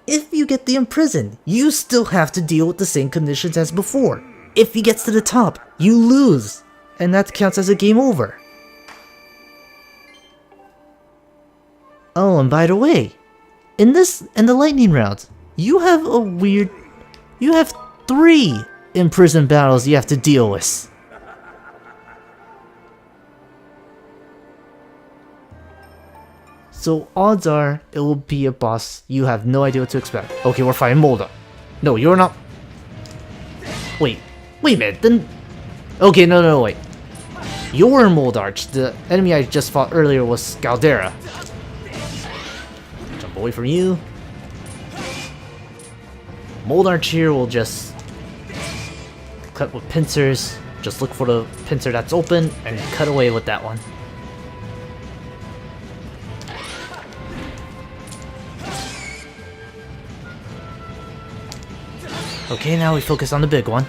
If you get the imprisoned, you still have to deal with the same conditions as before. If he gets to the top, you lose. And that counts as a game over. Oh, and by the way, in the lightning rounds, you have 3 imprisoned battles you have to deal with. So odds are it will be a boss you have no idea what to expect. Okay, we're fighting Molda. No, you're not. Wait a minute, then... Okay, no, wait. You're Moldarch. The enemy I just fought earlier was Scaldera. Jump away from you. Moldarch here will just cut with pincers. Just look for the pincer that's open and cut away with that one. Okay, now we focus on the big one.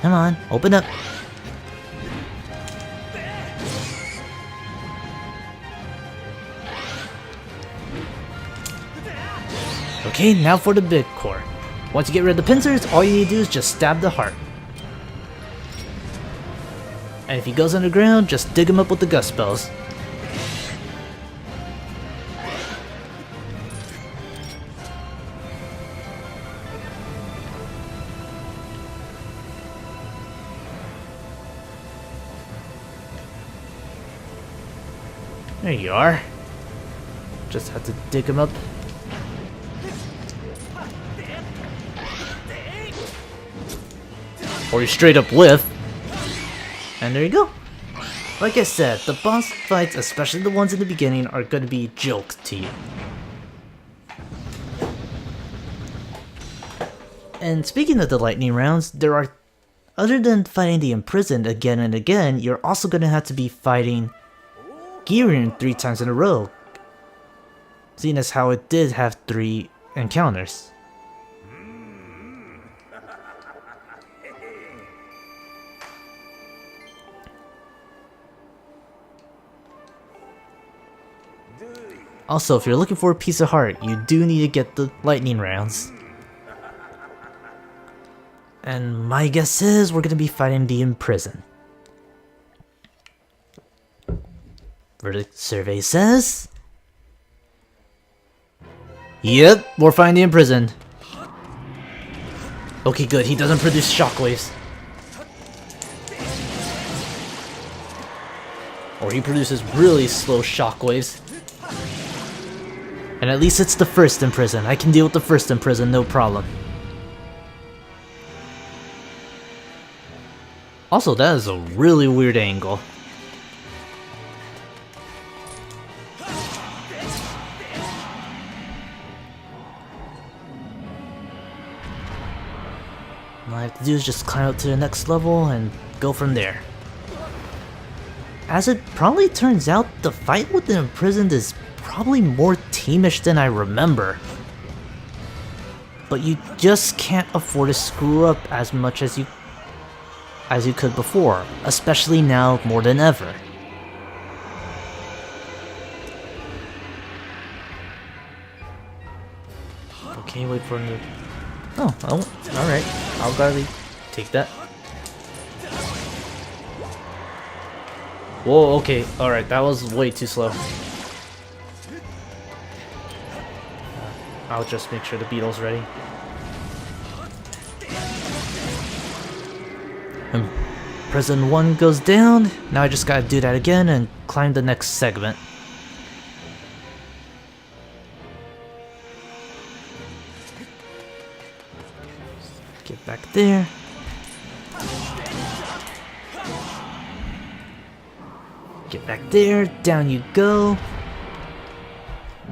Come on, open up. Okay, now for the big core. Once you get rid of the pincers, all you need to do is just stab the heart. And if he goes underground, just dig him up with the gust spells. There you are. Just have to dig him up. Or you straight up whiff. And there you go. Like I said, the boss fights, especially the ones in the beginning, are going to be jokes to you. And speaking of the lightning rounds, other than fighting the imprisoned again and again, you're also going to have to be fighting Ghirahim 3 times in a row, seeing as how it did have 3 encounters. Also, if you're looking for a piece of heart, you do need to get the lightning rounds. And my guess is we're going to be fighting the imprisoned. Verdict survey says... Yep, we're fighting the imprisoned. Okay, good, he doesn't produce shockwaves. Or he produces really slow shockwaves. And at least it's the first imprisoned. I can deal with the first imprisoned, no problem. Also, that is a really weird angle. All I have to do is just climb up to the next level and go from there. As it probably turns out, the fight with the imprisoned is probably more teamish than I remember. But you just can't afford to screw up as much as you could before, especially now more than ever. Okay, wait for him to... Oh, alright. I'll gladly take that. Whoa, okay, alright, that was way too slow. I'll just make sure the beetle's ready. And Prison 1 goes down. Now I just gotta do that again and climb the next segment. Get back there. Get back there, down you go.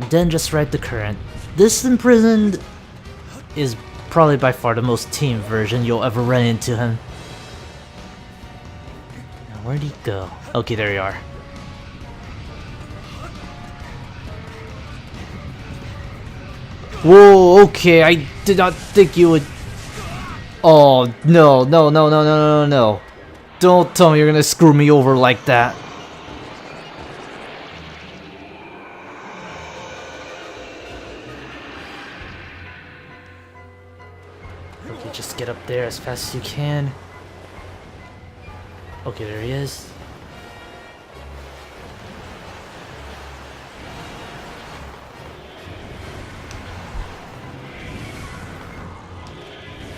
Then just ride the current. This imprisoned is probably by far the most tame version you'll ever run into him. Now where'd he go? Okay, there you are. Whoa, okay, I did not think you would... Oh, no, no, no, no, no, no, no. Don't tell me you're gonna screw me over like that. Okay, just get up there as fast as you can. Okay, there he is.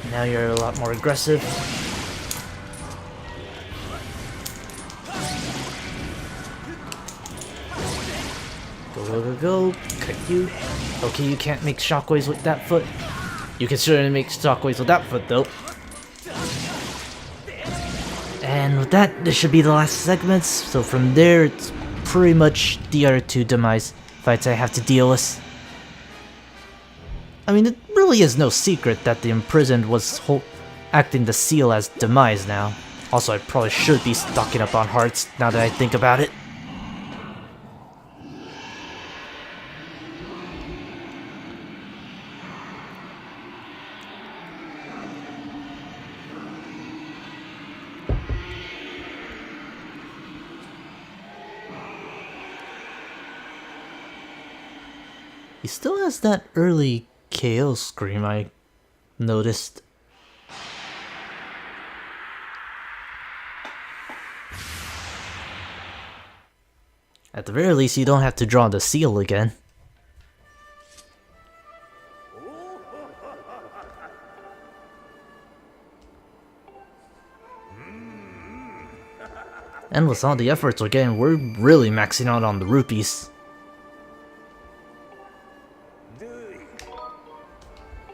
Now you're a lot more aggressive. Go, go, go, go. Cut you. Okay, you can't make shockwaves with that foot. You can certainly make shockwaves with that foot, though. And with that, this should be the last segments. So from there, it's pretty much the other two Demise fights I have to deal with. I mean, it really is no secret that the imprisoned was acting the seal as Demise now. Also, I probably should be stocking up on hearts now that I think about it. He still has that early KO scream I noticed. At the very least, you don't have to draw the seal again. And with all the efforts we're getting, we're really maxing out on the rupees.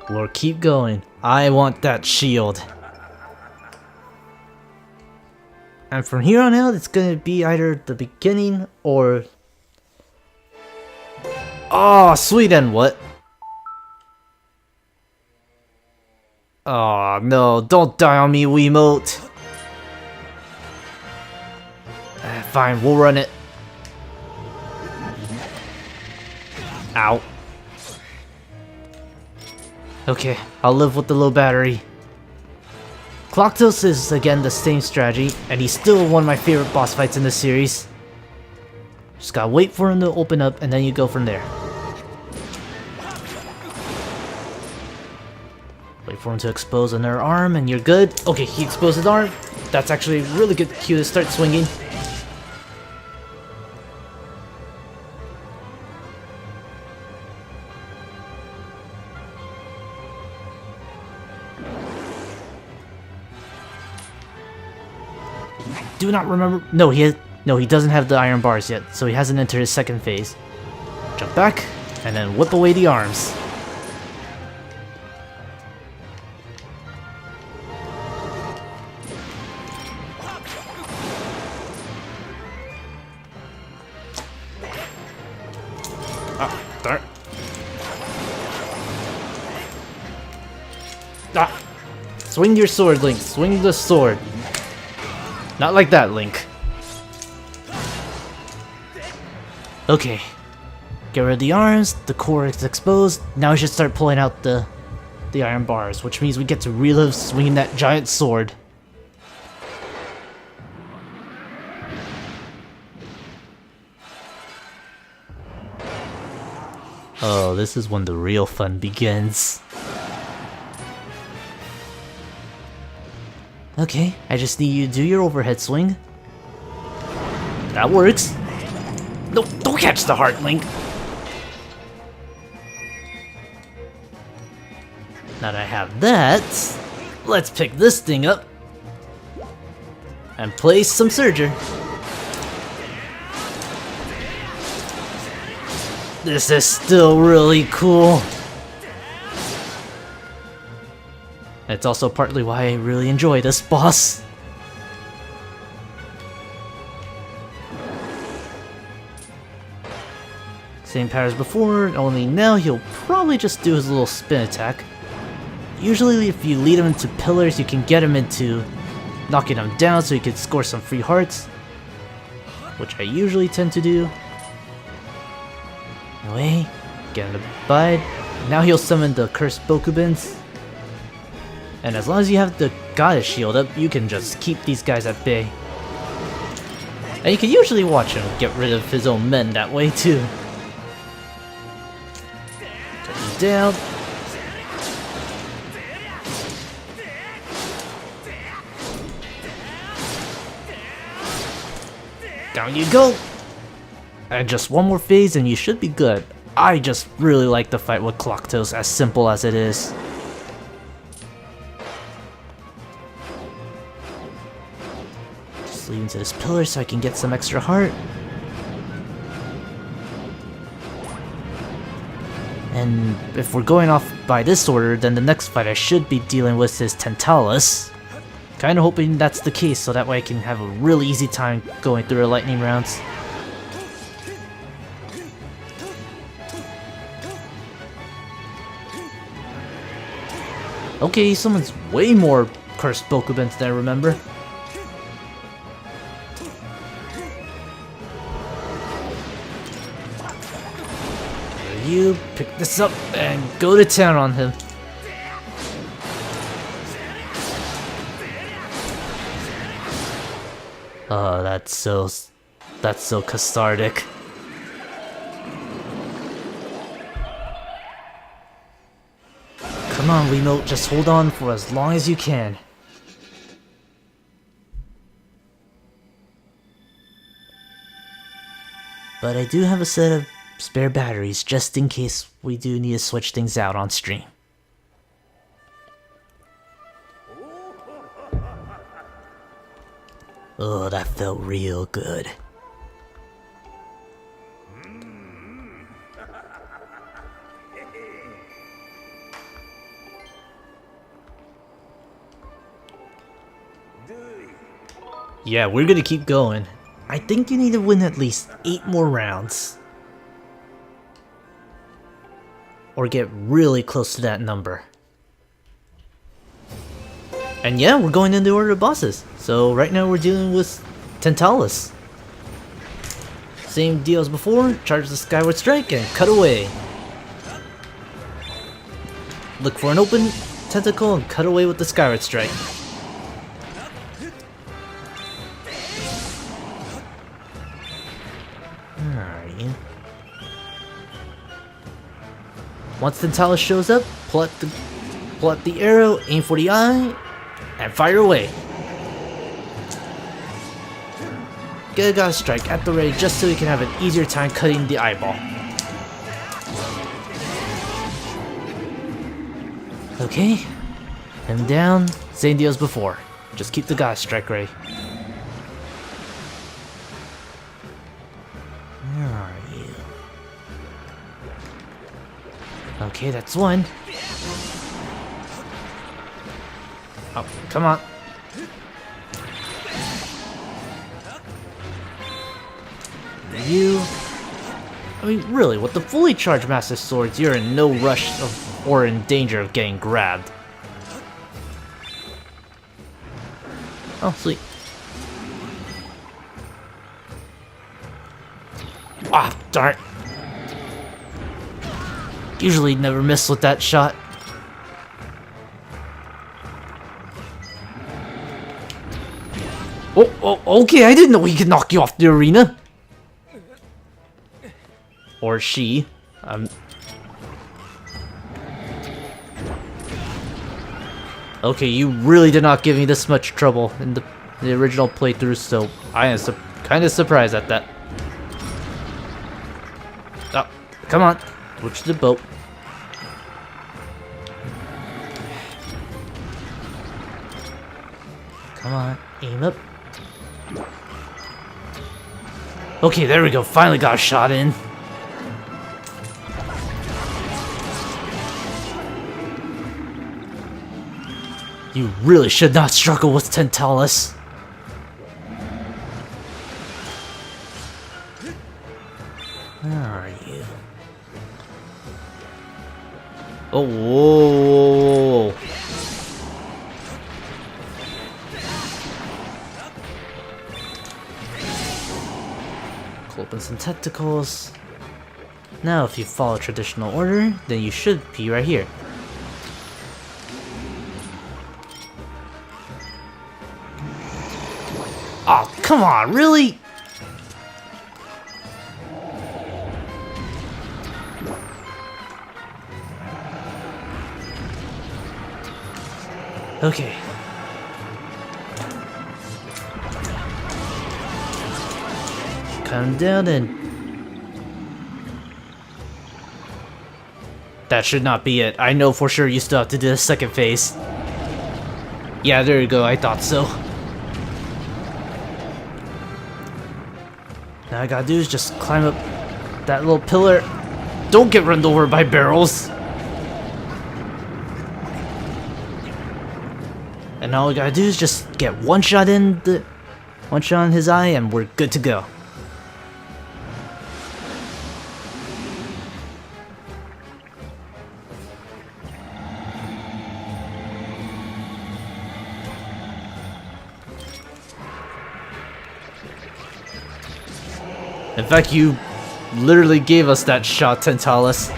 Lord, keep going. I want that shield. And from here on out, it's gonna be either the beginning or... Oh, sweet, and what? Oh, no, don't die on me, Wiimote. Fine, we'll run it. Ow. Okay, I'll live with the low battery. Clocktos is again the same strategy, and he's still one of my favorite boss fights in the series. Just gotta wait for him to open up, and then you go from there. Wait for him to expose another arm, and you're good. Okay, he exposed his arm. That's actually a really good cue to start swinging. Do not remember. No, he doesn't have the iron bars yet, so he hasn't entered his second phase. Jump back, and then whip away the arms. Ah, darn. Ah! Swing your sword, Link. Swing the sword. Not like that, Link. Okay. Get rid of the arms, the core is exposed. Now we should start pulling out the iron bars, which means we get to relive swinging that giant sword. Oh, this is when the real fun begins. Okay, I just need you to do your overhead swing. That works. No, don't catch the heart, Link. Now that I have that, let's pick this thing up and place some Surger. This is still really cool. It's also partly why I really enjoy this boss. Same pattern as before, only now he'll probably just do his little spin attack. Usually if you lead him into pillars, you can get him into knocking him down so you can score some free hearts, which I usually tend to do. Anyway, get him to bide. Now he'll summon the cursed Bokubins. And as long as you have the goddess shield up, you can just keep these guys at bay. And you can usually watch him get rid of his own men that way too. Cut him down. Down you go! And just one more phase and you should be good. I just really like the fight with Clocktoes, as simple as it is. Just leave him to this pillar so I can get some extra heart. And if we're going off by this order, then the next fight I should be dealing with is Tantalus. Kinda hoping that's the case so that way I can have a really easy time going through the lightning rounds. Okay, someone's way more cursed Bokubins than I remember. You pick this up and go to town on him. Oh, that's so cathartic. Come on, Wiimote, just hold on for as long as you can. But I do have a set of spare batteries just in case we do need to switch things out on stream. Oh, that felt real good. Yeah, we're gonna keep going. I think you need to win at least 8 more rounds. Or get really close to that number. And yeah, we're going in the order of bosses. So right now we're dealing with Tantalus. Same deal as before, charge the Skyward Strike and cut away. Look for an open tentacle and cut away with the Skyward Strike. Alright. Once Tantalus shows up, pull out the arrow, aim for the eye, and fire away. Get a goddess strike at the ready just so you can have an easier time cutting the eyeball. Okay, him down, same deal as before. Just keep the goddess strike ready. Where are you? Okay, that's one. Oh, come on. I mean, really, with the fully charged Master Swords, you're in no rush of, or in danger of getting grabbed. Oh, sweet. Ah, darn. Usually never miss with that shot. Oh, okay, I didn't know he could knock you off the arena. Or she. Okay, you really did not give me this much trouble in the original playthrough, so I am kind of surprised at that. Oh, come on. Switch to the boat. Come on, aim up. Okay, there we go. Finally got a shot in. You really should not struggle with Tantalus. Where are you? Oh, whoa, whoa, whoa. Open some tentacles. Now if you follow traditional order, then you should be right here. Oh, come on, really? Okay. Calm down and... That should not be it. I know for sure you still have to do the second phase. Yeah, there you go, I thought so. Now I gotta do is just climb up that little pillar. Don't get run over by barrels. And all we gotta do is just get one shot in his eye and we're good to go. In fact, you literally gave us that shot, Tentalis.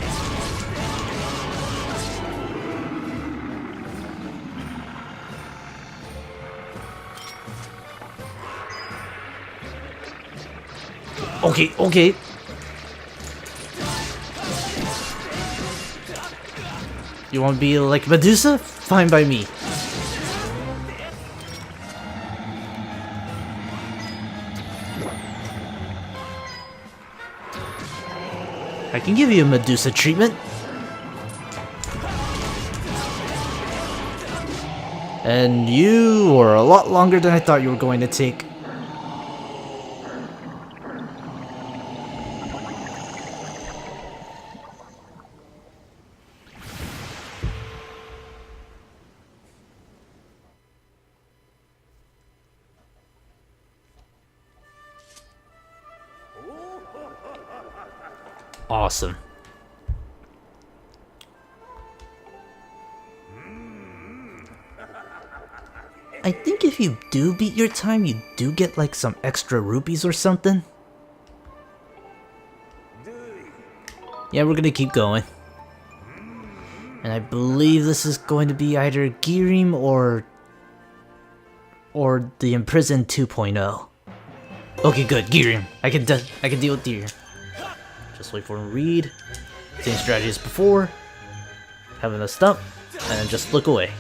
Okay, okay. You want to be like Medusa? Fine by me. I can give you a Medusa treatment. And you were a lot longer than I thought you were going to take. Awesome. I think if you do beat your time, you do get like some extra rupees or something. Yeah, we're gonna keep going. And I believe this is going to be either Ghirahim or the Imprisoned 2.0. Okay, good, Ghirahim. I can deal with Ghirahim. Just wait for him to read. Same strategy as before. Having a stump, and then just look away.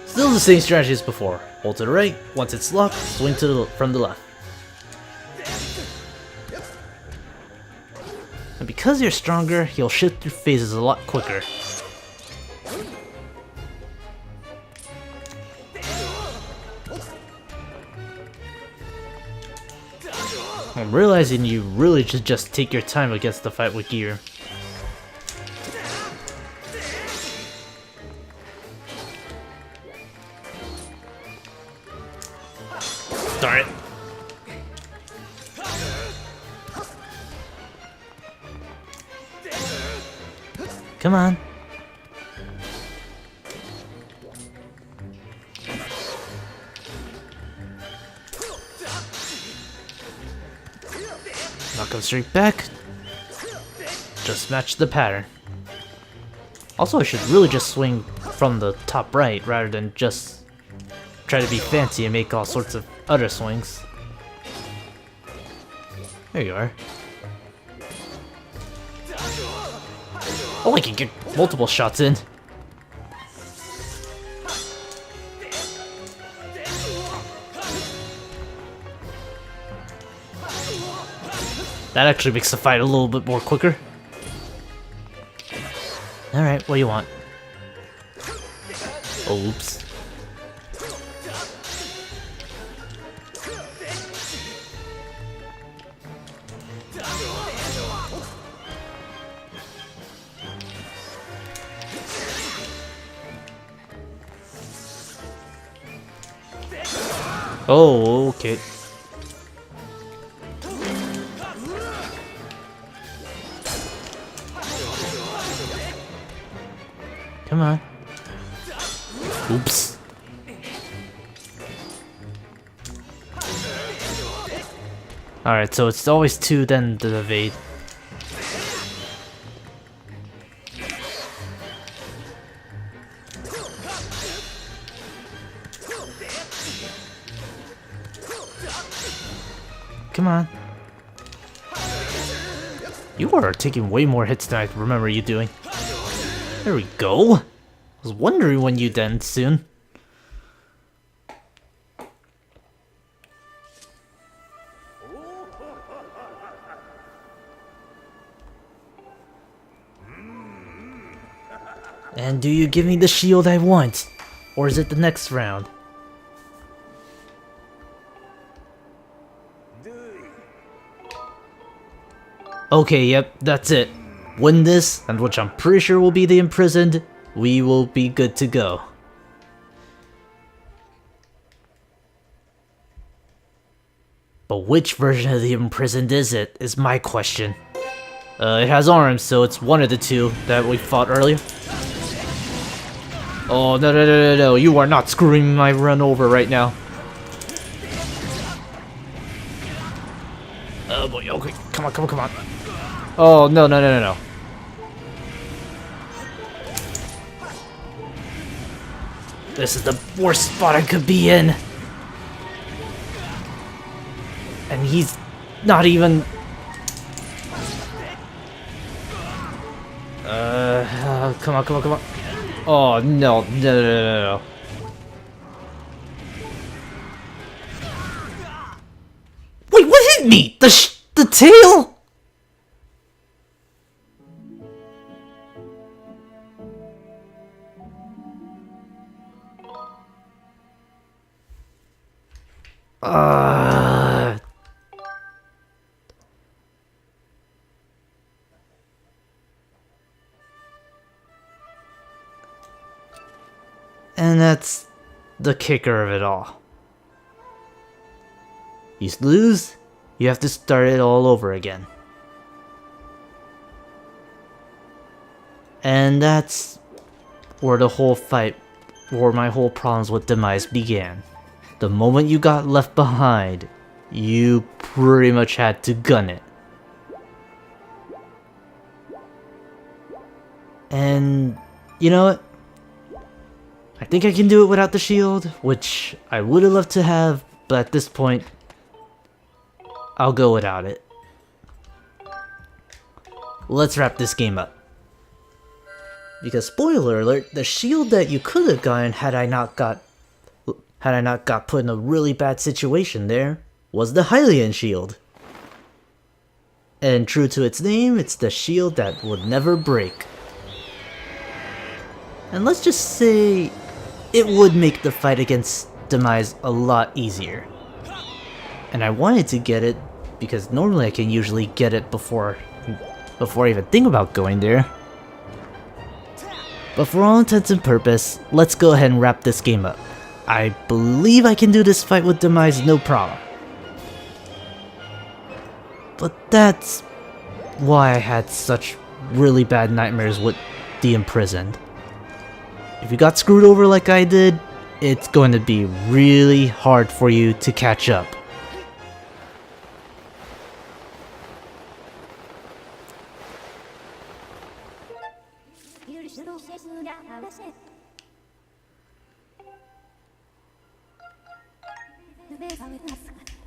Still the same strategy as before. Hold to the right. Once it's locked, swing to from the left. And because you're stronger, he'll shift through phases a lot quicker. I'm realizing you really should just take your time against the fight with Ghirahim. Darn it. Come on. Knock him straight back. Just match the pattern. Also, I should really just swing from the top right rather than just try to be fancy and make all sorts of other swings. There you are. Oh, I can get multiple shots in. That actually makes the fight a little bit more quicker. Alright, what do you want? Oops. Oh, okay. Come on. Oops. Alright, so it's always 2 then the evade. Come on. You are taking way more hits than I remember you doing. There we go. I was wondering when you'd end soon. And do you give me the shield I want? Or is it the next round? Okay, yep, that's it. Win this, and which I'm pretty sure will be the imprisoned, we will be good to go. But which version of the imprisoned is it, is my question. It has arms, so it's one of the 2 that we fought earlier. Oh, no, you are not screwing my run over right now. Oh boy, okay, come on. Oh, no. This is the worst spot I could be in. And he's not even... come on. Oh, no. Wait, what hit me? The tail? And that's the kicker of it all. You lose, you have to start it all over again. And that's where the whole fight, where my whole problems with Demise began. The moment you got left behind, you pretty much had to gun it. And you know what? I think I can do it without the shield, which I would have loved to have, but at this point, I'll go without it. Let's wrap this game up. Because spoiler alert, the shield that you could have gotten had I not got put in a really bad situation there was the Hylian shield. And true to its name, it's the shield that would never break. And let's just say it would make the fight against Demise a lot easier. And I wanted to get it because normally I can usually get it before I even think about going there. But for all intents and purposes, let's go ahead and wrap this game up. I believe I can do this fight with Demise no problem. But that's why I had such really bad nightmares with the Imprisoned. If you got screwed over like I did, it's going to be really hard for you to catch up.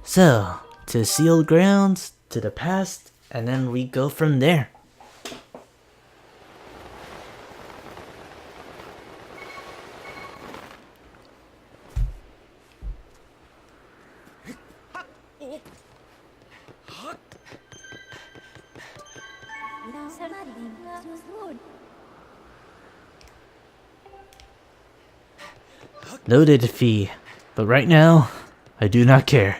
So, to sealed grounds, to the past, and then we go from there. Noted fee, but right now, I do not care.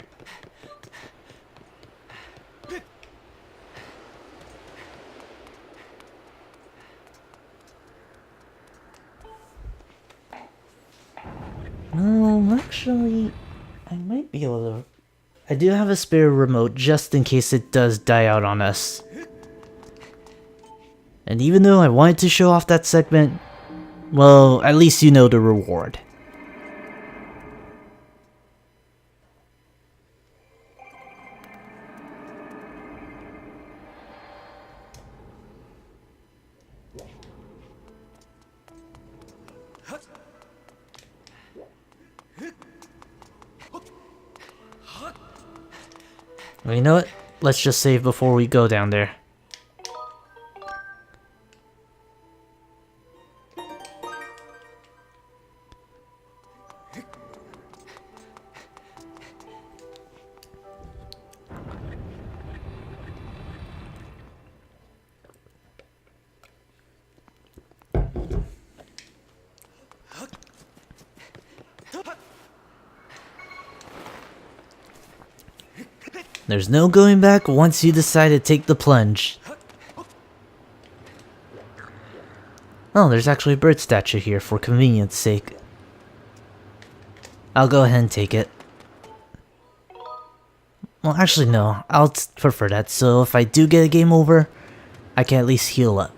Actually, I might be able to... I do have a spare remote just in case it does die out on us. And even though I wanted to show off that segment, well, at least you know the reward. Well, you know what? Let's just save before we go down there. There's no going back once you decide to take the plunge. Oh, there's actually a bird statue here for convenience sake. I'll go ahead and take it. Well, actually no, I'll prefer that, so if I do get a game over, I can at least heal up.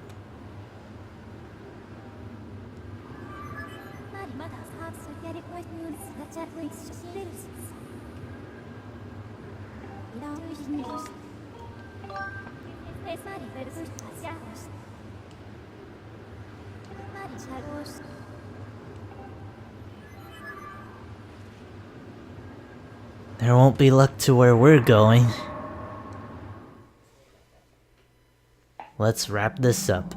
There won't be luck to where we're going. Let's wrap this up.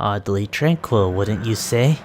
Oddly tranquil, wouldn't you say?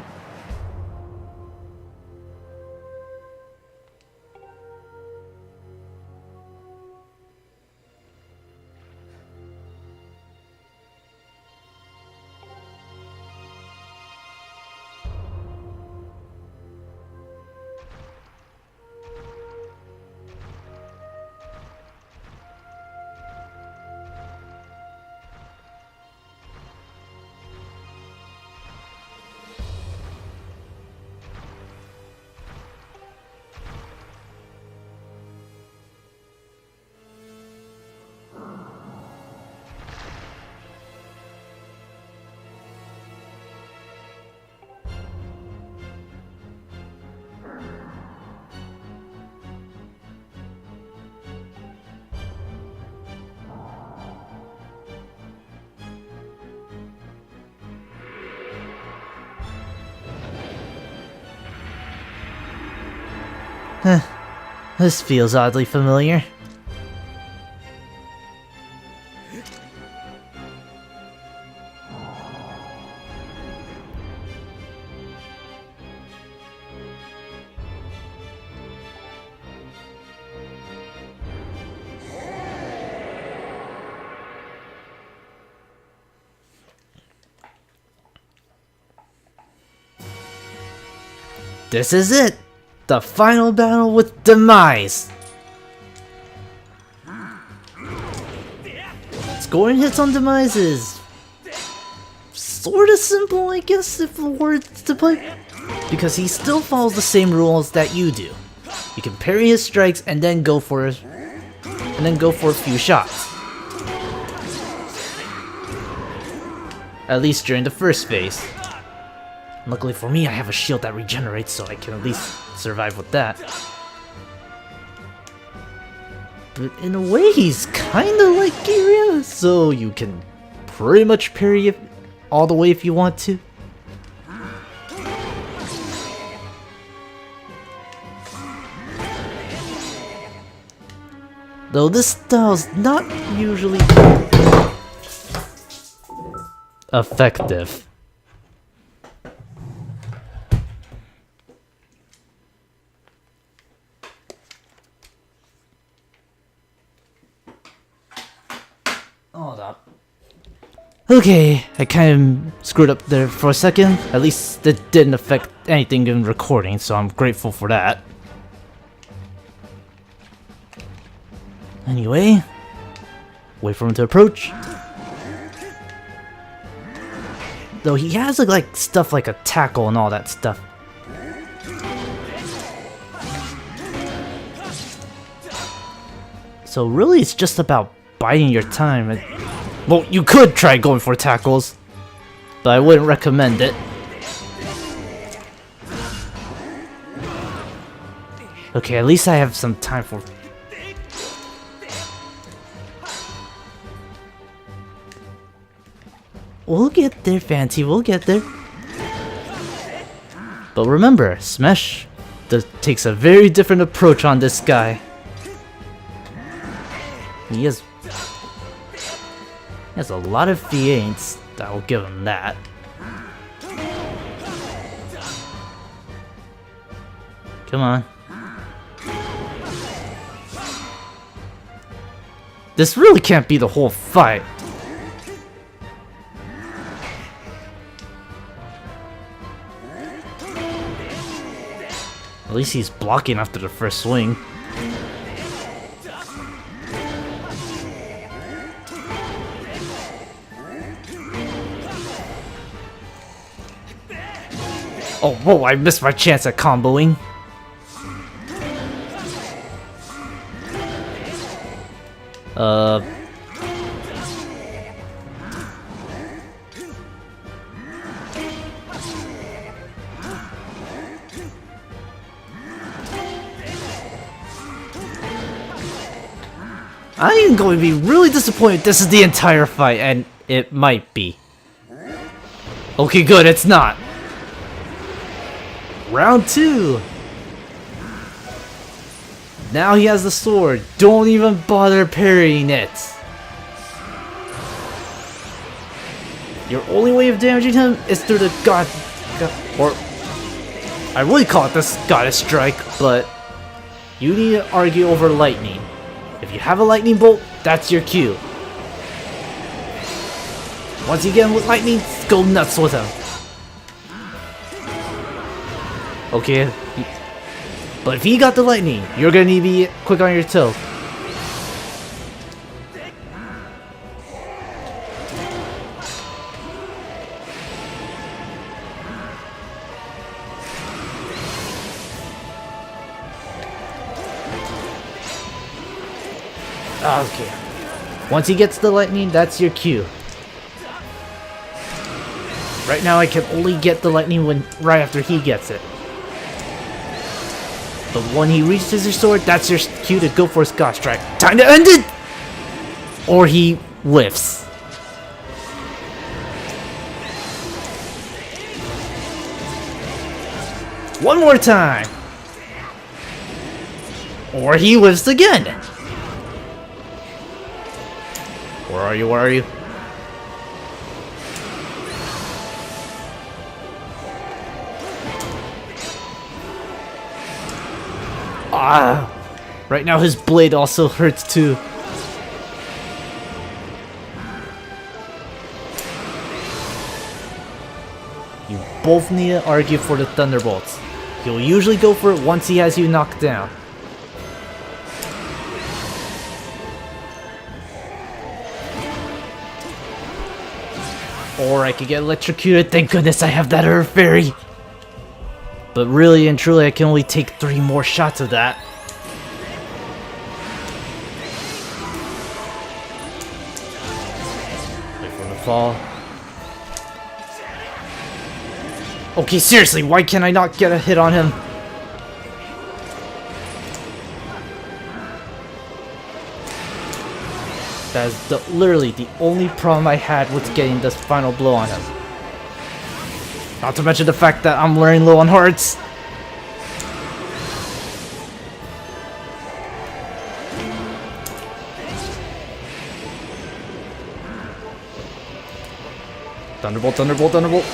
This feels oddly familiar. This is it! The final battle with Demise! Scoring hits on Demise is sorta simple, I guess, if it were to play. Because he still follows the same rules that you do. You can parry his strikes and then go for a few shots. At least during the first phase. Luckily for me, I have a shield that regenerates, so I can at least survive with that. But in a way, he's kinda like Ghirahim, so you can pretty much parry it all the way if you want to. Though this style's not usually effective. Hold up. Okay, I kind of screwed up there for a second. At least it didn't affect anything in recording, so I'm grateful for that. Anyway, wait for him to approach. Though he has like stuff like a tackle and all that stuff. So really it's just about biding your time. Well, you could try going for tackles, but I wouldn't recommend it. Okay, at least I have some time for... We'll get there, Fancy, we'll get there. But remember, Smash takes a very different approach on this guy. He has a lot of feints, I'll give him that. Come on. This really can't be the whole fight. At least he's blocking after the first swing. Oh, whoa, I missed my chance at comboing. I am going to be really disappointed if this is the entire fight, and it might be. Okay, good, it's not. Round 2. Now he has the sword. Don't even bother parrying it. Your only way of damaging him is through the or I really call it the goddess strike, but you need to argue over lightning. If you have a lightning bolt, that's your cue. Once you get him with lightning, go nuts with him. Okay, but if he got the lightning, you're gonna need to be quick on your toe. Okay. Once he gets the lightning, that's your cue. Right now I can only get the lightning right after he gets it. But when he reaches his sword, that's your cue to go for a Scotch strike. Time to end it! Or he whiffs. One more time! Or he whiffs again! Where are you? Where are you? Ah! Right now his blade also hurts too. You both need to argue for the Thunderbolts. He'll usually go for it once he has you knocked down. Or I could get electrocuted. Thank goodness I have that Earth Fairy. But really and truly, I can only take 3 more shots of that. Wait for him to fall. Okay, seriously, why can I not get a hit on him? That is literally the only problem I had with getting this final blow on him. Not to mention the fact that I'm running low on hearts. Thunderbolt, Thunderbolt, Thunderbolt.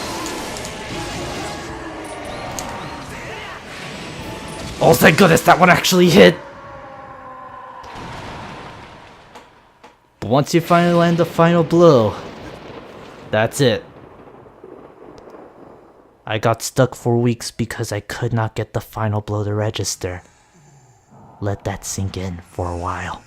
Oh, thank goodness that one actually hit. But once you finally land the final blow, that's it. I got stuck for weeks because I could not get the final blow to register. Let that sink in for a while.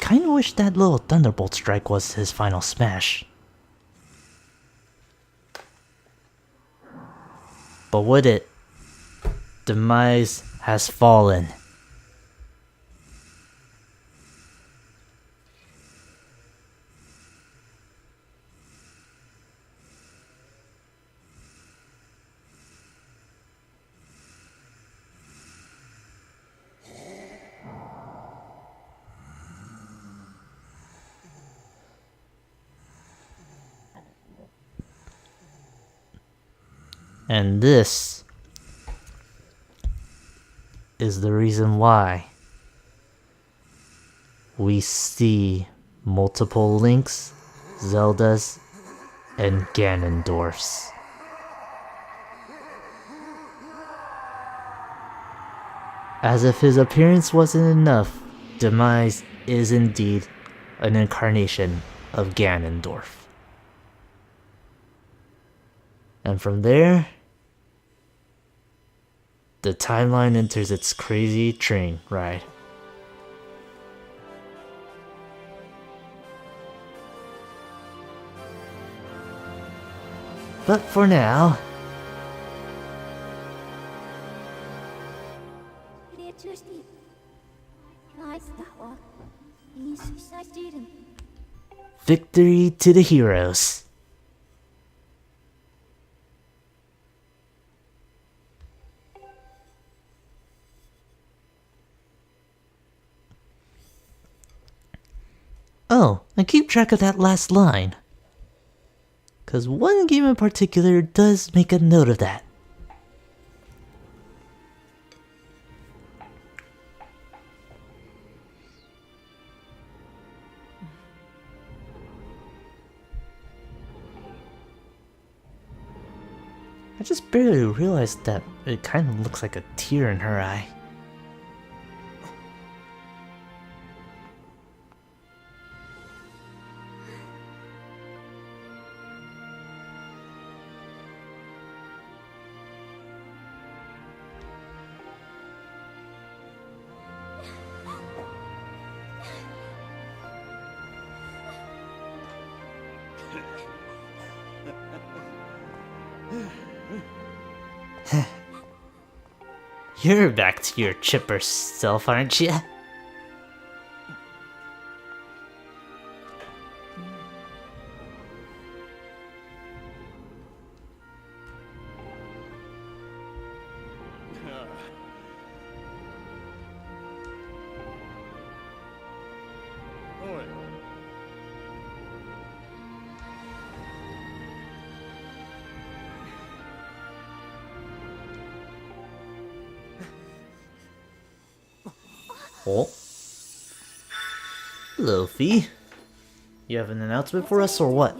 kinda wish that little thunderbolt strike was his final smash. But would it? Demise has fallen. And this is the reason why we see multiple Links, Zeldas, and Ganondorfs. As if his appearance wasn't enough, Demise is indeed an incarnation of Ganondorf. And from there, the timeline enters its crazy train ride. But for now, victory to the heroes. Oh, and keep track of that last line. Cause one game in particular does make a note of that. I just barely realized that it kind of looks like a tear in her eye. You're back to your chipper self, aren't you? Oh. Hello, Fee. You have an announcement for us or what?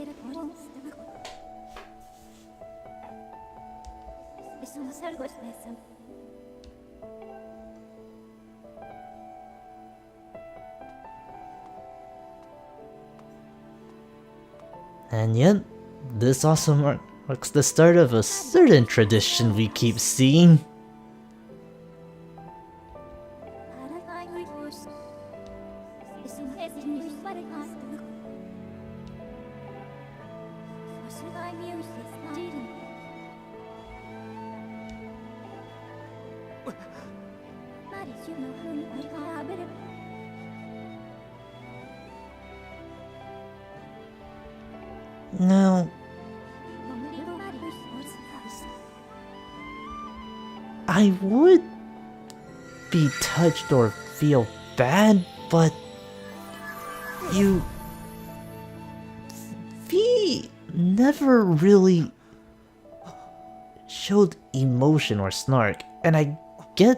And yet, this also marks the start of a certain tradition we keep seeing. Now, I would be touched or feel bad, but V never really showed emotion or snark, and I guess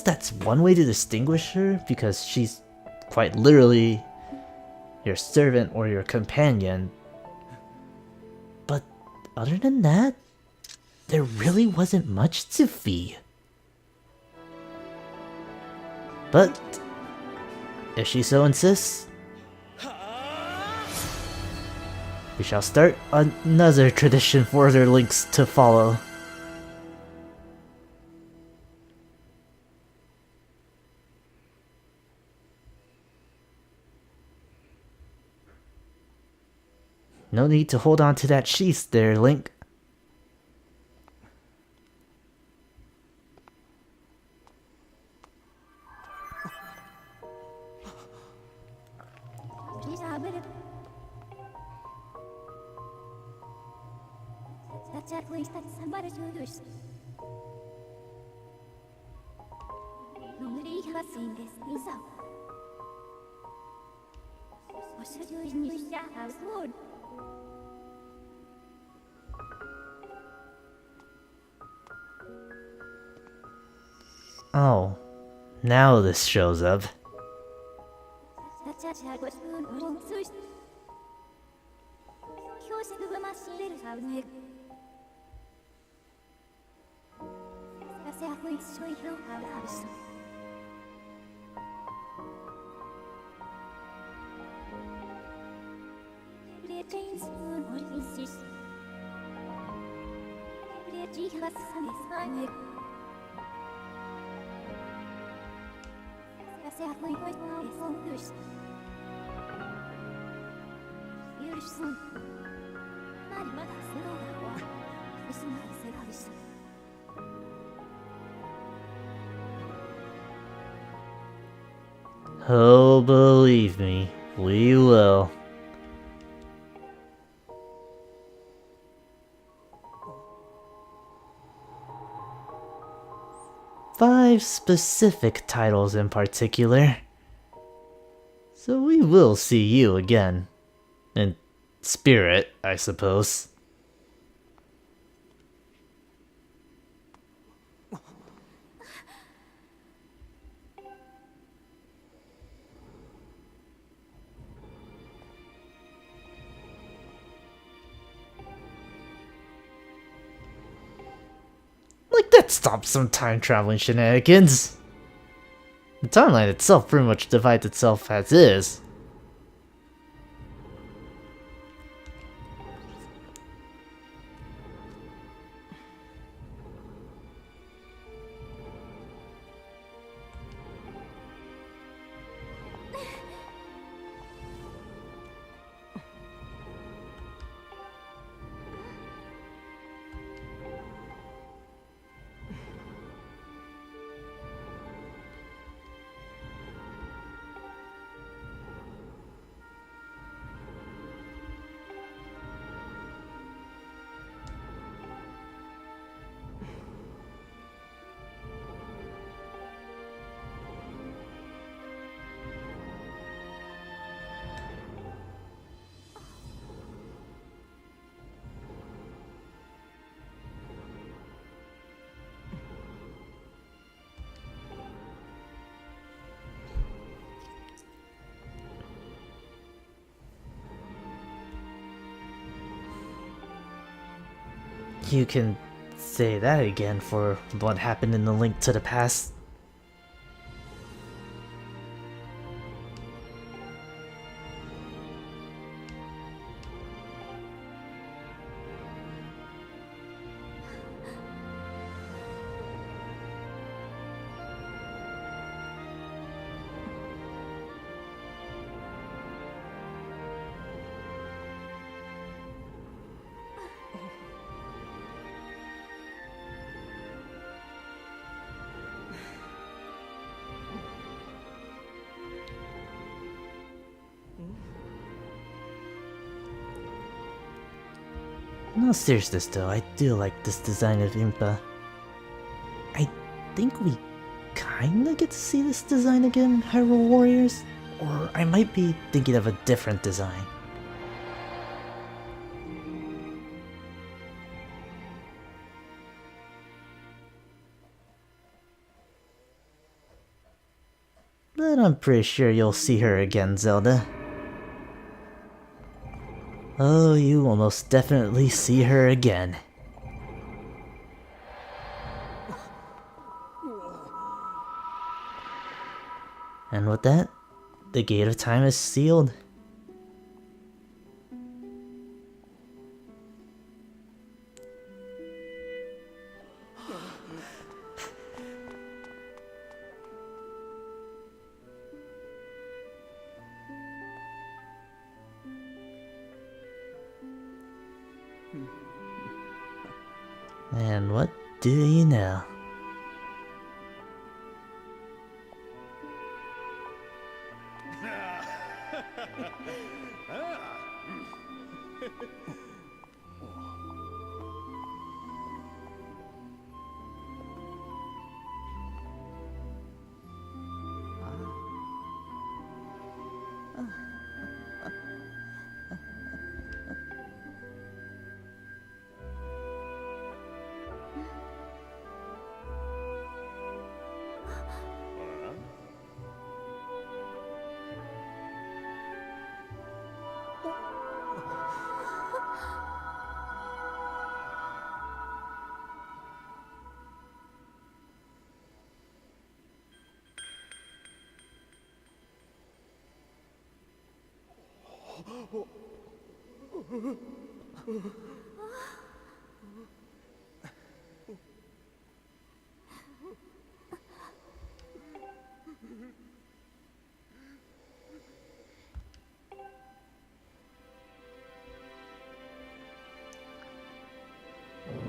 that's one way to distinguish her, because she's quite literally your servant or your companion. But other than that, there really wasn't much to Fee. But if she so insists, we shall start another tradition for other Links to follow. No need to hold on to that sheath there, Link. Oh, now this shows up. Oh, believe me, we will. Five specific titles in particular. So we will see you again. In spirit, I suppose. Like, that stops some time traveling shenanigans. The timeline itself pretty much divides itself as is. You can say that again for what happened in the Link to the Past. No seriousness though, I do like this design of Impa. I think we kinda get to see this design again in Hyrule Warriors? Or I might be thinking of a different design. But I'm pretty sure you'll see her again, Zelda. Oh, you will most definitely see her again. And with that, the gate of time is sealed. And what do you know?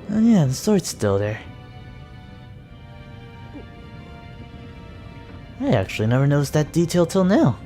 Oh yeah, the sword's still there. I actually never noticed that detail till now.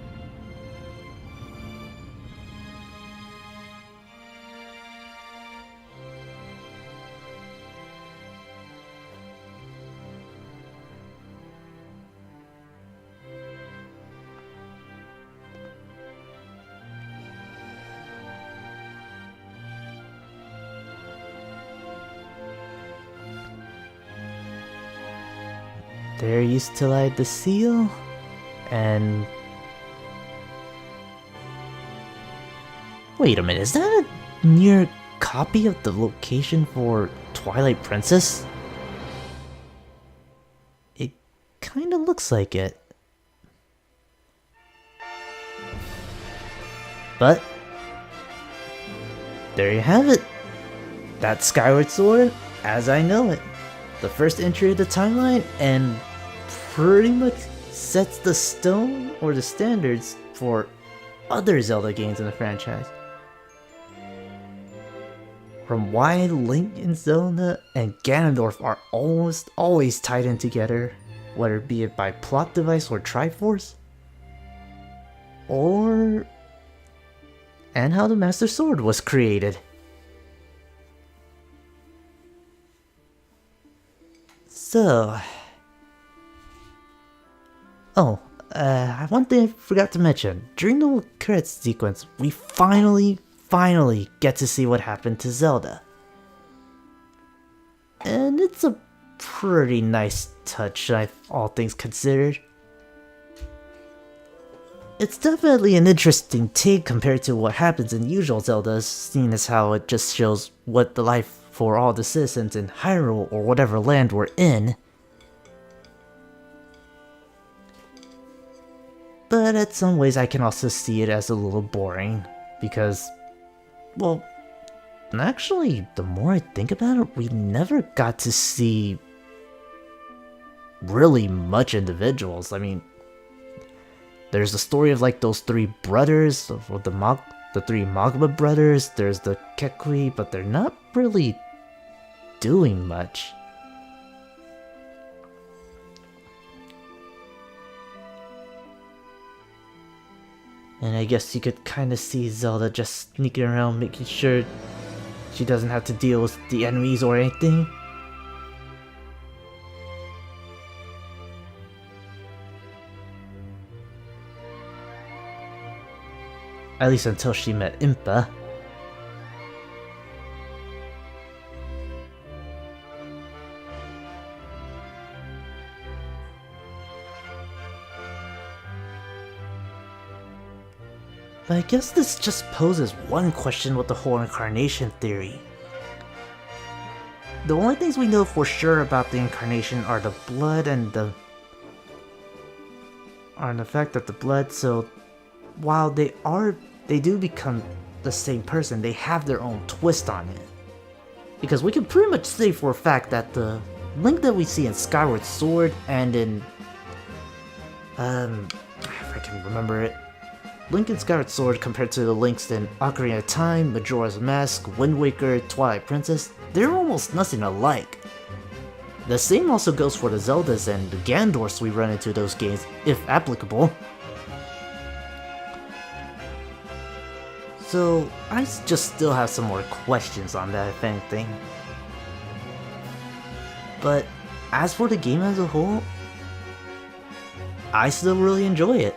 There used to lie the seal, and... Wait a minute, is that a near copy of the location for Twilight Princess? It kinda looks like it. But... there you have it. That's Skyward Sword as I know it. The first entry of the timeline, and pretty much sets the stone or the standards for other Zelda games in the franchise. From why Link and Zelda and Ganondorf are almost always tied in together, whether it be by plot device or Triforce, and how the Master Sword was created. So... one thing I forgot to mention. During the credits sequence, we finally get to see what happened to Zelda. And it's a pretty nice touch, all things considered. It's definitely an interesting take compared to what happens in usual Zeldas, seeing as how it just shows what the life for all the citizens in Hyrule or whatever land we're in. But in some ways I can also see it as a little boring, because, well, actually, the more I think about it, we never got to see really much individuals. I mean, there's the story of like those three brothers, the three Magma brothers, there's the Kekui, but they're not really doing much. And I guess you could kind of see Zelda just sneaking around, making sure she doesn't have to deal with the enemies or anything. At least until she met Impa. But I guess this just poses one question with the whole incarnation theory. The only things we know for sure about the incarnation are the blood and the fact that the blood, so while they do become the same person, they have their own twist on it. Because we can pretty much say for a fact that the Link that we see in Skyward Sword and in if I can remember it, Link in Skyward Sword compared to the Links in Ocarina of Time, Majora's Mask, Wind Waker, Twilight Princess, they're almost nothing alike. The same also goes for the Zeldas and the Ganondorfs we run into those games, if applicable. So, I just still have some more questions on that, if anything. But, as for the game as a whole, I still really enjoy it.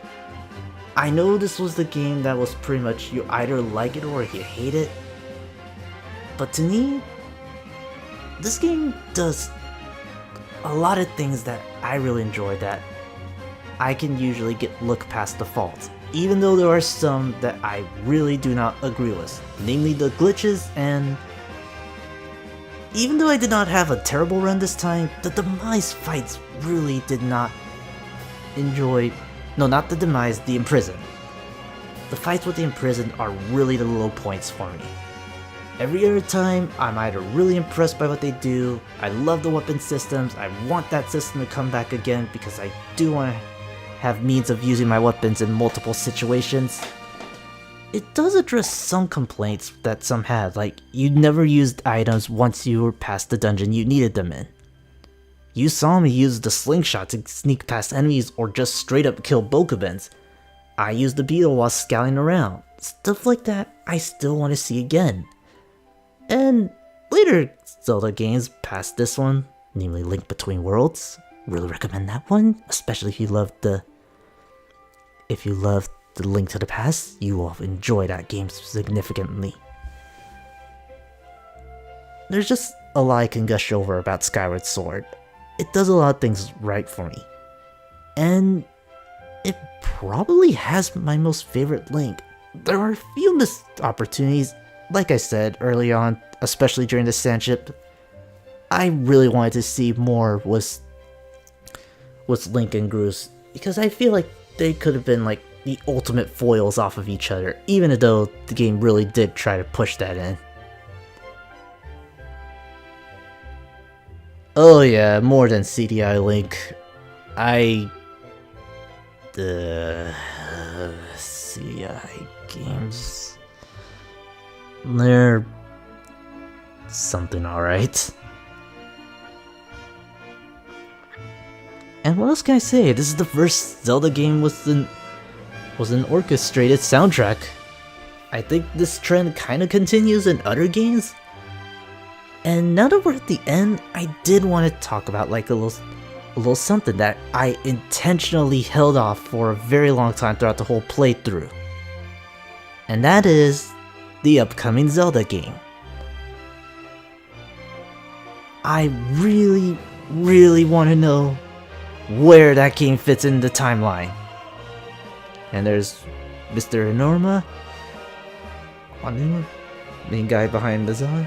I know this was the game that was pretty much you either like it or you hate it. But to me, this game does a lot of things that I really enjoy that I can usually look past the faults, even though there are some that I really do not agree with, namely the glitches. And even though I did not have a terrible run this time, the Demise fights really did not enjoy. No, not the Demise, the Imprison. The fights with the Imprison are really the low points for me. Every other time, I'm either really impressed by what they do, I love the weapon systems, I want that system to come back again because I do want to have means of using my weapons in multiple situations. It does address some complaints that some had, like you never used items once you were past the dungeon you needed them in. You saw me use the slingshot to sneak past enemies or just straight up kill Bokobens. I used the beetle while scouting around. Stuff like that I still want to see again. And later Zelda games past this one, namely Link Between Worlds, really recommend that one, especially if you loved the Link to the Past, you will enjoy that game significantly. There's just a lot I can gush over about Skyward Sword. It does a lot of things right for me. And it probably has my most favorite Link. There are a few missed opportunities. Like I said early on, especially during the Sandship, I really wanted to see more with Link and Groose, because I feel like they could have been like the ultimate foils off of each other, even though the game really did try to push that in. Oh yeah, more than CDI Link. The CDI games, they're something alright. And what else can I say? This is the first Zelda game with an orchestrated soundtrack. I think this trend kinda continues in other games. And now that we're at the end, I did want to talk about like a little something that I intentionally held off for a very long time throughout the whole playthrough. And that is the upcoming Zelda game. I really, really want to know where that game fits in the timeline. And there's Mr. Enorma, main guy behind the Zelda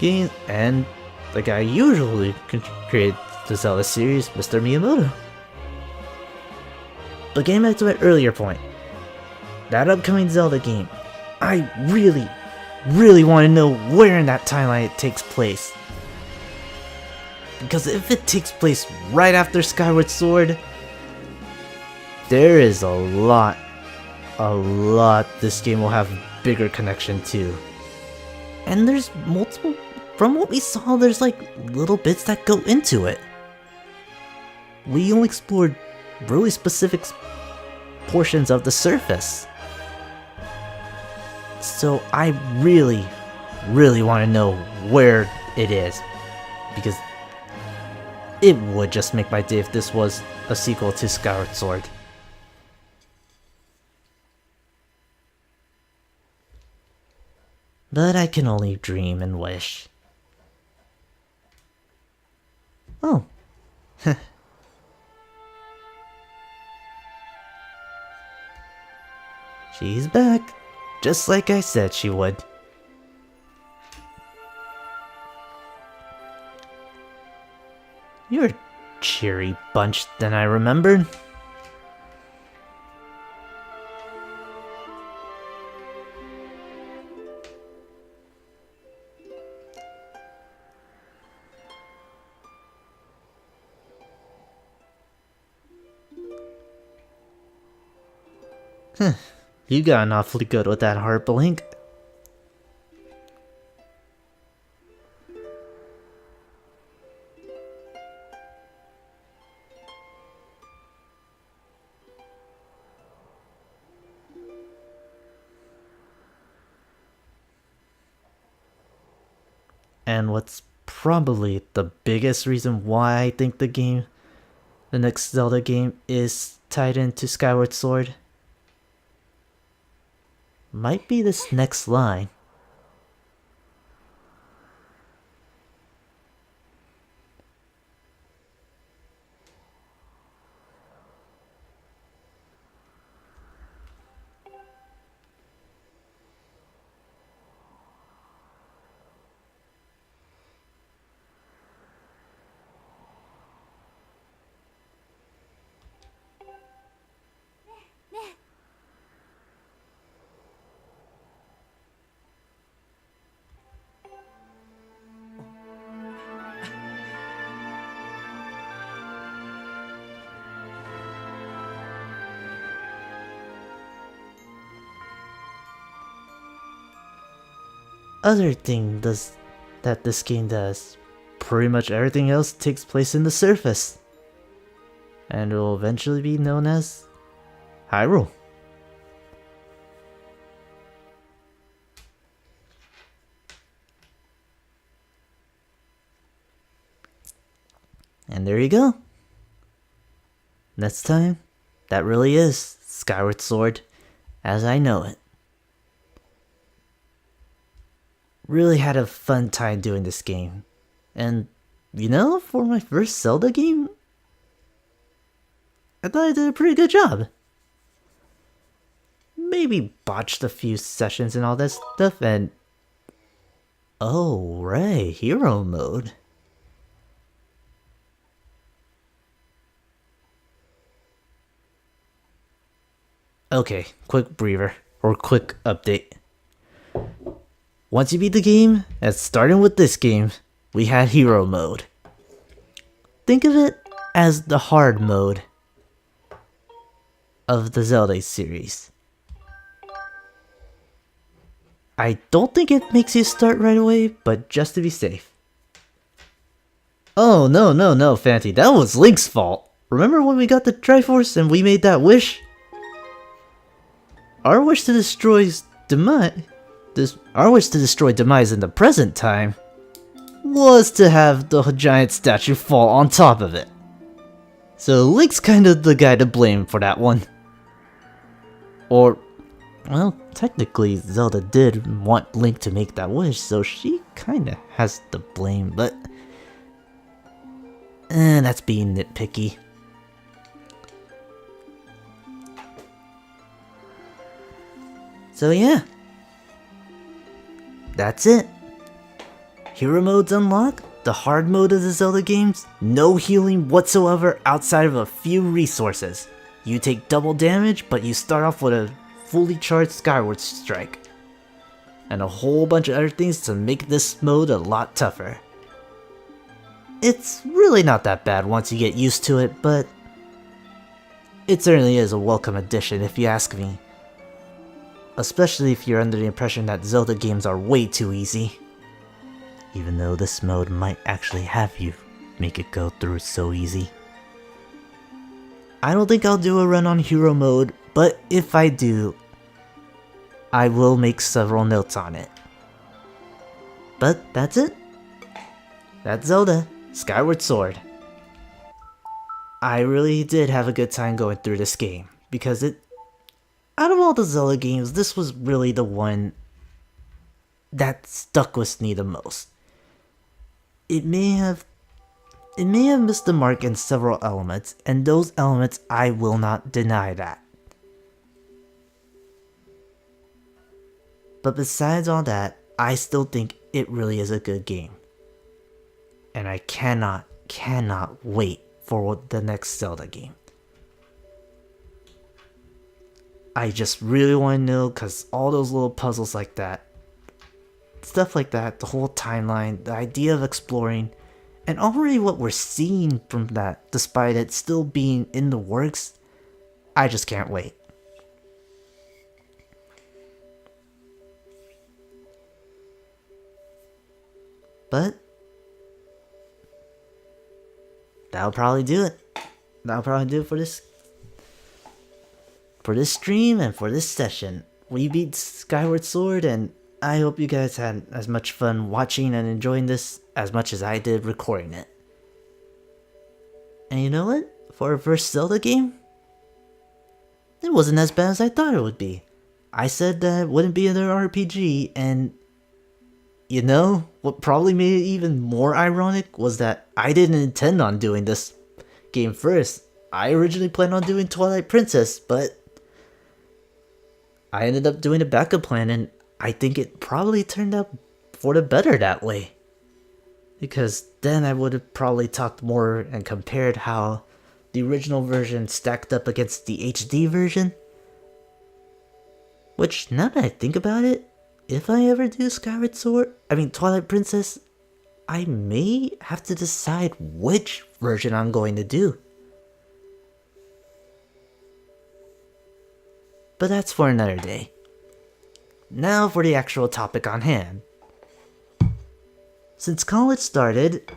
game, and the guy usually created the Zelda series, Mr. Miyamoto. But getting back to my earlier point, that upcoming Zelda game, I really, really want to know where in that timeline it takes place. Because if it takes place right after Skyward Sword, there is a lot this game will have bigger connection to. And there's multiple, from what we saw, there's like little bits that go into it. We only explored really specific portions of the surface. So I really, really want to know where it is, because it would just make my day if this was a sequel to Skyward Sword. But I can only dream and wish. Oh. She's back, just like I said she would. You're a cheery bunch than I remembered. You got awfully good with that heart blink. And what's probably the biggest reason why I think the next Zelda game is tied into Skyward Sword, might be this next line. Other thing that this game does, pretty much everything else takes place in the surface, and it will eventually be known as Hyrule. And there you go. Next time, that really is Skyward Sword as I know it. Really had a fun time doing this game. And, you know, for my first Zelda game, I thought I did a pretty good job. Maybe botched a few sessions and all that stuff, and... oh, right, hero mode. Okay, quick breather, or quick update. Once you beat the game, as starting with this game, we had hero mode. Think of it as the hard mode of the Zelda series. I don't think it makes you start right away, but just to be safe. Oh, no, Fanty, that was Link's fault. Remember when we got the Triforce and we made that wish? Our wish to destroy Demise in the present time was to have the giant statue fall on top of it. So Link's kind of the guy to blame for that one. Or, well, technically Zelda did want Link to make that wish, so she kinda has the blame, but... that's being nitpicky. So yeah. That's it. Hero modes unlock, the hard mode of the Zelda games, no healing whatsoever outside of a few resources. You take double damage, but you start off with a fully charged Skyward Strike. And a whole bunch of other things to make this mode a lot tougher. It's really not that bad once you get used to it, but it certainly is a welcome addition if you ask me. Especially if you're under the impression that Zelda games are way too easy. Even though this mode might actually have you make it go through so easy. I don't think I'll do a run on hero mode, but if I do, I will make several notes on it. But that's it. That's Zelda, Skyward Sword. I really did have a good time going through this game, because out of all the Zelda games, this was really the one that stuck with me the most. It may have missed the mark in several elements, and those elements I will not deny that. But besides all that, I still think it really is a good game. And I cannot wait for the next Zelda game. I just really want to know, because all those little puzzles like that, stuff like that, the whole timeline, the idea of exploring, and already what we're seeing from that, despite it still being in the works, I just can't wait. But that'll probably do it. That'll probably do it for this stream and for this session. We beat Skyward Sword, and I hope you guys had as much fun watching and enjoying this as much as I did recording it. And you know what? For our first Zelda game, it wasn't as bad as I thought it would be. I said that it wouldn't be another RPG, and you know what probably made it even more ironic was that I didn't intend on doing this game first. I originally planned on doing Twilight Princess, but I ended up doing a backup plan, and I think it probably turned out for the better that way. Because then I would have probably talked more and compared how the original version stacked up against the HD version. Which, now that I think about it, if I ever do Twilight Princess, I may have to decide which version I'm going to do. But that's for another day. Now for the actual topic on hand. Since college started,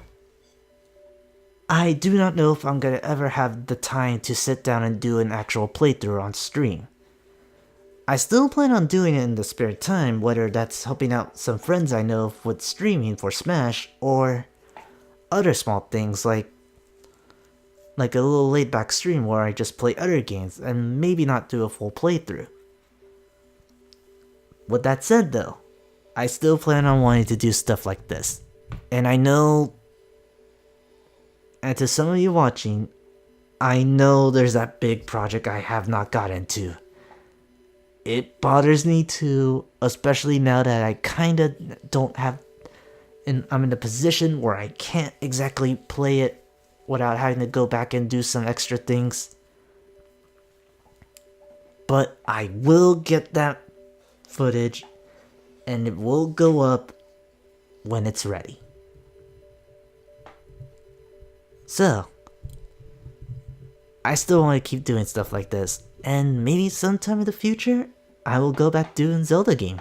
I do not know if I'm gonna ever have the time to sit down and do an actual playthrough on stream. I still plan on doing it in the spare time, whether that's helping out some friends I know with streaming for Smash, or other small things like a little laid back stream where I just play other games and maybe not do a full playthrough. With that said though, I still plan on wanting to do stuff like this. And I know, and to some of you watching, I know there's that big project I have not got into. It bothers me too, especially now that I kinda don't have, I'm in a position where I can't exactly play it without having to go back and do some extra things. But I will get that footage, and it will go up when it's ready. So, I still want to keep doing stuff like this, and maybe sometime in the future, I will go back doing Zelda game.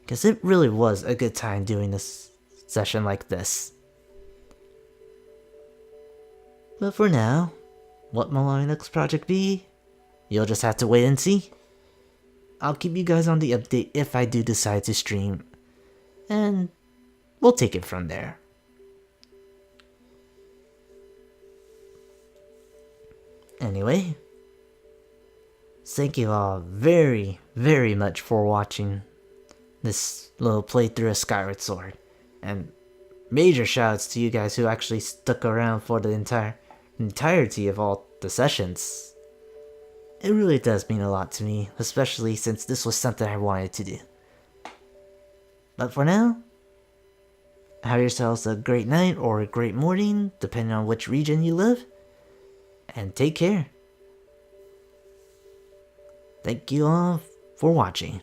Because it really was a good time doing this session like this. But for now, what will my next project be? You'll just have to wait and see. I'll keep you guys on the update if I do decide to stream, and we'll take it from there. Anyway, thank you all very, very much for watching this little playthrough of Skyward Sword, and major shoutouts to you guys who actually stuck around for the entirety of all the sessions. It really does mean a lot to me, especially since this was something I wanted to do. But for now, have yourselves a great night or a great morning, depending on which region you live, and take care. Thank you all for watching.